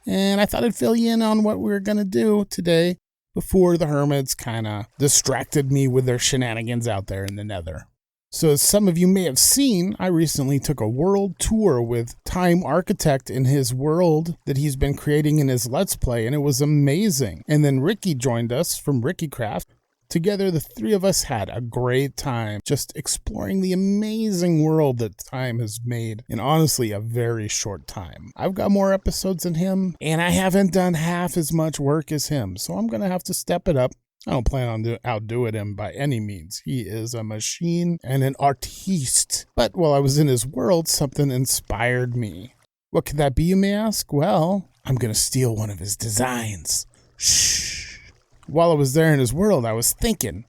Speaker 1: and I thought I'd fill you in on what we were going to do today before the hermits kind of distracted me with their shenanigans out there in the nether. So as some of you may have seen, I recently took a world tour with Time Architect in his world that he's been creating in his Let's Play, and it was amazing. And then Ricky joined us from RickyCraft. Together, the three of us had a great time just exploring the amazing world that Time has made in honestly a very short time. I've got more episodes than him, and I haven't done half as much work as him, so I'm going to have to step it up. I don't plan on outdoing him by any means. He is a machine and an artiste. But while I was in his world, something inspired me. What could that be, you may ask? Well, I'm going to steal one of his designs. Shh. While I was there in his world, I was thinking,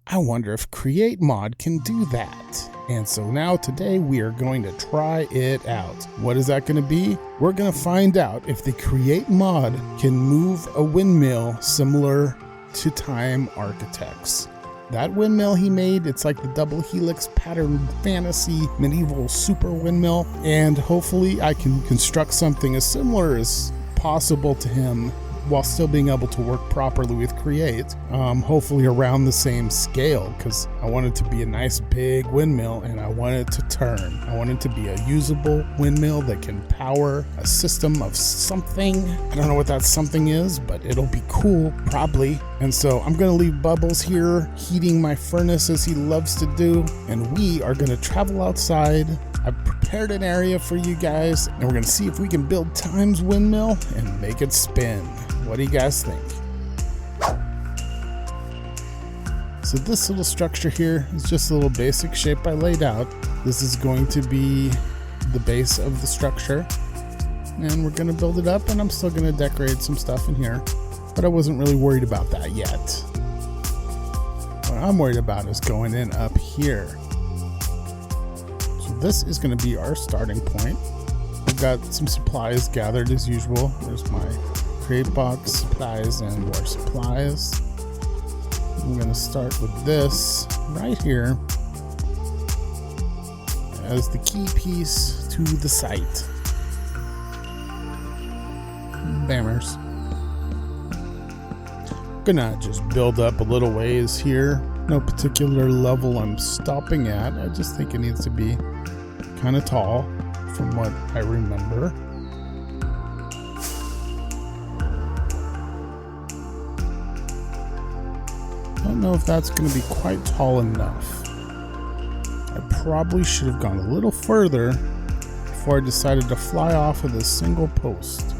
Speaker 1: I wonder if Create Mod can do that. And so now today we are going to try it out. What is that going to be? We're going to find out if the Create Mod can move a windmill similar to Time Architects. That windmill he made, it's like the double helix pattern fantasy medieval super windmill, and hopefully I can construct something as similar as possible to him while still being able to work properly with Create, hopefully around the same scale, because I want it to be a nice big windmill and I want it to turn. I want it to be a usable windmill that can power a system of something. I don't know what that something is, but it'll be cool, probably. And so I'm going to leave Bubbles here heating my furnace as he loves to do, and we are going to travel outside. I've prepared an area for you guys, and we're going to see if we can build Time's windmill and make it spin. What do you guys think? So this little structure here is just a little basic shape I laid out. This is going to be the base of the structure, and we're going to build it up, and I'm still going to decorate some stuff in here, but I wasn't really worried about that yet. What I'm worried about is going in up here. So this is going to be our starting point. I've got some supplies gathered as usual. There's my Create box, supplies, and more supplies. I'm going to start with this right here as the key piece to the site. Bammers. Gonna just build up a little ways here. No particular level I'm stopping at. I just think it needs to be kind of tall from what I remember. I don't know if that's going to be quite tall enough. I probably should have gone a little further before I decided to fly off with a single post.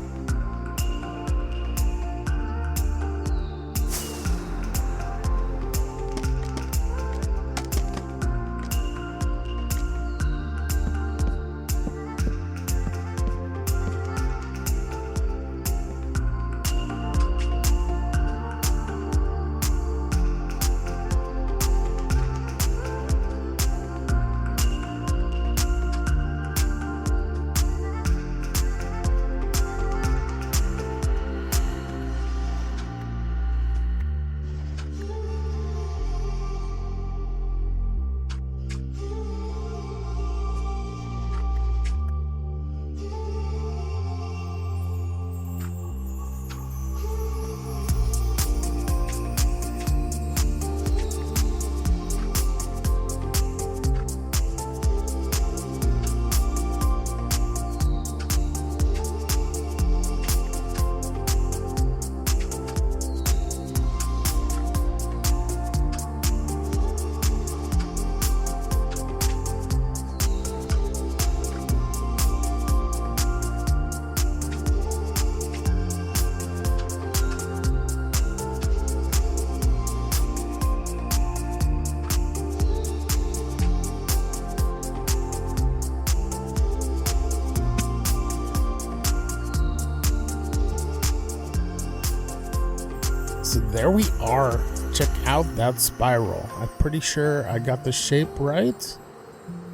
Speaker 1: So there we are. Check out that spiral. I'm pretty sure I got the shape right.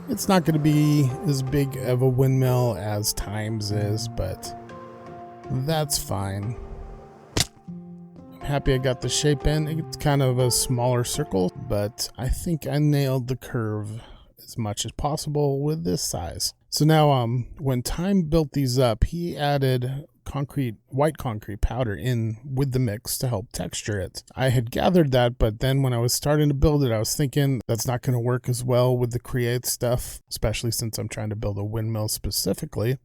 Speaker 1: It's not going to be as big of a windmill as Time's is, but that's fine. I'm happy I got the shape in. It's kind of a smaller circle, but I think I nailed the curve as much as possible with this size. So now, when Time built these up, he added white concrete powder in with the mix to help texture it. I had gathered that, but then when I was starting to build it, I was thinking that's not going to work as well with the create stuff, especially since I'm trying to build a windmill specifically.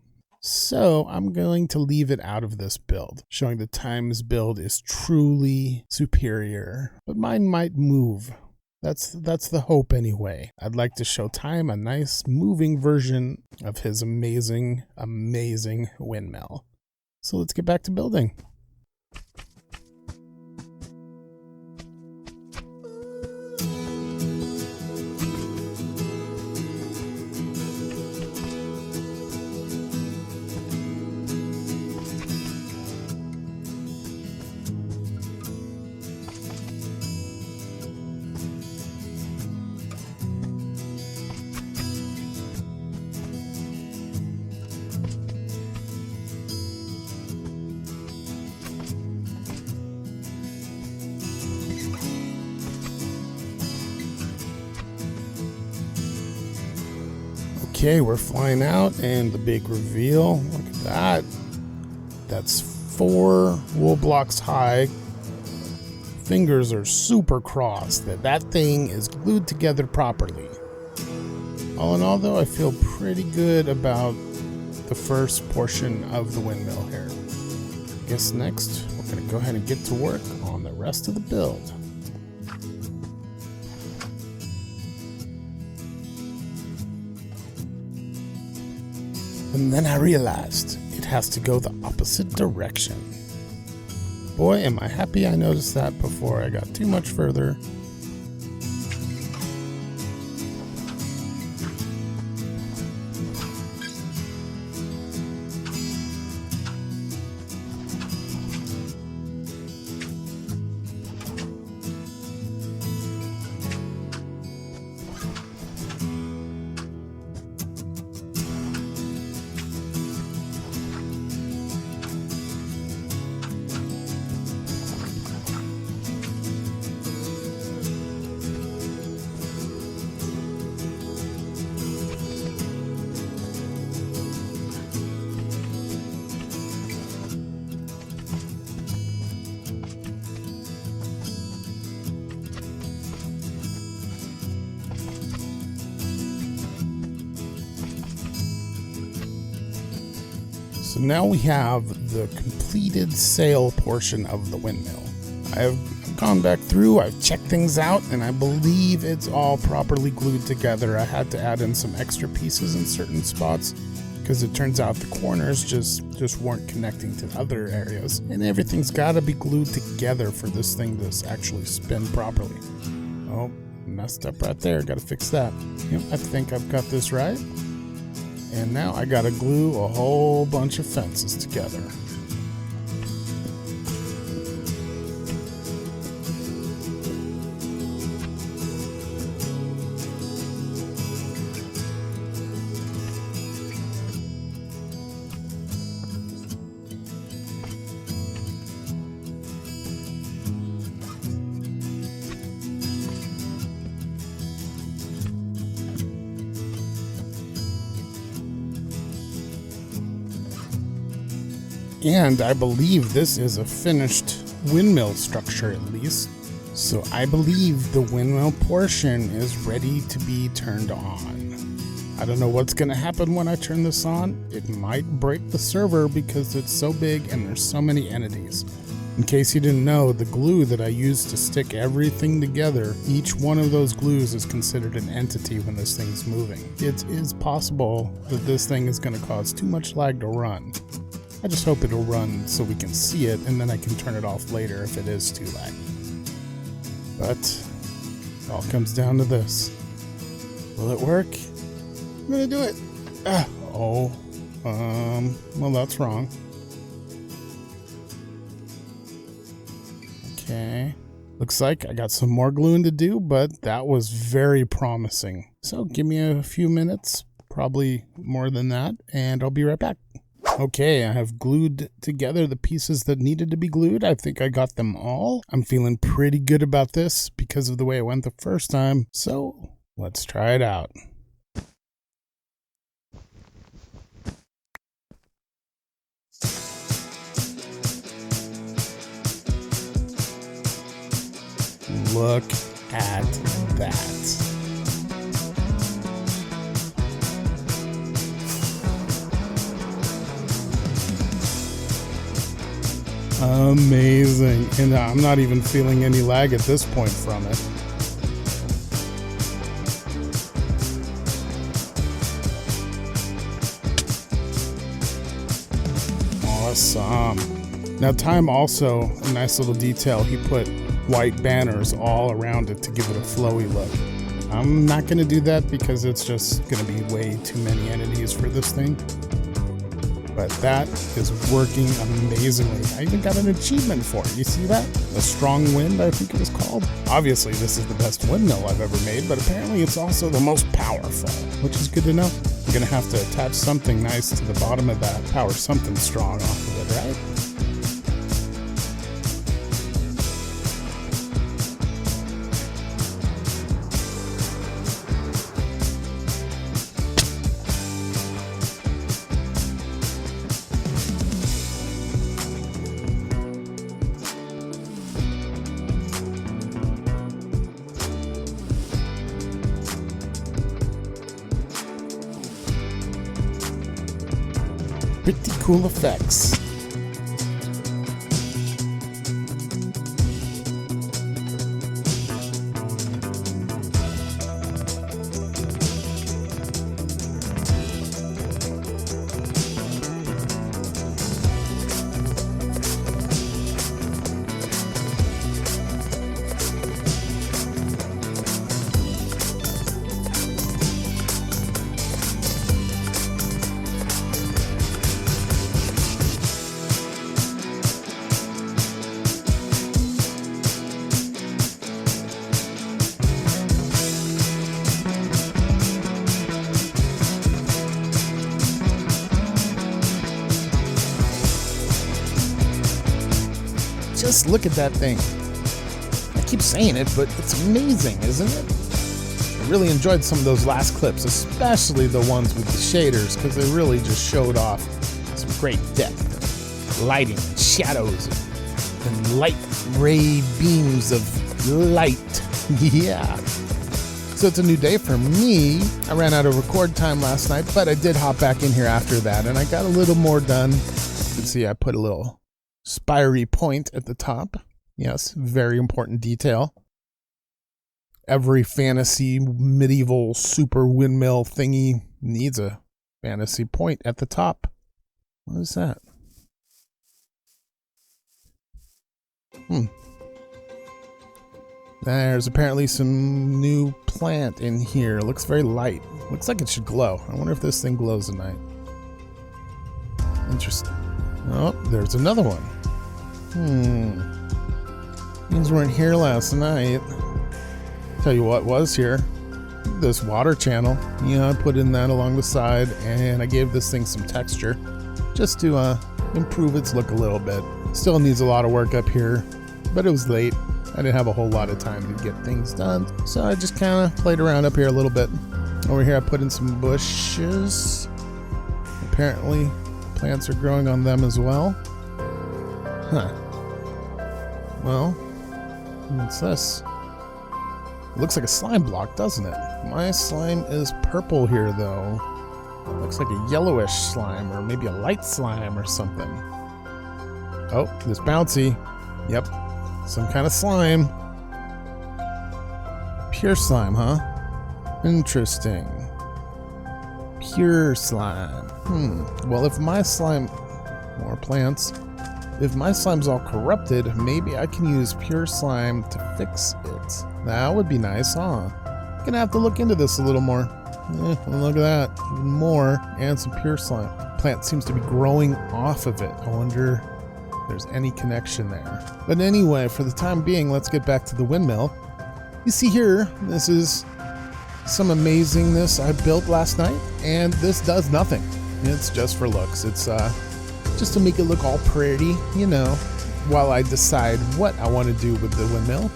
Speaker 1: So I'm going to leave it out of this build, showing that Time's build is truly superior, but mine might move. That's the hope anyway. I'd like to show Time a nice moving version of his amazing, amazing windmill. So let's get back to building. Okay, we're flying out, and the big reveal. Look at that. That's 4 wool blocks high. Fingers are super crossed that thing is glued together properly. All in all, though, I feel pretty good about the first portion of the windmill here. I guess next, we're going to go ahead and get to work on the rest of the build. And then I realized it has to go the opposite direction. Boy, am I happy I noticed that before I got too much further. So now we have the completed sail portion of the windmill. I have gone back through, I've checked things out, and I believe it's all properly glued together. I had to add in some extra pieces in certain spots because it turns out the corners just weren't connecting to other areas. And everything's got to be glued together for this thing to actually spin properly. Oh, messed up right there. Got to fix that. Yep, I think I've got this right. And now I gotta glue a whole bunch of fences together. And I believe this is a finished windmill structure at least. So I believe the windmill portion is ready to be turned on. I don't know what's going to happen when I turn this on. It might break the server because it's so big and there's so many entities. In case you didn't know, the glue that I used to stick everything together, each one of those glues is considered an entity when this thing's moving. It is possible that this thing is going to cause too much lag to run. I just hope it'll run so we can see it, and then I can turn it off later if it is too laggy. But it all comes down to this. Will it work? I'm gonna do it. Well, that's wrong. Okay. Looks like I got some more gluing to do, but that was very promising. So give me a few minutes, probably more than that, and I'll be right back. Okay, I have glued together the pieces that needed to be glued. I think I got them all. I'm feeling pretty good about this because of the way it went the first time. So let's try it out. Look at that. Amazing. And I'm not even feeling any lag at this point from it. Awesome. Now Time also, a nice little detail, he put white banners all around it to give it a flowy look. I'm not going to do that because it's just going to be way too many entities for this thing. But that is working amazingly. I even got an achievement for it. You see that? The Strong Wind, I think it was called. Obviously, this is the best windmill I've ever made, but apparently it's also the most powerful, which is good to know. I'm going to have to attach something nice to the bottom of that, power something strong off of it, right? Pretty cool effects. Just look at that thing. I keep saying it, but it's amazing, isn't it? I really enjoyed some of those last clips, especially the ones with the shaders, because they really just showed off some great depth, lighting, shadows, and light ray beams of light. Yeah. So it's a new day for me. I ran out of record time last night, but I did hop back in here after that, and I got a little more done. You can see I put a little spiry point at the top. Yes, very important detail. Every fantasy medieval super windmill thingy needs a fantasy point at the top. What is that? There's apparently some new plant in here. It looks very light. Looks like it should glow. I wonder if this thing glows at night. Interesting. Oh, there's another one. These weren't here last night. Tell you what was here. This water channel. I put in that along the side, and I gave this thing some texture just to improve its look a little bit. Still needs a lot of work up here, but it was late. I didn't have a whole lot of time to get things done, so I just kind of played around up here a little bit. Over here I put in some bushes. Apparently plants are growing on them as well. Huh. Well, what's this? It looks like a slime block, doesn't it? My slime is purple here, though. It looks like a yellowish slime, or maybe a light slime or something. Oh, this bouncy. Yep, some kind of slime. Pure slime, huh? Interesting. Pure slime. Well, if my slime... More plants. If my slime's all corrupted, maybe I can use pure slime to fix it. That would be nice, huh? Gonna have to look into this a little more. Look at that. Even more. And some pure slime. Plant seems to be growing off of it. I wonder if there's any connection there. But anyway, for the time being, let's get back to the windmill. You see here, this is some amazingness I built last night, and this does nothing. It's just for looks. It's just to make it look all pretty, while I decide what I want to do with the windmill.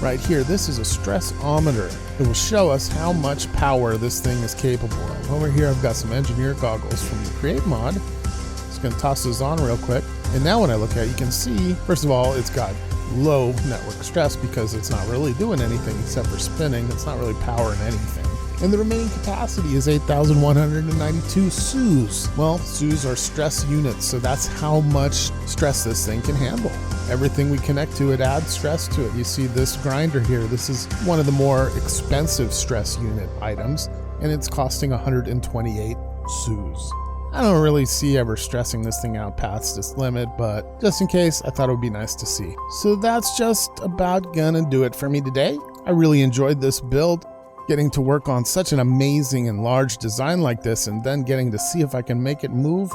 Speaker 1: Right here, this is a stressometer. It will show us how much power this thing is capable of. Over here, I've got some engineer goggles from the Create mod. Just gonna toss those on real quick. And now when I look at it, you can see, first of all, it's got low network stress because it's not really doing anything except for spinning. It's not really powering anything. And the remaining capacity is 8,192 SUs. Well, SUs are stress units, so that's how much stress this thing can handle. Everything we connect to it adds stress to it. You see this grinder here. This is one of the more expensive stress unit items, and it's costing 128 SUs. I don't really see ever stressing this thing out past this limit, but just in case, I thought it would be nice to see. So that's just about gonna do it for me today. I really enjoyed this build. Getting to work on such an amazing and large design like this and then getting to see if I can make it move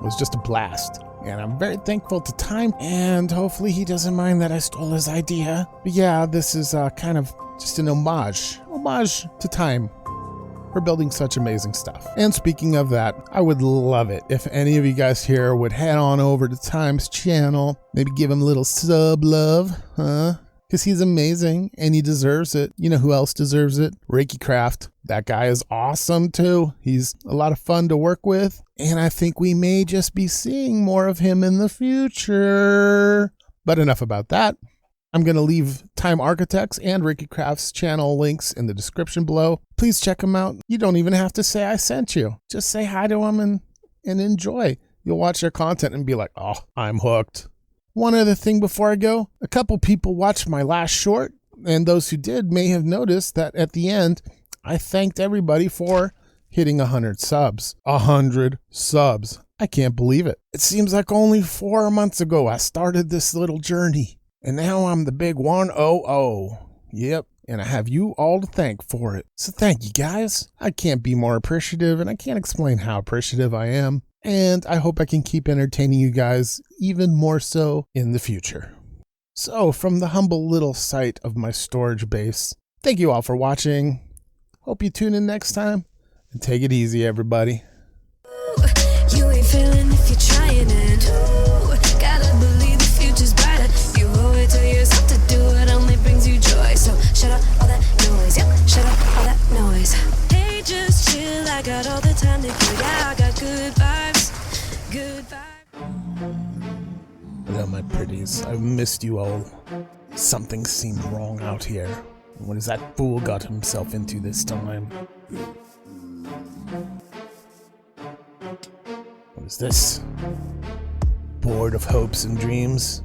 Speaker 1: was just a blast. And I'm very thankful to Time, and hopefully he doesn't mind that I stole his idea. But yeah, this is kind of just an homage to Time for building such amazing stuff. And speaking of that, I would love it if any of you guys here would head on over to Time's channel, maybe give him a little sub love, huh? Because he's amazing and he deserves it. You know who else deserves it? Reiki Craft. That guy is awesome too. He's a lot of fun to work with. And I think we may just be seeing more of him in the future. But enough about that. I'm going to leave Time Architects and Reiki Craft's channel links in the description below. Please check them out. You don't even have to say I sent you. Just say hi to them and enjoy. You'll watch their content and be like, oh, I'm hooked. One other thing before I go, a couple people watched my last short, and those who did may have noticed that at the end, I thanked everybody for hitting 100 subs. 100 subs. I can't believe it. It seems like only 4 months ago I started this little journey, and now I'm the big 100. Yep, and I have you all to thank for it. So thank you guys. I can't be more appreciative, and I can't explain how appreciative I am. And I hope I can keep entertaining you guys even more so in the future. So, from the humble little site of my storage base, thank you all for watching. Hope you tune in next time, and take it easy, everybody.
Speaker 2: You ain't feeling if you're trying it. Ooh, gotta believe the future's brighter. You owe it to yourself to do it, only brings you joy. So shut up all that noise, yep, shut up all that noise. Hey, just chill, I got all the time to kill. Yeah, I got good vibes, good vibes.
Speaker 1: Hello, my pretties. I've missed you all. Something seemed wrong out here. What has that fool got himself into this time? What is this? Board of hopes and dreams?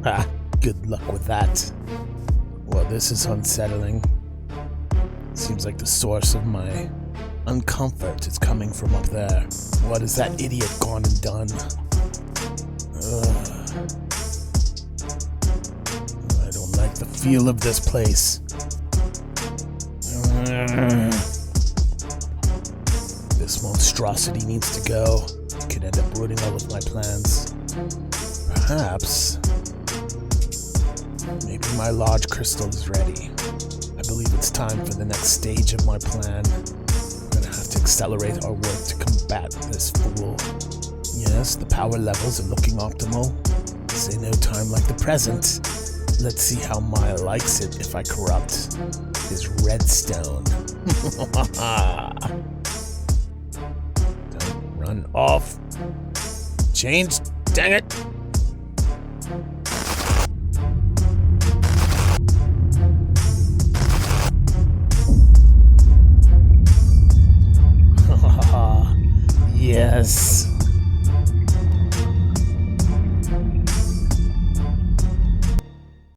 Speaker 1: Ah, good luck with that. Well, this is unsettling. Seems like the source of my uncomfort is coming from up there. What has that idiot gone and done? I don't like the feel of this place. This monstrosity needs to go. It could end up ruining all of my plans. Perhaps. Maybe my large crystal is ready. I believe it's time for the next stage of my plan. We're gonna have to accelerate our work to combat this fool. Yes, the power levels are looking optimal. Say no time like the present. Let's see how Maya likes it if I corrupt his redstone. Don't run off. Change, dang it! Yes.